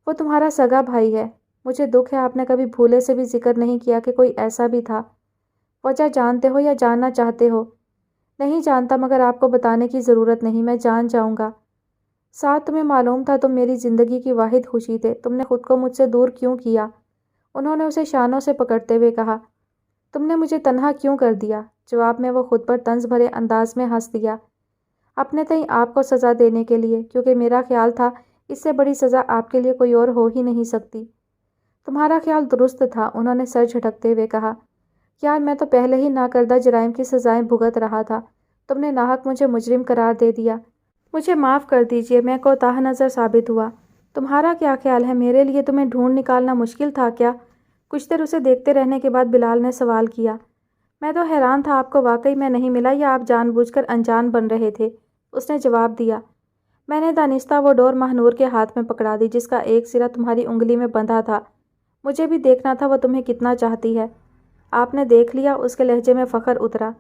وہ تمہارا سگا بھائی ہے۔ مجھے دکھ ہے آپ نے کبھی بھولے سے بھی ذکر نہیں کیا کہ کوئی ایسا بھی تھا۔ وجہ جانتے ہو یا جاننا چاہتے ہو؟ نہیں جانتا، مگر آپ کو بتانے کی ضرورت نہیں، میں جان جاؤں گا۔ ساتھ تمہیں معلوم تھا تم میری زندگی کی واحد خوشی تھے، تم نے خود کو مجھ سے دور کیوں کیا؟ انہوں نے اسے شانوں سے پکڑتے ہوئے کہا۔ تم نے مجھے تنہا کیوں کر دیا؟ جواب میں وہ خود پر طنز بھرے انداز میں ہنس دیا۔ اپنے تئیں آپ کو سزا دینے کے لیے، کیونکہ میرا خیال تھا اس سے بڑی سزا آپ کے لیے کوئی اور ہو ہی نہیں سکتی۔ تمہارا خیال درست تھا، انہوں نے سر جھٹکتے ہوئے کہا۔ یار، میں تو پہلے ہی ناکردہ جرائم کی سزائیں بھگت رہا تھا، تم نے ناحق مجھے مجرم قرار دے دیا۔ مجھے معاف کر دیجیے، میں کوتاہ نظر ثابت ہوا۔ تمہارا کیا خیال ہے، میرے لیے تمہیں ڈھونڈ نکالنا مشکل تھا کیا؟ کچھ دیر اسے دیکھتے رہنے کے بعد بلال نے سوال کیا۔ میں تو حیران تھا آپ کو واقعی میں نہیں ملا یا آپ جان بوجھ کر انجان بن رہے تھے، اس نے جواب دیا۔ میں نے دانستہ وہ ڈور ماہنور کے ہاتھ میں پکڑا دی جس کا ایک سرا تمہاری انگلی میں بندھا تھا۔ مجھے بھی دیکھنا تھا وہ تمہیں کتنا چاہتی ہے۔ آپ نے دیکھ لیا، اس کے لہجے میں فخر اترا۔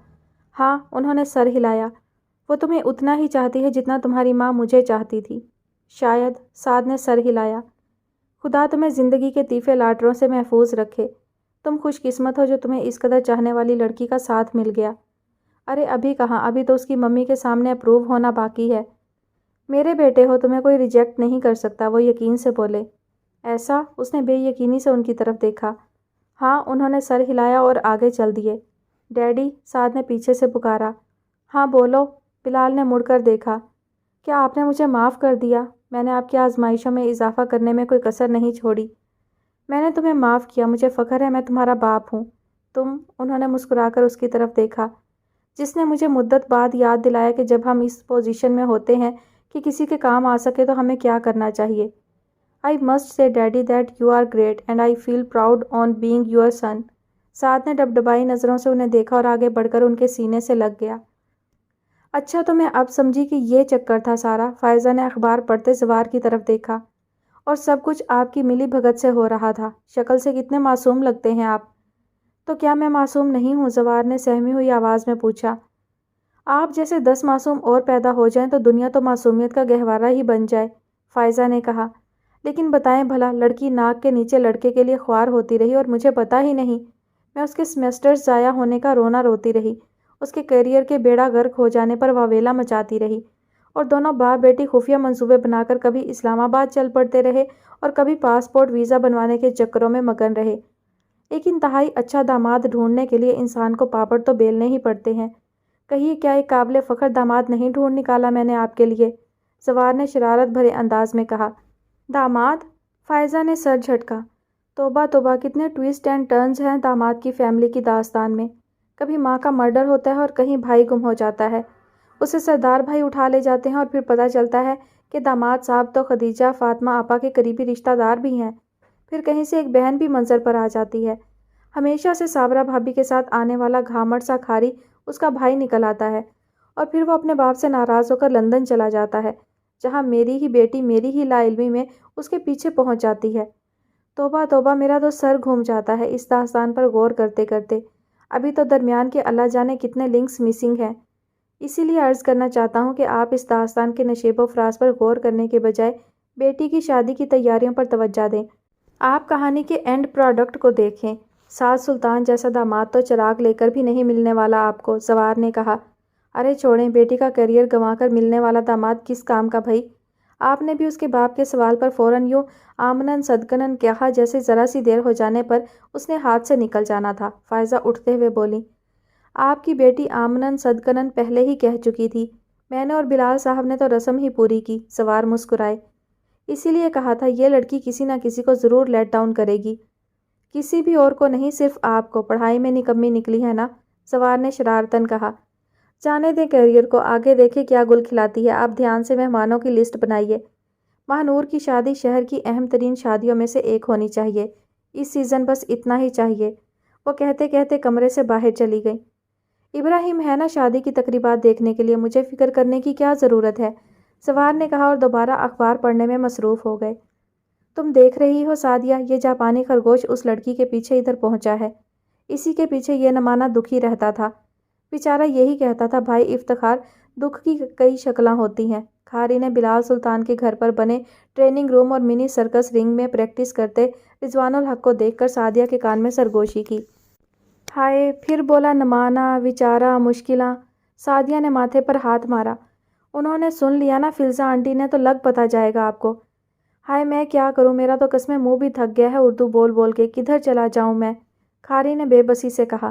ہاں، انہوں نے سر ہلایا۔ وہ تمہیں اتنا ہی چاہتی ہے جتنا تمہاری ماں مجھے چاہتی تھی۔ شاید، سعد نے سر ہلایا۔ خدا تمہیں زندگی کے تیفے لاٹروں سے محفوظ رکھے۔ تم خوش قسمت ہو جو تمہیں اس قدر چاہنے والی لڑکی کا ساتھ مل گیا۔ ارے ابھی کہاں، ابھی تو اس کی ممی کے سامنے اپروو ہونا باقی ہے۔ میرے بیٹے ہو، تمہیں کوئی ریجیکٹ نہیں کر سکتا، وہ یقین سے بولے۔ ایسا؟ اس نے بے یقینی سے ان کی طرف دیکھا۔ ہاں، انہوں نے سر ہلایا اور آگے چل دیے۔ ڈیڈی، سعد نے پیچھے سے پکارا۔ ہاں بولو، بلال نے مڑ کر دیکھا۔ کیا آپ نے مجھے معاف کر دیا؟ میں نے آپ کی آزمائشوں میں اضافہ کرنے میں کوئی کسر نہیں چھوڑی۔ میں نے تمہیں معاف کیا، مجھے فخر ہے میں تمہارا باپ ہوں۔ انہوں نے مسکرا کر اس کی طرف دیکھا، جس نے مجھے مدت بعد یاد دلایا کہ جب ہم اس پوزیشن میں ہوتے ہیں کہ کسی کے کام آ سکے تو ہمیں کیا کرنا چاہیے۔ I must say daddy that you are great and I feel proud on being your son۔ سعد نے ڈبڈبائی نظروں سے انہیں دیکھا اور آگے بڑھ کر ان کے سینے سے لگ گیا۔ اچھا تو میں اب سمجھی کہ یہ چکر تھا سارا۔ فائزہ نے اخبار پڑھتے زوار کی طرف دیکھا۔ اور سب کچھ آپ کی ملی بھگت سے ہو رہا تھا۔ شکل سے کتنے معصوم لگتے ہیں آپ۔ تو کیا میں معصوم نہیں ہوں؟ زوار نے سہمی ہوئی آواز میں پوچھا۔ آپ جیسے 10 معصوم اور پیدا ہو جائیں تو دنیا تو معصومیت کا گہوارہ ہی بن جائے، فائزہ نے کہا۔ لیکن بتائیں بھلا، لڑکی ناک کے نیچے لڑکے کے لیے خوار ہوتی رہی اور مجھے پتا ہی نہیں۔ میں اس کے سیمیسٹرز ضائع ہونے کا رونا روتی رہی، اس کے کیریئر کے بیڑا غرق ہو جانے پر واویلا مچاتی رہی، اور دونوں باپ بیٹی خفیہ منصوبے بنا کر کبھی اسلام آباد چل پڑتے رہے اور کبھی پاسپورٹ ویزا بنوانے کے چکروں میں مگن رہے۔ ایک انتہائی اچھا داماد ڈھونڈنے کے لیے انسان کو پاپڑ تو بیلنے ہی پڑتے ہیں۔ کہیے کیا ایک قابل فخر داماد نہیں ڈھونڈ نکالا میں نے آپ کے لیے؟ زوار نے شرارت بھرے انداز میں کہا۔ داماد؟ فائزہ نے سر جھٹکا۔ توبہ توبہ، کتنے ٹویسٹ اینڈ ٹرنز ہیں داماد کی فیملی کی داستان میں۔ کبھی ماں کا مرڈر ہوتا ہے اور کہیں بھائی گم ہو جاتا ہے، اسے سردار بھائی اٹھا لے جاتے ہیں اور پھر پتہ چلتا ہے کہ داماد صاحب تو خدیجہ فاطمہ آپا کے قریبی رشتہ دار بھی ہیں۔ پھر کہیں سے ایک بہن بھی منظر پر آ جاتی ہے۔ ہمیشہ سے صابرہ بھابھی کے ساتھ آنے والا گھامٹ سا کھاری اس کا بھائی نکل آتا ہے، اور پھر وہ اپنے باپ سے ناراض ہو کر لندن چلا جاتا ہے، جہاں میری ہی بیٹی میری ہی لا علمی میں اس کے پیچھے پہنچ جاتی ہے۔ توبہ توبہ، میرا تو سر گھوم جاتا ہے اس داستان پر غور کرتے کرتے۔ ابھی تو درمیان کے اللہ جانے کتنے لنکس مسنگ ہیں۔ اسی لیے عرض کرنا چاہتا ہوں کہ آپ اس داستان کے نشیب و فراز پر غور کرنے کے بجائے بیٹی کی شادی کی تیاریوں پر توجہ دیں۔ آپ کہانی کے اینڈ پروڈکٹ کو دیکھیں۔ سعد سلطان جیسا داماد تو چراغ لے کر بھی نہیں ملنے والا آپ کو، زوار نے کہا۔ ارے چھوڑیں، بیٹی کا کیریئر گنوا کر ملنے والا داماد کس کام کا بھائی؟ آپ نے بھی اس کے باپ کے سوال پر فوراً یوں آمنن صدقنن کہا جیسے ذرا سی دیر ہو جانے پر اس نے ہاتھ سے نکل جانا تھا۔ فائزہ اٹھتے ہوئے بولی۔ آپ کی بیٹی آمنن صدقنن پہلے ہی کہہ چکی تھی، میں نے اور بلال صاحب نے تو رسم ہی پوری کی، زوار مسکرائے۔ اسی لیے کہا تھا یہ لڑکی کسی نہ کسی کو ضرور لیٹ ڈاؤن کرے گی۔ کسی بھی اور کو نہیں، صرف آپ کو۔ پڑھائی میں نکمی نکلی ہے نا، زوار نے شرارتاً کہا۔ جانے دیں کیریئر کو، آگے دیکھیں کیا گل کھلاتی ہے۔ آپ دھیان سے مہمانوں کی لسٹ بنائیے۔ ماہنور کی شادی شہر کی اہم ترین شادیوں میں سے ایک ہونی چاہیے، اس سیزن بس اتنا ہی چاہیے۔ وہ کہتے کہتے کمرے سے باہر چلی گئی۔ ابراہیم ہے نا شادی کی تقریبات دیکھنے کے لیے، مجھے فکر کرنے کی کیا ضرورت ہے، زوار نے کہا اور دوبارہ اخبار پڑھنے میں مصروف ہو گئے۔ تم دیکھ رہی ہو سعدیہ، یہ جاپانی خرگوش اس لڑکی کے پیچھے ادھر پہنچا ہے، اسی کے پیچھے یہ نہ مانا دکھی رہتا تھا۔ بیچارہ یہی کہتا تھا بھائی افتخار، دکھ کی کئی شکلاں ہوتی ہیں۔ کھاری نے بلال سلطان کے گھر پر بنے ٹریننگ روم اور منی سرکس رنگ میں پریکٹس کرتے رضوان الحق کو دیکھ کر سعدیہ کے کان میں سرگوشی کی۔ ہائے، پھر بولا نمانا وچارہ مشکلاں۔ سعدیہ نے ماتھے پر ہاتھ مارا۔ انہوں نے سن لیا نا فلزہ آنٹی نے، تو لگ پتا جائے گا آپ کو۔ ہائے میں کیا کروں، میرا تو قسمیں منہ بھی تھک گیا ہے اردو بول بول کے، کدھر چلا جاؤں میں؟ کھاری نے بے بسی سے کہا۔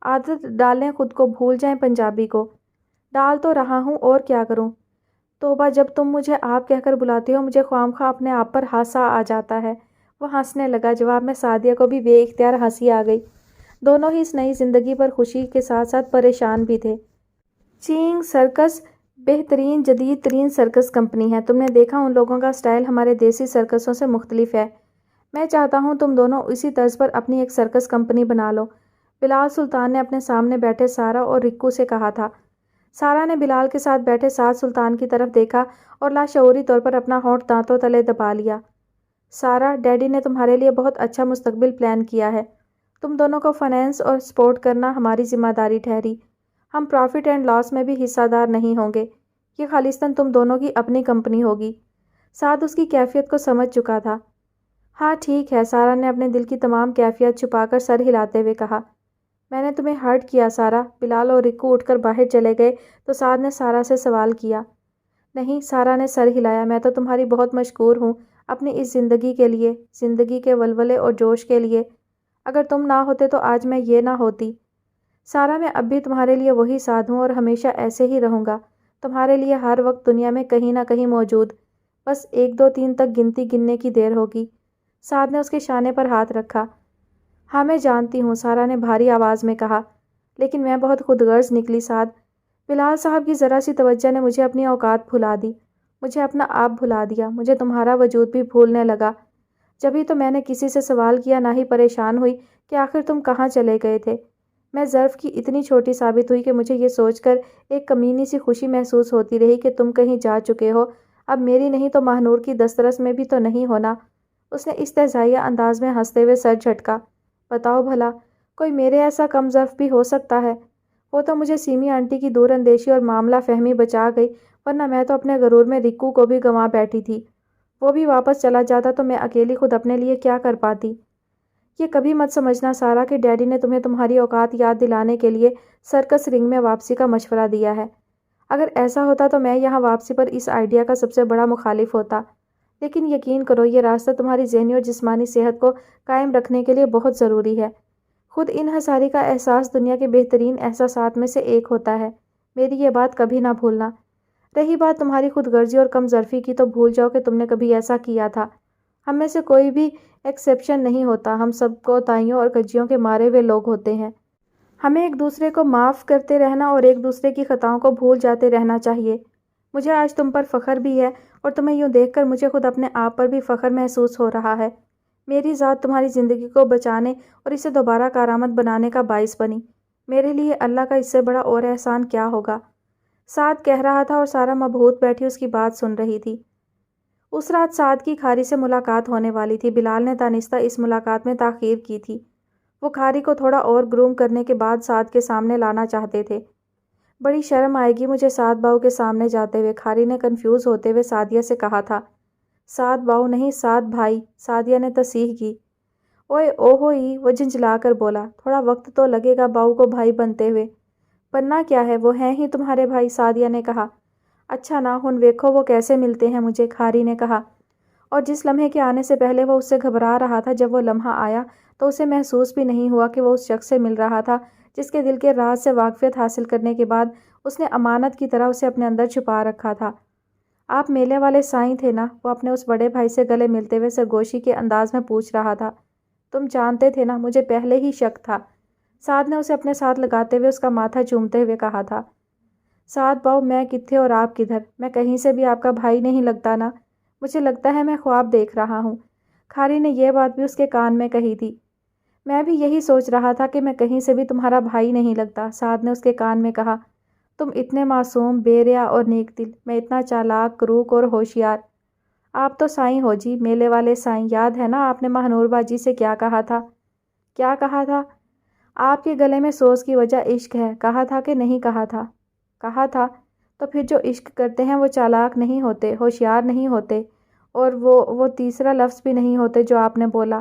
عادت ڈالیں خود کو، بھول جائیں پنجابی کو۔ ڈال تو رہا ہوں، اور کیا کروں؟ توبہ، جب تم مجھے آپ کہہ کر بلاتے ہو مجھے خواہ اپنے آپ پر ہانسا آ جاتا ہے۔ وہ ہنسنے لگا۔ جواب میں سعدیہ کو بھی بے اختیار ہنسی آ گئی۔ دونوں ہی اس نئی زندگی پر خوشی کے ساتھ ساتھ پریشان بھی تھے۔ چینگ سرکس بہترین جدید ترین سرکس کمپنی ہے۔ تم نے دیکھا ان لوگوں کا سٹائل ہمارے دیسی سرکسوں سے مختلف ہے۔ میں چاہتا ہوں تم دونوں اسی طرز پر اپنی ایک سرکس کمپنی بنا لو، بلال سلطان نے اپنے سامنے بیٹھے سارا اور رکو سے کہا تھا۔ سارا نے بلال کے ساتھ بیٹھے سعد سلطان کی طرف دیکھا اور لاشعوری طور پر اپنا ہونٹ دانتوں تلے دبا لیا۔ سارا، ڈیڈی نے تمہارے لیے بہت اچھا مستقبل پلان کیا ہے۔ تم دونوں کو فائنینس اور سپورٹ کرنا ہماری ذمہ داری ٹھہری۔ ہم پرافٹ اینڈ لاس میں بھی حصہ دار نہیں ہوں گے، یہ خالصتاً تم دونوں کی اپنی کمپنی ہوگی۔ سعد اس کی کیفیت کو سمجھ چکا تھا۔ ہاں ٹھیک ہے، سارا نے اپنے دل کی تمام کیفیت چھپا کر سر ہلاتے ہوئے کہا۔ میں نے تمہیں ہرٹ کیا سارا؟ بلال اور رکو اٹھ کر باہر چلے گئے تو سعد نے سارا سے سوال کیا۔ نہیں، سارا نے سر ہلایا، میں تو تمہاری بہت مشکور ہوں اپنی اس زندگی کے لیے، زندگی کے ولولے اور جوش کے لیے۔ اگر تم نہ ہوتے تو آج میں یہ نہ ہوتی۔ سارا، میں اب بھی تمہارے لیے وہی سعد ہوں اور ہمیشہ ایسے ہی رہوں گا، تمہارے لیے ہر وقت دنیا میں کہیں نہ کہیں موجود، بس 1 2 3 تک گنتی گننے کی دیر ہوگی۔ سعد نے اس کے شانے پر ہاتھ رکھا۔ ہاں میں جانتی ہوں، سارا نے بھاری آواز میں کہا، لیکن میں بہت خود غرض نکلی سعد۔ بلال صاحب کی ذرا سی توجہ نے مجھے اپنی اوقات بھلا دی، مجھے اپنا آپ بھلا دیا، مجھے تمہارا وجود بھی بھولنے لگا۔ جبھی تو میں نے کسی سے سوال کیا، نہ ہی پریشان ہوئی کہ آخر تم کہاں چلے گئے تھے۔ میں ظرف کی اتنی چھوٹی ثابت ہوئی کہ مجھے یہ سوچ کر ایک کمینی سی خوشی محسوس ہوتی رہی کہ تم کہیں جا چکے ہو، اب میری نہیں تو ماہنور کی دسترس میں بھی تو نہیں ہونا۔ اس نے استہزائیہ انداز میں ہنستے ہوئے سر جھٹکا۔ بتاؤ بھلا، کوئی میرے ایسا کم ظرف بھی ہو سکتا ہے؟ وہ تو مجھے سیمی آنٹی کی دور اندیشی اور معاملہ فہمی بچا گئی، ورنہ میں تو اپنے غرور میں رکو کو بھی گنوا بیٹھی تھی۔ وہ بھی واپس چلا جاتا تو میں اکیلی خود اپنے لیے کیا کر پاتی؟ یہ کبھی مت سمجھنا سارا کہ ڈیڈی نے تمہیں تمہاری اوقات یاد دلانے کے لیے سرکس رنگ میں واپسی کا مشورہ دیا ہے۔ اگر ایسا ہوتا تو میں یہاں واپسی پر اس آئیڈیا کا سب سے بڑا مخالف ہوتا، لیکن یقین کرو یہ راستہ تمہاری ذہنی اور جسمانی صحت کو قائم رکھنے کے لیے بہت ضروری ہے۔ خود انحصاری کا احساس دنیا کے بہترین احساسات میں سے ایک ہوتا ہے، میری یہ بات کبھی نہ بھولنا۔ رہی بات تمہاری خود غرضی اور کم ظرفی کی، تو بھول جاؤ کہ تم نے کبھی ایسا کیا تھا۔ ہم میں سے کوئی بھی ایکسیپشن نہیں ہوتا، ہم سب کوتاہیوں اور کجیوں کے مارے ہوئے لوگ ہوتے ہیں۔ ہمیں ایک دوسرے کو معاف کرتے رہنا اور ایک دوسرے کی خطاؤں کو بھول جاتے رہنا چاہیے۔ مجھے آج تم پر فخر بھی ہے، اور تمہیں یوں دیکھ کر مجھے خود اپنے آپ پر بھی فخر محسوس ہو رہا ہے۔ میری ذات تمہاری زندگی کو بچانے اور اسے دوبارہ کارآمد بنانے کا باعث بنی۔ میرے لیے اللہ کا اس سے بڑا اور احسان کیا ہوگا؟ سعد کہہ رہا تھا اور سارا مبہوت بیٹھی اس کی بات سن رہی تھی۔ اس رات سعد کی کھاری سے ملاقات ہونے والی تھی۔ بلال نے دانستہ اس ملاقات میں تاخیر کی تھی۔ وہ کھاری کو تھوڑا اور گروم کرنے کے بعد سعد کے سامنے لانا چاہتے تھے۔ بڑی شرم آئے گی مجھے سعد باؤ کے سامنے جاتے ہوئے، کھاری نے کنفیوز ہوتے ہوئے سعدیہ سے کہا تھا۔ سعد باؤ نہیں، سعد بھائی، سعدیہ نے تصحیح کی۔ اوئے اوہوئی، وہ جھنجھلا کر بولا، تھوڑا وقت تو لگے گا باؤ کو بھائی بنتے ہوئے۔ بننا کیا ہے، وہ ہیں ہی تمہارے بھائی، سعدیہ نے کہا۔ اچھا نا، ہن ویکھو وہ کیسے ملتے ہیں مجھے، کھاری نے کہا۔ اور جس لمحے کے آنے سے پہلے وہ اس سے گھبرا رہا تھا، جب وہ لمحہ آیا تو اسے محسوس بھی نہیں ہوا کہ وہ اس شخص سے مل رہا تھا جس کے دل کے راز سے واقفیت حاصل کرنے کے بعد اس نے امانت کی طرح اسے اپنے اندر چھپا رکھا تھا۔ آپ میلے والے سائیں تھے نا، وہ اپنے اس بڑے بھائی سے گلے ملتے ہوئے سرگوشی کے انداز میں پوچھ رہا تھا۔ تم جانتے تھے نا، مجھے پہلے ہی شک تھا، سعد نے اسے اپنے ساتھ لگاتے ہوئے اس کا ماتھا چومتے ہوئے کہا تھا۔ سعد باؤ، میں کتھے اور آپ کدھر؟ میں کہیں سے بھی آپ کا بھائی نہیں لگتا نا، مجھے لگتا ہے میں خواب دیکھ رہا ہوں۔ کھاری نے یہ بات بھی اس کے کان میں کہی تھی۔ میں بھی یہی سوچ رہا تھا کہ میں کہیں سے بھی تمہارا بھائی نہیں لگتا، سعد نے اس کے کان میں کہا۔ تم اتنے معصوم، بے ریا اور نیک دل، میں اتنا چالاک، کروک اور ہوشیار۔ آپ تو سائیں ہو جی، میلے والے سائیں، یاد ہے نا آپ نے ماہنور باجی سے کیا کہا تھا؟ کیا کہا تھا؟ آپ کے گلے میں سوز کی وجہ عشق ہے، کہا تھا کہ نہیں کہا تھا؟ کہا تھا۔ تو پھر جو عشق کرتے ہیں وہ چالاک نہیں ہوتے، ہوشیار نہیں ہوتے، اور وہ تیسرا لفظ بھی نہیں ہوتے جو آپ نے بولا۔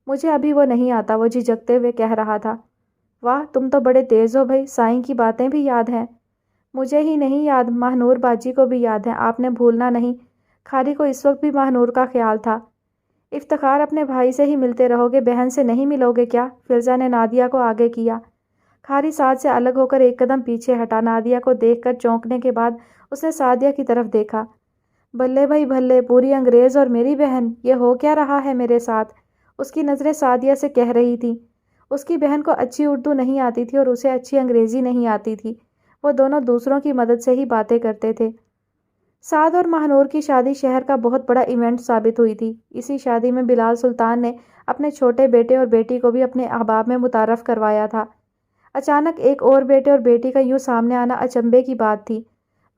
مجھے ابھی وہ نہیں آتا، وہ جھجکتے ہوئے کہہ رہا تھا۔ واہ، تم تو بڑے تیز ہو بھائی، سائیں کی باتیں بھی یاد ہیں؟ مجھے ہی نہیں یاد، ماہنور باجی کو بھی یاد ہیں، آپ نے بھولنا نہیں۔ کھاری کو اس وقت بھی ماہنور کا خیال تھا۔ افتخار اپنے بھائی سے ہی ملتے رہو گے، بہن سے نہیں ملو گے کیا؟ فلزہ نے نادیہ کو آگے کیا۔ کھاری سعد سے الگ ہو کر ایک قدم پیچھے ہٹا، نادیہ کو دیکھ کر چونکنے کے بعد اس نے سعدیہ کی طرف دیکھا۔ بھلے بھائی بھلے، پوری انگریز اور میری بہن، یہ ہو کیا رہا ہے میرے ساتھ؟ اس کی نظریں سعدیہ سے کہہ رہی تھیں۔ اس کی بہن کو اچھی اردو نہیں آتی تھی اور اسے اچھی انگریزی نہیں آتی تھی، وہ دونوں دوسروں کی مدد سے ہی باتیں کرتے تھے۔ سعد اور ماہنور کی شادی شہر کا بہت بڑا ایونٹ ثابت ہوئی تھی۔ اسی شادی میں بلال سلطان نے اپنے چھوٹے بیٹے اور بیٹی کو بھی اپنے احباب میں متعارف کروایا تھا۔ اچانک ایک اور بیٹے اور بیٹی کا یوں سامنے آنا اچنبے کی بات تھی،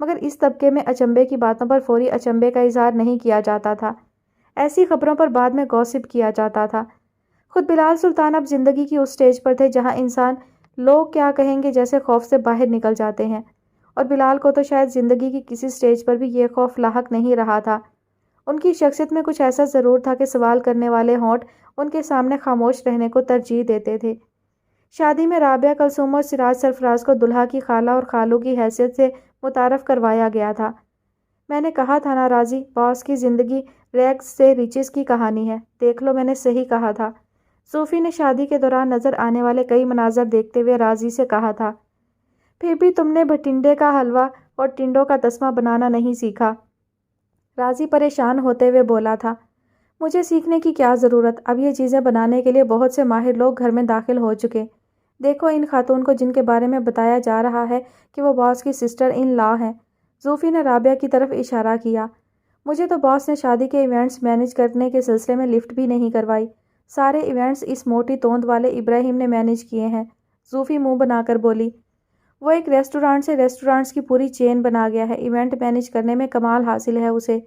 مگر اس طبقے میں اچنبے کی باتوں پر فوری اچنبے کا اظہار نہیں کیا جاتا تھا، ایسی خبروں پر بعد میں گوسپ کیا جاتا تھا۔ خود بلال سلطان اب زندگی کی اس سٹیج پر تھے جہاں انسان لوگ کیا کہیں گے جیسے خوف سے باہر نکل جاتے ہیں، اور بلال کو تو شاید زندگی کی کسی سٹیج پر بھی یہ خوف لاحق نہیں رہا تھا۔ ان کی شخصیت میں کچھ ایسا ضرور تھا کہ سوال کرنے والے ہونٹ ان کے سامنے خاموش رہنے کو ترجیح دیتے تھے۔ شادی میں رابعہ کلثوم اور سراج سرفراز کو دلہا کی خالہ اور خالو کی حیثیت سے متعارف کروایا گیا تھا۔ میں نے کہا تھا نا راضی، باس کی زندگی ریگز سے ریچز کی کہانی ہے، دیکھ لو میں نے صحیح کہا تھا۔ صوفی نے شادی کے دوران نظر آنے والے کئی مناظر دیکھتے ہوئے راضی سے کہا تھا۔ پھر بھی تم نے بھٹنڈے کا حلوہ اور ٹنڈوں کا تسمہ بنانا نہیں سیکھا۔ راضی پریشان ہوتے ہوئے بولا تھا۔ مجھے سیکھنے کی کیا ضرورت، اب یہ چیزیں بنانے کے لیے بہت سے ماہر لوگ گھر میں داخل ہو چکے۔ دیکھو ان خاتون کو جن کے بارے میں بتایا جا رہا ہے کہ وہ باس کی سسٹر ان لا ہیں۔ زوفی نے رابعہ کی طرف اشارہ کیا۔ مجھے تو باس نے شادی کے ایونٹس مینیج کرنے کے سلسلے میں لفٹ بھی نہیں کروائی۔ سارے ایونٹس اس موٹی توند والے ابراہیم نے مینیج کیے ہیں۔ زوفی منہ بنا کر بولی۔ وہ ایک ریسٹورانٹ سے ریسٹورانٹس کی پوری چین بنا گیا ہے، ایونٹ مینیج کرنے میں کمال حاصل ہے اسے۔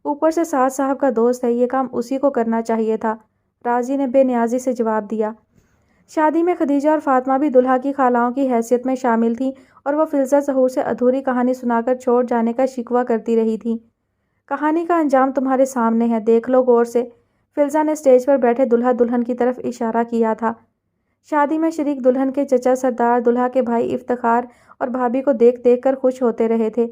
اوپر سے سعد صاحب کا دوست ہے، یہ کام اسی کو کرنا چاہیے تھا، راضی نے بے نیازی سے جواب دیا۔ شادی میں خدیجہ اور فاطمہ بھی دلہا کی خالاؤں کی حیثیت میں شامل تھیں اور وہ فلزہ ظہور سے ادھوری کہانی سنا کر چھوڑ جانے کا شکوہ کرتی رہی تھیں۔ کہانی کا انجام تمہارے سامنے ہے، دیکھ لو غور سے، فلزہ نے اسٹیج پر بیٹھے دلہا دلہن کی طرف اشارہ کیا تھا۔ شادی میں شریک دلہن کے چچا سردار، دلہا کے بھائی افتخار اور بھابھی کو دیکھ دیکھ کر خوش ہوتے رہے تھے۔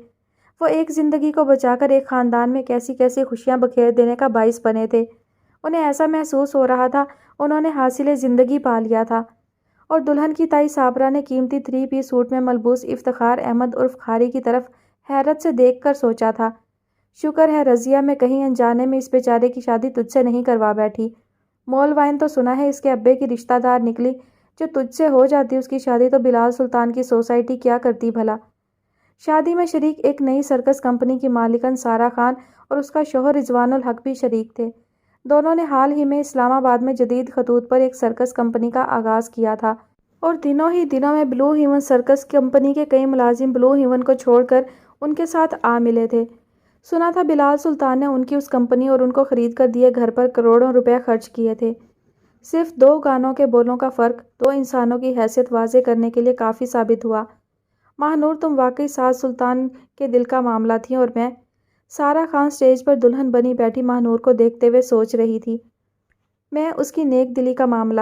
وہ ایک زندگی کو بچا کر ایک خاندان میں کیسی کیسی خوشیاں بکھیر دینے کا باعث بنے تھے۔ انہیں ایسا محسوس ہو رہا تھا انہوں نے حاصل زندگی پا لیا تھا۔ اور دلہن کی تائی صابرہ نے قیمتی 3 پیس سوٹ میں ملبوس افتخار احمد عرف خاری کی طرف حیرت سے دیکھ کر سوچا تھا، شکر ہے رضیہ میں کہیں انجانے میں اس بیچارے کی شادی تجھ سے نہیں کروا بیٹھی۔ مول وائن تو سنا ہے اس کے ابے کی رشتہ دار نکلی، جو تجھ سے ہو جاتی اس کی شادی تو بلال سلطان کی سوسائٹی کیا کرتی بھلا۔ شادی میں شریک ایک نئی سرکس کمپنی کی مالکن سارہ خان اور اس کا شوہر رضوان الحق بھی شریک تھے۔ دونوں نے حال ہی میں اسلام آباد میں جدید خطوط پر ایک سرکس کمپنی کا آغاز کیا تھا اور دنوں ہی دنوں میں بلو ہیون سرکس کمپنی کے کئی ملازم بلو ہیون کو چھوڑ کر ان کے ساتھ آ ملے تھے۔ سنا تھا بلال سلطان نے ان کی اس کمپنی اور ان کو خرید کر دیے گھر پر کروڑوں روپے خرچ کیے تھے۔ صرف 2 گانوں کے بولوں کا فرق 2 انسانوں کی حیثیت واضح کرنے کے لیے کافی ثابت ہوا۔ ماہ نور تم واقعی سعد سلطان کے دل کا معاملہ تھی اور میں۔ سارہ خان اسٹیج پر دلہن بنی بیٹھی ماہ نور کو دیکھتے ہوئے سوچ رہی تھی۔ میں اس کی نیک دلی کا معاملہ۔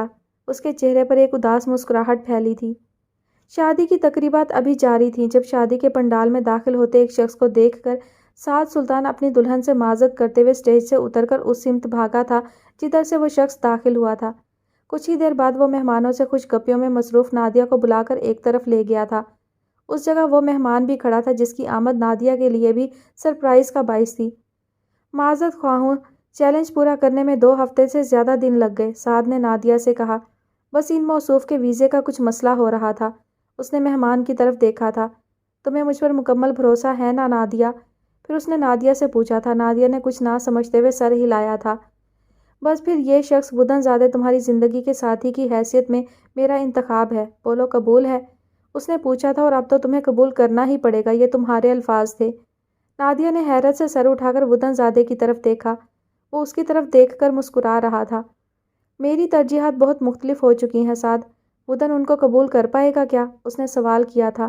اس کے چہرے پر ایک اداس مسکراہٹ پھیلی تھی۔ شادی کی تقریبات ابھی جاری تھیں جب شادی کے پنڈال میں داخل ہوتے ایک شخص کو دیکھ کر سعد سلطان اپنی دلہن سے معذرت کرتے ہوئے اسٹیج سے اتر کر اس سمت بھاگا تھا جدھر سے وہ شخص داخل ہوا تھا۔ کچھ ہی دیر بعد وہ مہمانوں سے خوش گپیوں میں مصروف نادیہ کو بلا کر ایک طرف لے گیا تھا۔ اس جگہ وہ مہمان بھی کھڑا تھا جس کی آمد نادیہ کے لیے بھی سرپرائز کا باعث تھی۔ معذرت خواہ ہوں، چیلنج پورا کرنے میں 2 ہفتے سے زیادہ دن لگ گئے، سعد نے نادیہ سے کہا۔ بس ان موصوف کے ویزے کا کچھ مسئلہ ہو رہا تھا۔ اس نے مہمان کی طرف دیکھا تھا۔ تمہیں مجھ پر مکمل بھروسہ ہے نا نادیہ؟ پھر اس نے نادیہ سے پوچھا تھا۔ نادیہ نے کچھ نہ سمجھتے ہوئے سر ہلایا تھا۔ بس پھر یہ شخص وطن زادہ تمہاری زندگی کے ساتھی کی حیثیت میں میرا انتخاب ہے، بولو قبول ہے؟ اس نے پوچھا تھا اور اب تو تمہیں قبول کرنا ہی پڑے گا، یہ تمہارے الفاظ تھے۔ نادیہ نے حیرت سے سر اٹھا کر وطن زادے کی طرف دیکھا۔ وہ اس کی طرف دیکھ کر مسکرا رہا تھا۔ میری ترجیحات بہت مختلف ہو چکی ہیں سعد، وطن ان کو قبول کر پائے گا کیا؟ اس نے سوال کیا تھا۔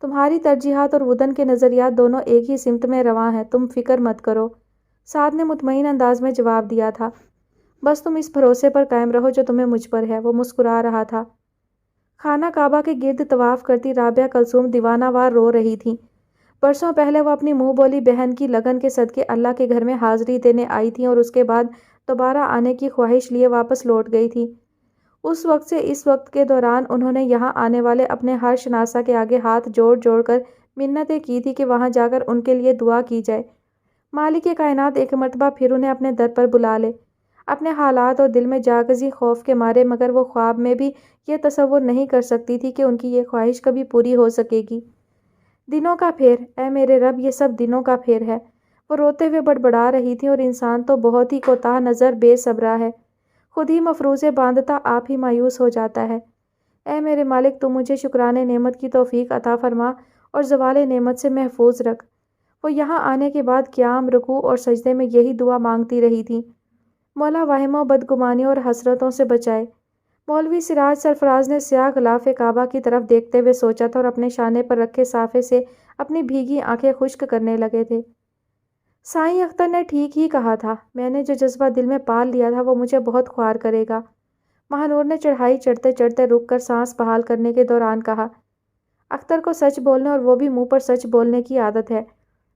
تمہاری ترجیحات اور وطن کے نظریات دونوں ایک ہی سمت میں رواں ہیں، تم فکر مت کرو، سعد نے مطمئن انداز میں جواب دیا تھا۔ بس تم اس بھروسے پر قائم رہو جو تمہیں مجھ پر ہے، وہ مسکرا رہا تھا۔ خانہ کعبہ کے گرد طواف کرتی رابعہ کلثوم دیوانہ وار رو رہی تھیں۔ برسوں پہلے وہ اپنی منہ بولی بہن کی لگن کے صدقے اللہ کے گھر میں حاضری دینے آئی تھیں اور اس کے بعد دوبارہ آنے کی خواہش لیے واپس لوٹ گئی تھیں۔ اس وقت سے اس وقت کے دوران انہوں نے یہاں آنے والے اپنے ہر شناسہ کے آگے ہاتھ جوڑ جوڑ کر منتیں کی تھی کہ وہاں جا کر ان کے لیے دعا کی جائے، مالک کائنات ایک مرتبہ پھر انہیں اپنے در پر بلا لے۔ اپنے حالات اور دل میں جاگزی خوف کے مارے مگر وہ خواب میں بھی یہ تصور نہیں کر سکتی تھی کہ ان کی یہ خواہش کبھی پوری ہو سکے گی۔ دنوں کا پھیر، اے میرے رب یہ سب دنوں کا پھیر ہے، وہ روتے ہوئے بڑبڑا رہی تھیں، اور انسان تو بہت ہی کوتاہ نظر بے صبرا ہے، خود ہی مفروضے باندھتا آپ ہی مایوس ہو جاتا ہے۔ اے میرے مالک تو مجھے شکرانے نعمت کی توفیق عطا فرما اور زوال نعمت سے محفوظ رکھ۔ وہ یہاں آنے کے بعد قیام، رکوع اور سجدے میں یہی دعا مانگتی رہی تھیں، مولا وہموں، بدگمانیوں اور حسرتوں سے بچائے۔ مولوی سراج سرفراز نے سیاہ غلاف کعبہ کی طرف دیکھتے ہوئے سوچا تھا اور اپنے شانے پر رکھے صافے سے اپنی بھیگی آنکھیں خشک کرنے لگے تھے۔ سائیں اختر نے ٹھیک ہی کہا تھا، میں نے جو جذبہ دل میں پال لیا تھا وہ مجھے بہت خوار کرے گا۔ ماہ نور نے چڑھائی چڑھتے چڑھتے رک کر سانس بحال کرنے کے دوران کہا، اختر کو سچ بولنے اور وہ بھی منہ پر سچ بولنے کی عادت ہے۔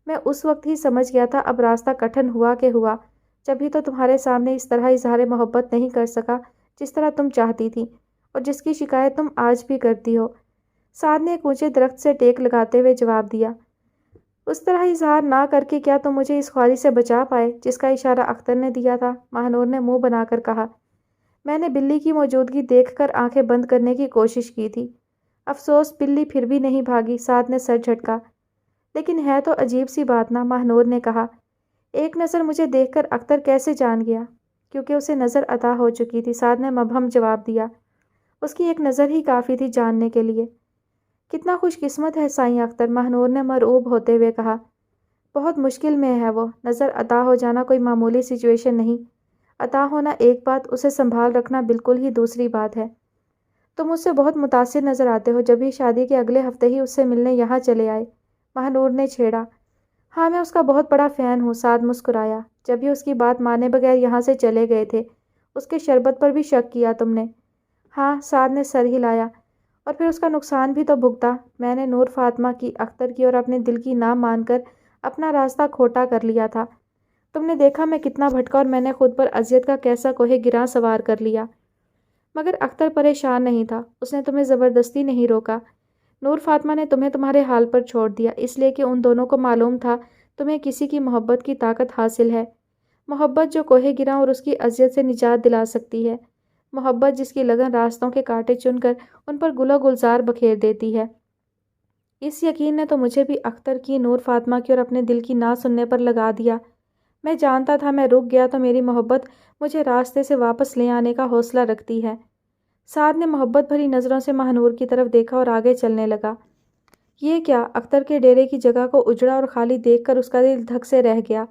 میں اس وقت ہی سمجھ گیا تھا اب راستہ کٹھن ہوا کہ ہوا، جبھی تو تمہارے سامنے اس طرح اظہار محبت نہیں کر سکا جس طرح تم چاہتی تھی اور جس کی شکایت تم آج بھی کرتی ہو۔ سعد نے ایک اونچے درخت سے ٹیک لگاتے ہوئے جواب دیا، اس طرح اظہار نہ کر کے کیا تم مجھے اس خواہش سے بچا پائے جس کا اشارہ اختر نے دیا تھا؟ ماہنور نے منہ بنا کر کہا۔ میں نے بلی کی موجودگی دیکھ کر آنکھیں بند کرنے کی کوشش کی تھی۔ افسوس بلی پھر بھی نہیں بھاگی، سعد نے سر جھٹکا۔ لیکن ہے تو عجیب سی بات نا، ماہنور نے کہا۔ ایک نظر مجھے دیکھ کر اختر کیسے جان گیا؟ کیونکہ اسے نظر عطا ہو چکی تھی، سعد نے مبہم جواب دیا۔ اس کی ایک نظر ہی کافی تھی جاننے کے لیے۔ کتنا خوش قسمت ہے سائیں اختر، ماہنور نے مرعوب ہوتے ہوئے کہا۔ بہت مشکل میں ہے وہ، نظر عطا ہو جانا کوئی معمولی سچویشن نہیں، عطا ہونا ایک بات، اسے سنبھال رکھنا بالکل ہی دوسری بات ہے۔ تم اس سے بہت متاثر نظر آتے ہو، جب ہی شادی کے اگلے ہفتے ہی اس سے ملنے یہاں چلے آئے، ماہنور نے چھیڑا۔ ہاں میں اس کا بہت بڑا فین ہوں، سعد مسکرایا۔ جب ہی اس کی بات مانے بغیر یہاں سے چلے گئے تھے، اس کے شربت پر بھی شک کیا تم نے؟ ہاں، سعد نے سر ہلایا۔ اور پھر اس کا نقصان بھی تو بھگتا، میں نے نور فاطمہ کی، اختر کی اور اپنے دل کی نہ مان کر اپنا راستہ کھوٹا کر لیا تھا۔ تم نے دیکھا میں کتنا بھٹکا اور میں نے خود پر اذیت کا کیسا کوہ گراں سوار کر لیا۔ مگر اختر پریشان نہیں تھا، اس نے تمہیں زبردستی نہیں روکا۔ نور فاطمہ نے تمہیں تمہارے حال پر چھوڑ دیا، اس لیے کہ ان دونوں کو معلوم تھا تمہیں کسی کی محبت کی طاقت حاصل ہے، محبت جو کوہ گراں اور اس کی اذیت سے نجات دلا سکتی ہے، محبت جس کی لگن راستوں کے کانٹے چن کر ان پر گل و گلزار بکھیر دیتی ہے۔ اس یقین نے تو مجھے بھی اختر کی، نور فاطمہ کی اور اپنے دل کی نہ سننے پر لگا دیا۔ میں جانتا تھا میں رک گیا تو میری محبت مجھے راستے سے واپس لے آنے کا حوصلہ رکھتی ہے۔ سعد نے محبت بھری نظروں سے ماہنور کی طرف دیکھا اور آگے چلنے لگا۔ یہ کیا؟ اختر کے ڈیرے کی جگہ کو اجڑا اور خالی دیکھ کر اس کا دل دھک سے رہ گیا۔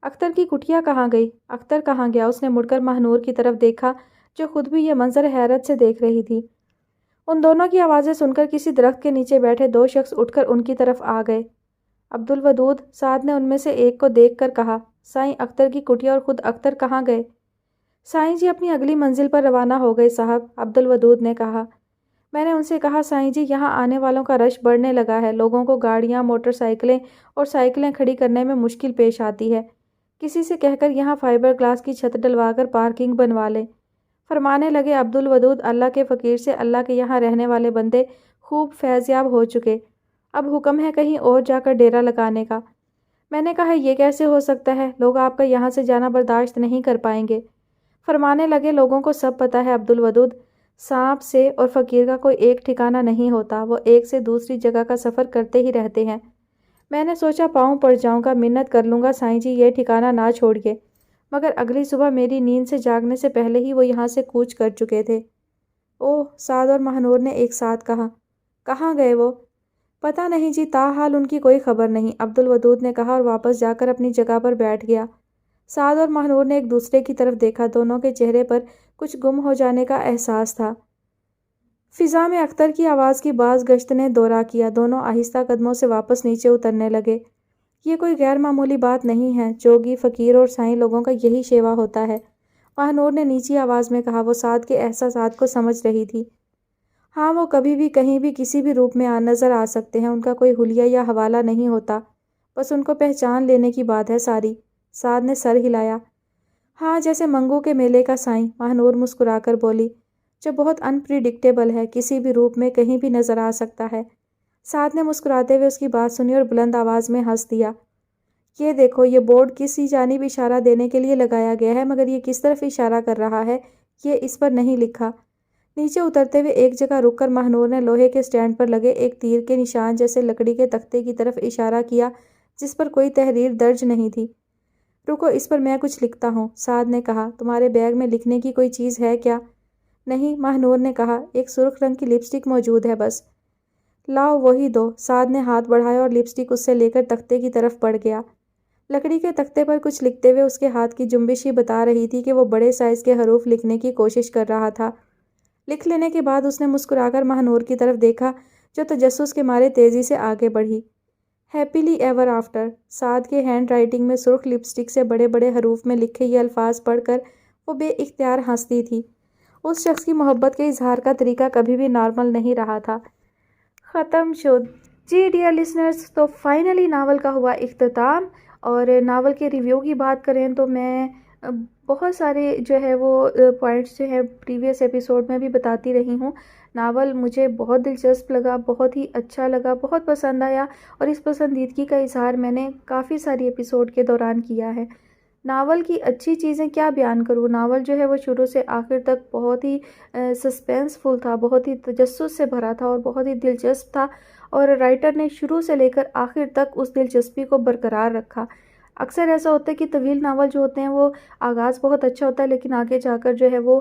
اختر کی کٹیا کہاں گئی؟ اختر کہاں گیا؟ اس نے مڑ کر ماہنور کی طرف دیکھا جو خود بھی یہ منظر حیرت سے دیکھ رہی تھی۔ ان دونوں کی آوازیں سن کر کسی درخت کے نیچے بیٹھے دو شخص اٹھ کر ان کی طرف آ گئے۔ عبدالودود، سعد نے ان میں سے ایک کو دیکھ کر کہا۔ سائیں اختر کی کٹیا اور خود اختر کہاں گئے؟ سائیں جی اپنی اگلی منزل پر روانہ ہو گئے صاحب، عبدالودود نے کہا۔ میں نے ان سے کہا سائیں جی یہاں آنے والوں کا رش بڑھنے لگا ہے، لوگوں کو گاڑیاں، موٹر سائیکلیں اور سائیکلیں کھڑی کرنے میں مشکل پیش آتی ہے، کسی سے کہہ کر یہاں فائبر گلاس کی چھت ڈلوا کر پارکنگ بنوا لیں۔ فرمانے لگے عبدالودود، اللہ کے فقیر سے اللہ کے یہاں رہنے والے بندے خوب فیض یاب ہو چکے، اب حکم ہے کہیں اور جا کر ڈیرا لگانے کا۔ میں نے کہا یہ کیسے ہو سکتا ہے، لوگ آپ کا یہاں سے جانا برداشت نہیں کر پائیں گے۔ فرمانے لگے لوگوں کو سب پتہ ہے عبدالودود، سانپ سے اور فقیر کا کوئی ایک ٹھکانہ نہیں ہوتا، وہ ایک سے دوسری جگہ کا سفر کرتے ہی رہتے ہیں۔ میں نے سوچا پاؤں پڑ جاؤں گا، منت کر لوں گا سائیں جی یہ ٹھکانہ نہ چھوڑیے، مگر اگلی صبح میری نیند سے جاگنے سے پہلے ہی وہ یہاں سے کوچ کر چکے تھے۔ اوہ، سعد اور ماہنور نے ایک ساتھ کہا۔ کہاں گئے وہ؟ پتہ نہیں جی، تاحال ان کی کوئی خبر نہیں، عبدالودود نے کہا اور واپس جا کر اپنی جگہ پر بیٹھ گیا۔ سعد اور ماہنور نے ایک دوسرے کی طرف دیکھا، دونوں کے چہرے پر کچھ گم ہو جانے کا احساس تھا۔ فضا میں اختر کی آواز کی باز گشت نے دورہ کیا، دونوں آہستہ قدموں سے واپس نیچے اترنے لگے۔ یہ کوئی غیر معمولی بات نہیں ہے، جوگی، فقیر اور سائیں لوگوں کا یہی شیوا ہوتا ہے، ماہنور نے نیچی آواز میں کہا۔ وہ سعد کے احساسات کو سمجھ رہی تھی۔ ہاں، وہ کبھی بھی کہیں بھی کسی بھی روپ میں نظر آ سکتے ہیں، ان کا کوئی حلیہ یا حوالہ نہیں ہوتا، بس ان کو پہچان لینے کی بات ہے ساری۔ سعد نے سر ہلایا۔ ہاں، جیسے منگو کے میلے کا سائیں، ماہنور مسکرا کر بولی، جو بہت انپریڈکٹیبل ہے، کسی بھی روپ میں کہیں بھی نظر آ سکتا ہے۔ سعد نے مسکراتے ہوئے اس کی بات سنی اور بلند آواز میں ہنس دیا۔ یہ دیکھو، یہ بورڈ کسی جانب اشارہ دینے کے لیے لگایا گیا ہے، مگر یہ کس طرف اشارہ کر رہا ہے یہ اس پر نہیں لکھا۔ نیچے اترتے ہوئے ایک جگہ رک کر ماہنور نے لوہے کے سٹینڈ پر لگے ایک تیر کے نشان جیسے لکڑی کے تختے کی طرف اشارہ کیا جس پر کوئی تحریر درج نہیں تھی۔ رکو، اس پر میں کچھ لکھتا ہوں، سعد نے کہا۔ تمہارے بیگ میں لکھنے کی کوئی چیز ہے کیا؟ نہیں، ماہنور نے کہا، ایک سرخ رنگ کی لپسٹک موجود ہے بس۔ لاؤ وہی دو، سعد نے ہاتھ بڑھایا اور لپسٹک اس سے لے کر تختے کی طرف بڑھ گیا۔ لکڑی کے تختے پر کچھ لکھتے ہوئے اس کے ہاتھ کی جنبش ہی بتا رہی تھی کہ وہ بڑے سائز کے حروف لکھنے کی کوشش کر رہا تھا۔ لکھ لینے کے بعد اس نے مسکرا کر ماہنور کی طرف دیکھا جو تجسس کے مارے تیزی سے آگے بڑھی۔ ہیپیلی ایور آفٹر، سعد کے ہینڈ رائٹنگ میں سرخ لپسٹک سے بڑے بڑے حروف میں لکھے یہ الفاظ پڑھ کر وہ بے اختیار ہنستی تھی۔ اس شخص کی محبت کے اظہار کا طریقہ کبھی بھی نارمل نہیں رہا تھا۔ ختم شد۔ جی ڈیئر لسنرز، تو فائنلی ناول کا ہوا اختتام، اور ناول کے ریویو کی بات کریں تو میں بہت سارے جو ہے وہ پوائنٹس جو ہیں پریویس ایپیسوڈ میں بھی بتاتی رہی ہوں، ناول مجھے بہت دلچسپ لگا، بہت ہی اچھا لگا، بہت پسند آیا، اور اس پسندیدگی کا اظہار میں نے کافی ساری ایپیسوڈ کے دوران کیا ہے۔ ناول کی اچھی چیزیں کیا بیان کروں، ناول جو ہے وہ شروع سے آخر تک بہت ہی سسپینسفل تھا، بہت ہی تجسس سے بھرا تھا اور بہت ہی دلچسپ تھا، اور رائٹر نے شروع سے لے کر آخر تک اس دلچسپی کو برقرار رکھا۔ اکثر ایسا ہوتا ہے کہ طویل ناول جو ہوتے ہیں وہ آغاز بہت اچھا ہوتا ہے، لیکن آگے جا کر جو ہے وہ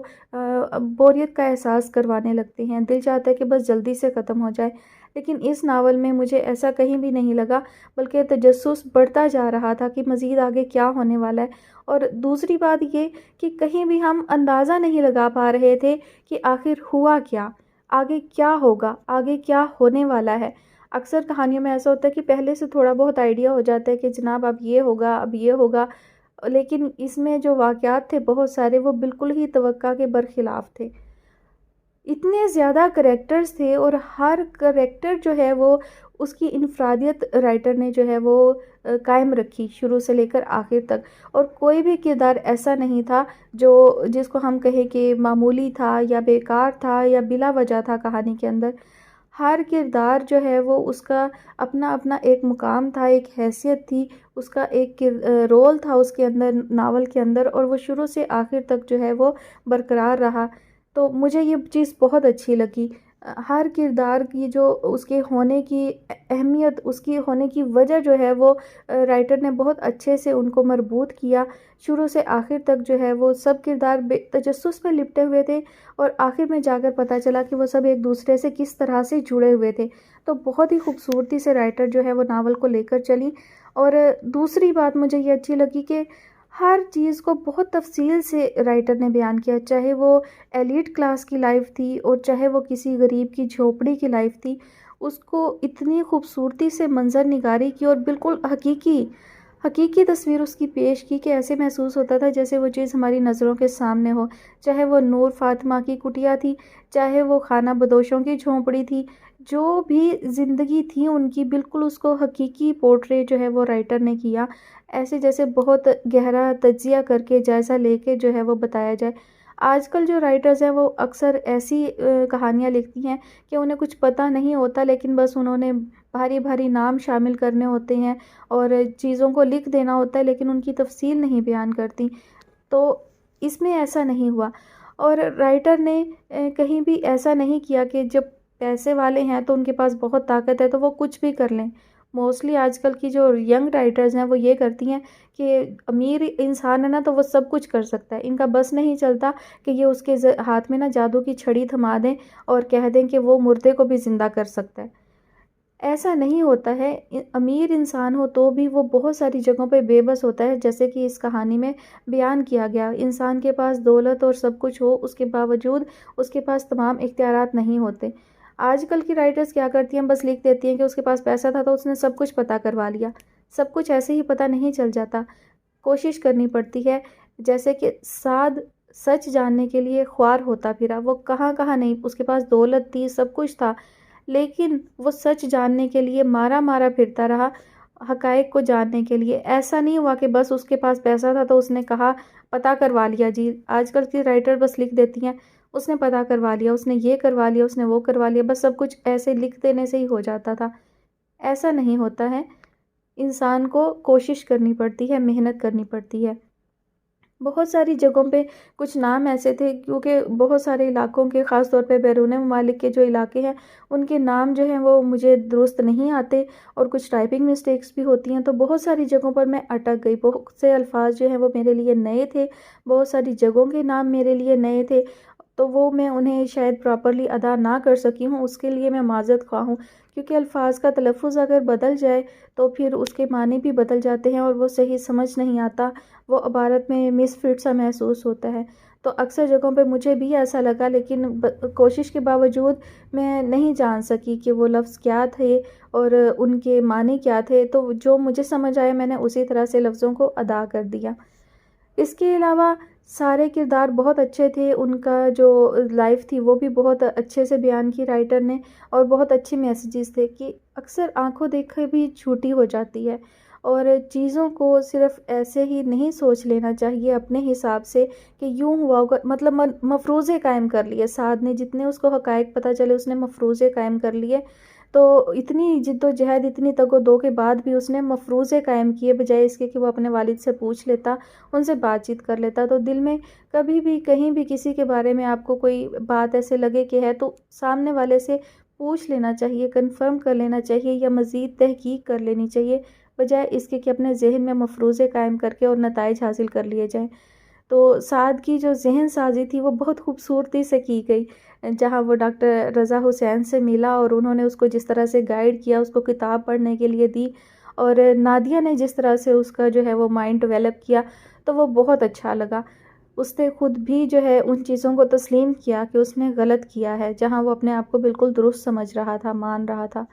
بوریت کا احساس کروانے لگتے ہیں، دل چاہتا ہے کہ بس جلدی سے ختم ہو جائے۔ لیکن اس ناول میں مجھے ایسا کہیں بھی نہیں لگا، بلکہ تجسس بڑھتا جا رہا تھا کہ مزید آگے کیا ہونے والا ہے۔ اور دوسری بات یہ کہ کہیں بھی ہم اندازہ نہیں لگا پا رہے تھے کہ آخر ہوا کیا، آگے کیا ہوگا، آگے کیا ہونے والا ہے۔ اکثر کہانیوں میں ایسا ہوتا ہے کہ پہلے سے تھوڑا بہت آئیڈیا ہو جاتا ہے کہ جناب اب یہ ہوگا، اب یہ ہوگا، لیکن اس میں جو واقعات تھے بہت سارے وہ بالکل ہی توقع کے برخلاف تھے۔ اتنے زیادہ کریکٹرز تھے اور ہر کریکٹر جو ہے وہ اس کی انفرادیت رائٹر نے جو ہے وہ قائم رکھی شروع سے لے کر آخر تک، اور کوئی بھی کردار ایسا نہیں تھا جو جس کو ہم کہیں کہ معمولی تھا یا بیکار تھا یا بلا وجہ تھا کہانی کے اندر۔ ہر کردار جو ہے وہ اس کا اپنا اپنا ایک مقام تھا، ایک حیثیت تھی، اس کا ایک رول تھا اس کے اندر، ناول کے اندر، اور وہ شروع سے آخر تک جو ہے وہ برقرار رہا۔ تو مجھے یہ چیز بہت اچھی لگی۔ ہر کردار کی جو اس کے ہونے کی اہمیت، اس کی ہونے کی وجہ جو ہے وہ رائٹر نے بہت اچھے سے ان کو مربوط کیا۔ شروع سے آخر تک جو ہے وہ سب کردار بے تجسس میں لپٹے ہوئے تھے، اور آخر میں جا کر پتہ چلا کہ وہ سب ایک دوسرے سے کس طرح سے جڑے ہوئے تھے۔ تو بہت ہی خوبصورتی سے رائٹر جو ہے وہ ناول کو لے کر چلی۔ اور دوسری بات مجھے یہ اچھی لگی کہ ہر چیز کو بہت تفصیل سے رائٹر نے بیان کیا، چاہے وہ ایلیٹ کلاس کی لائف تھی اور چاہے وہ کسی غریب کی جھونپڑی کی لائف تھی، اس کو اتنی خوبصورتی سے منظر نگاری کی اور بالکل حقیقی تصویر اس کی پیش کی کہ ایسے محسوس ہوتا تھا جیسے وہ چیز ہماری نظروں کے سامنے ہو، چاہے وہ نور فاطمہ کی کٹیا تھی، چاہے وہ خانہ بدوشوں کی جھونپڑی تھی، جو بھی زندگی تھی ان کی، بالکل اس کو حقیقی پورٹریٹ جو ہے وہ رائٹر نے کیا، ایسے جیسے بہت گہرا تجزیہ کر کے جائزہ لے کے جو ہے وہ بتایا جائے۔ آج کل جو رائٹرز ہیں وہ اکثر ایسی کہانیاں لکھتی ہیں کہ انہیں کچھ پتہ نہیں ہوتا، لیکن بس انہوں نے بھاری بھاری نام شامل کرنے ہوتے ہیں اور چیزوں کو لکھ دینا ہوتا ہے، لیکن ان کی تفصیل نہیں بیان کرتی۔ تو اس میں ایسا نہیں ہوا، اور رائٹر نے کہیں بھی ایسا نہیں کیا کہ جب پیسے والے ہیں تو ان کے پاس بہت طاقت ہے تو وہ کچھ بھی کر لیں۔ موسٹلی آج کل کی جو ینگ رائٹرز ہیں وہ یہ کرتی ہیں کہ امیر انسان ہے نا تو وہ سب کچھ کر سکتا ہے، ان کا بس نہیں چلتا کہ یہ اس کے ہاتھ میں نا جادو کی چھڑی تھما دیں اور کہہ دیں کہ وہ مردے کو بھی زندہ کر سکتا ہے۔ ایسا نہیں ہوتا ہے، امیر انسان ہو تو بھی وہ بہت ساری جگہوں پہ بے بس ہوتا ہے، جیسے کہ اس کہانی میں بیان کیا گیا۔ انسان کے پاس دولت اور سب کچھ ہو، اس کے باوجود اس کے پاس تمام اختیارات نہیں ہوتے۔ آج کل کی رائٹرز کیا کرتی ہیں، بس لکھ دیتی ہیں کہ اس کے پاس پیسہ تھا تو اس نے سب کچھ پتہ کروا لیا۔ سب کچھ ایسے ہی پتہ نہیں چل جاتا، کوشش کرنی پڑتی ہے۔ جیسے کہ سعد سچ جاننے کے لیے خوار ہوتا پھرا، وہ کہاں کہاں نہیں، اس کے پاس دولت تھی، سب کچھ تھا، لیکن وہ سچ جاننے کے لیے مارا مارا پھرتا رہا، حقائق کو جاننے کے لیے۔ ایسا نہیں ہوا کہ بس اس کے پاس پیسہ تھا تو اس نے کہا پتہ کروا لیا جی۔ آج کل کی رائٹر بس لکھ دیتی ہیں اس نے پتہ کروا لیا، اس نے یہ کروا لیا، اس نے وہ کروا لیا، بس سب کچھ ایسے لکھ دینے سے ہی ہو جاتا تھا۔ ایسا نہیں ہوتا ہے، انسان کو کوشش کرنی پڑتی ہے، محنت کرنی پڑتی ہے۔ بہت ساری جگہوں پہ کچھ نام ایسے تھے، کیونکہ بہت سارے علاقوں کے، خاص طور پہ بیرون ممالک کے جو علاقے ہیں ان کے نام جو ہیں وہ مجھے درست نہیں آتے، اور کچھ ٹائپنگ مسٹیکس بھی ہوتی ہیں، تو بہت ساری جگہوں پر میں اٹک گئی۔ بہت سے الفاظ جو ہیں وہ میرے لیے نئے تھے، بہت ساری جگہوں کے نام میرے لیے نئے تھے، تو وہ میں انہیں شاید پراپرلی ادا نہ کر سکی ہوں، اس کے لیے میں معذرت خواہ ہوں، کیونکہ الفاظ کا تلفظ اگر بدل جائے تو پھر اس کے معنی بھی بدل جاتے ہیں اور وہ صحیح سمجھ نہیں آتا، وہ عبارت میں مس فٹ سا محسوس ہوتا ہے۔ تو اکثر جگہوں پہ مجھے بھی ایسا لگا، لیکن کوشش کے باوجود میں نہیں جان سکی کہ وہ لفظ کیا تھے اور ان کے معنی کیا تھے، تو جو مجھے سمجھ آیا میں نے اسی طرح سے لفظوں کو ادا کر دیا۔ اس کے علاوہ سارے کردار بہت اچھے تھے، ان کا جو لائف تھی وہ بھی بہت اچھے سے بیان کی رائٹر نے، اور بہت اچھے میسیجز تھے کہ اکثر آنکھوں دیکھے بھی جھوٹی ہو جاتی ہے، اور چیزوں کو صرف ایسے ہی نہیں سوچ لینا چاہیے اپنے حساب سے کہ یوں ہوا ہوگا، مطلب مفروضے قائم کر لیے سعد نے، جتنے اس کو حقائق پتہ چلے اس نے مفروضے قائم کر لیے۔ تو اتنی جد و جہد، اتنی تگ و دو کے بعد بھی اس نے مفروضے قائم کیے، بجائے اس کے کہ وہ اپنے والد سے پوچھ لیتا، ان سے بات چیت کر لیتا۔ تو دل میں کبھی بھی کہیں بھی کسی کے بارے میں آپ کو کوئی بات ایسے لگے کہ ہے، تو سامنے والے سے پوچھ لینا چاہیے، کنفرم کر لینا چاہیے، یا مزید تحقیق کر لینی چاہیے، بجائے اس کے کہ اپنے ذہن میں مفروضے قائم کر کے اور نتائج حاصل کر لیے جائیں۔ تو سعد کی جو ذہن سازی تھی وہ بہت خوبصورتی سے کی گئی، جہاں وہ ڈاکٹر رضا حسین سے ملا اور انہوں نے اس کو جس طرح سے گائیڈ کیا، اس کو کتاب پڑھنے کے لیے دی، اور نادیہ نے جس طرح سے اس کا جو ہے وہ مائنڈ ڈیولپ کیا، تو وہ بہت اچھا لگا۔ اس نے خود بھی جو ہے ان چیزوں کو تسلیم کیا کہ اس نے غلط کیا ہے، جہاں وہ اپنے آپ کو بالکل درست سمجھ رہا تھا، مان رہا تھا۔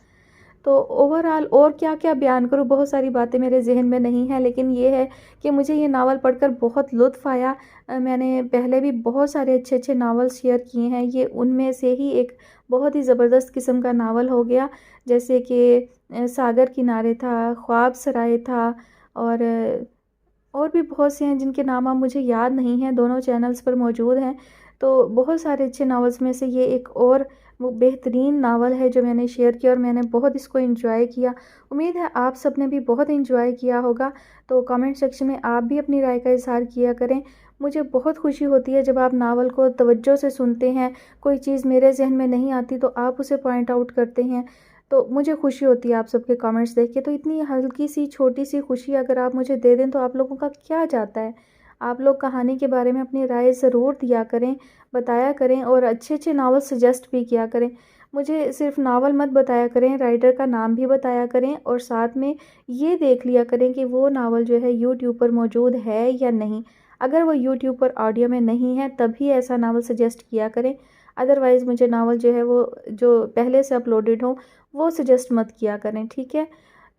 تو اوورآل اور کیا کیا بیان کروں، بہت ساری باتیں میرے ذہن میں نہیں ہیں، لیکن یہ ہے کہ مجھے یہ ناول پڑھ کر بہت لطف آیا۔ میں نے پہلے بھی بہت سارے اچھے اچھے ناول شیئر کیے ہیں، یہ ان میں سے ہی ایک بہت ہی زبردست قسم کا ناول ہو گیا، جیسے کہ ساگر کنارے تھا، خواب سرائے تھا، اور بھی بہت سے ہیں جن کے نام اب مجھے یاد نہیں ہیں، دونوں چینلز پر موجود ہیں۔ تو بہت سارے اچھے ناولز میں سے یہ ایک اور بہترین ناول ہے جو میں نے شیئر کیا، اور میں نے بہت اس کو انجوائے کیا۔ امید ہے آپ سب نے بھی بہت انجوائے کیا ہوگا۔ تو کامنٹ سیکشن میں آپ بھی اپنی رائے کا اظہار کیا کریں۔ مجھے بہت خوشی ہوتی ہے جب آپ ناول کو توجہ سے سنتے ہیں، کوئی چیز میرے ذہن میں نہیں آتی تو آپ اسے پوائنٹ آؤٹ کرتے ہیں، تو مجھے خوشی ہوتی ہے آپ سب کے کامنٹس دیکھ کے۔ تو اتنی ہلکی سی چھوٹی سی خوشی اگر آپ مجھے دے دیں تو آپ لوگوں کا کیا جاتا ہے۔ آپ لوگ کہانی کے بارے میں اپنی رائے ضرور دیا کریں، بتایا کریں، اور اچھے اچھے ناول سجیسٹ بھی کیا کریں۔ مجھے صرف ناول مت بتایا کریں، رائٹر کا نام بھی بتایا کریں، اور ساتھ میں یہ دیکھ لیا کریں کہ وہ ناول جو ہے یوٹیوب پر موجود ہے یا نہیں۔ اگر وہ یوٹیوب پر آڈیو میں نہیں ہے تب ہی ایسا ناول سجیسٹ کیا کریں، ادروائز مجھے ناول جو ہے وہ جو پہلے سے اپلوڈڈ ہوں وہ سجیسٹ مت کیا کریں، ٹھیک ہے؟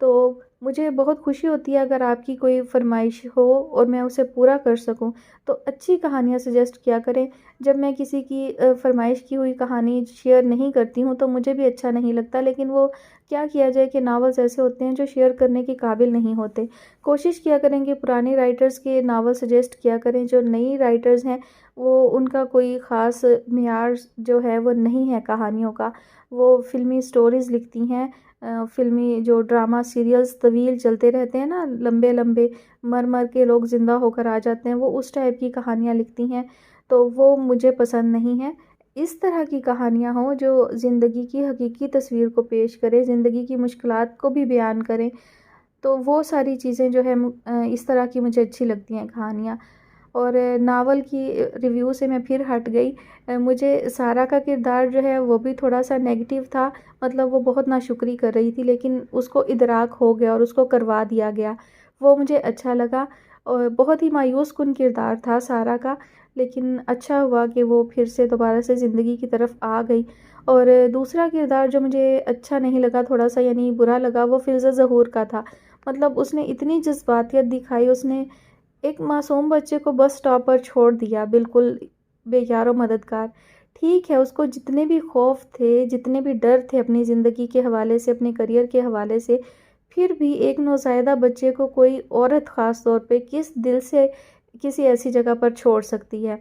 تو مجھے بہت خوشی ہوتی ہے اگر آپ کی کوئی فرمائش ہو اور میں اسے پورا کر سکوں، تو اچھی کہانیاں سجیسٹ کیا کریں۔ جب میں کسی کی فرمائش کی ہوئی کہانی شیئر نہیں کرتی ہوں تو مجھے بھی اچھا نہیں لگتا، لیکن وہ کیا کیا جائے کہ ناولز ایسے ہوتے ہیں جو شیئر کرنے کے قابل نہیں ہوتے۔ کوشش کیا کریں کہ پرانے رائٹرز کے ناول سجیسٹ کیا کریں، جو نئی رائٹرز ہیں وہ ان کا کوئی خاص معیار جو ہے وہ نہیں ہے کہانیوں کا، وہ فلمی سٹوریز لکھتی ہیں، فلمی جو ڈرامہ سیریلز طویل چلتے رہتے ہیں نا، لمبے لمبے مر مر کے لوگ زندہ ہو کر آ جاتے ہیں، وہ اس ٹائپ کی کہانیاں لکھتی ہیں، تو وہ مجھے پسند نہیں ہیں۔ اس طرح کی کہانیاں ہوں جو زندگی کی حقیقی تصویر کو پیش کرے، زندگی کی مشکلات کو بھی بیان کریں، تو وہ ساری چیزیں جو ہے اس طرح کی مجھے اچھی لگتی ہیں کہانیاں۔ اور ناول کی ریویو سے میں پھر ہٹ گئی، مجھے سارہ کا کردار جو ہے وہ بھی تھوڑا سا نیگیٹیو تھا، مطلب وہ بہت ناشکری کر رہی تھی، لیکن اس کو ادراک ہو گیا اور اس کو کروا دیا گیا، وہ مجھے اچھا لگا۔ اور بہت ہی مایوس کن کردار تھا سارہ کا، لیکن اچھا ہوا کہ وہ پھر سے دوبارہ سے زندگی کی طرف آ گئی۔ اور دوسرا کردار جو مجھے اچھا نہیں لگا، تھوڑا سا یعنی برا لگا، وہ فلزہ ظہور کا تھا۔ مطلب اس نے اتنی جذباتیت دکھائی، اس نے ایک معصوم بچے کو بس سٹاپ پر چھوڑ دیا، بالکل بے یار و مددگار۔ ٹھیک ہے، اس کو جتنے بھی خوف تھے، جتنے بھی ڈر تھے اپنی زندگی کے حوالے سے، اپنے کریئر کے حوالے سے، پھر بھی ایک نوزائیدہ بچے کو کوئی عورت خاص طور پہ کس دل سے کسی ایسی جگہ پر چھوڑ سکتی ہے؟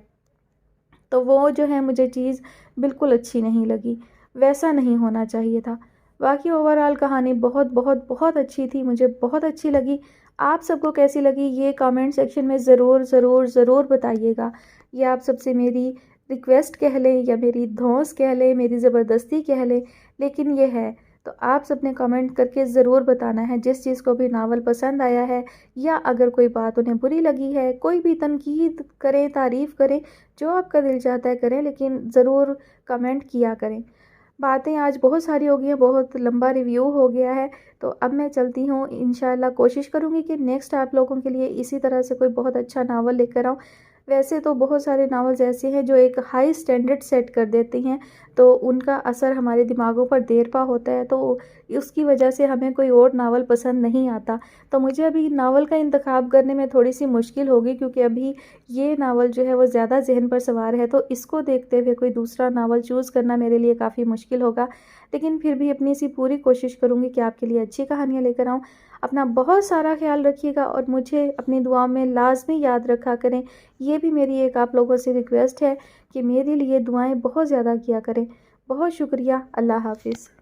تو وہ جو ہے مجھے چیز بالکل اچھی نہیں لگی، ویسا نہیں ہونا چاہیے تھا۔ باقی اوورآل کہانی بہت بہت بہت اچھی تھی، مجھے بہت اچھی لگی۔ آپ سب کو کیسی لگی یہ کامنٹ سیکشن میں ضرور ضرور ضرور بتائیے گا۔ یہ آپ سب سے میری ریکویسٹ کہہ لیں یا میری دھونس کہہ لیں، میری زبردستی کہہ لیں، لیکن یہ ہے۔ تو آپ سب نے کامنٹ کر کے ضرور بتانا ہے جس چیز کو بھی ناول پسند آیا ہے، یا اگر کوئی بات انہیں بری لگی ہے، کوئی بھی تنقید کریں، تعریف کریں، جو آپ کا دل چاہتا ہے کریں، لیکن ضرور کمنٹ کیا کریں۔ باتیں آج بہت ساری ہو گئی ہیں، بہت لمبا ریویو ہو گیا ہے، تو اب میں چلتی ہوں۔ انشاءاللہ کوشش کروں گی کہ نیکسٹ آپ لوگوں کے لیے اسی طرح سے کوئی بہت اچھا ناول لے کر آؤں۔ ویسے تو بہت سارے ناولز ایسے ہیں جو ایک ہائی سٹینڈرڈ سیٹ کر دیتے ہیں، تو ان کا اثر ہمارے دماغوں پر دیر پا ہوتا ہے، تو اس کی وجہ سے ہمیں کوئی اور ناول پسند نہیں آتا، تو مجھے ابھی ناول کا انتخاب کرنے میں تھوڑی سی مشکل ہوگی، کیونکہ ابھی یہ ناول جو ہے وہ زیادہ ذہن پر سوار ہے، تو اس کو دیکھتے ہوئے کوئی دوسرا ناول چوز کرنا میرے لیے کافی مشکل ہوگا، لیکن پھر بھی اپنی سی پوری کوشش کروں گی کہ آپ کے لیے اچھی کہانیاں لے کر آؤں۔ اپنا بہت سارا خیال رکھیے گا اور مجھے اپنی دعاؤں میں لازمی یاد رکھا کریں، یہ بھی میری ایک آپ لوگوں سے ریکویسٹ ہے کہ میرے لیے دعائیں بہت زیادہ کیا کریں۔ بہت شکریہ، اللہ حافظ۔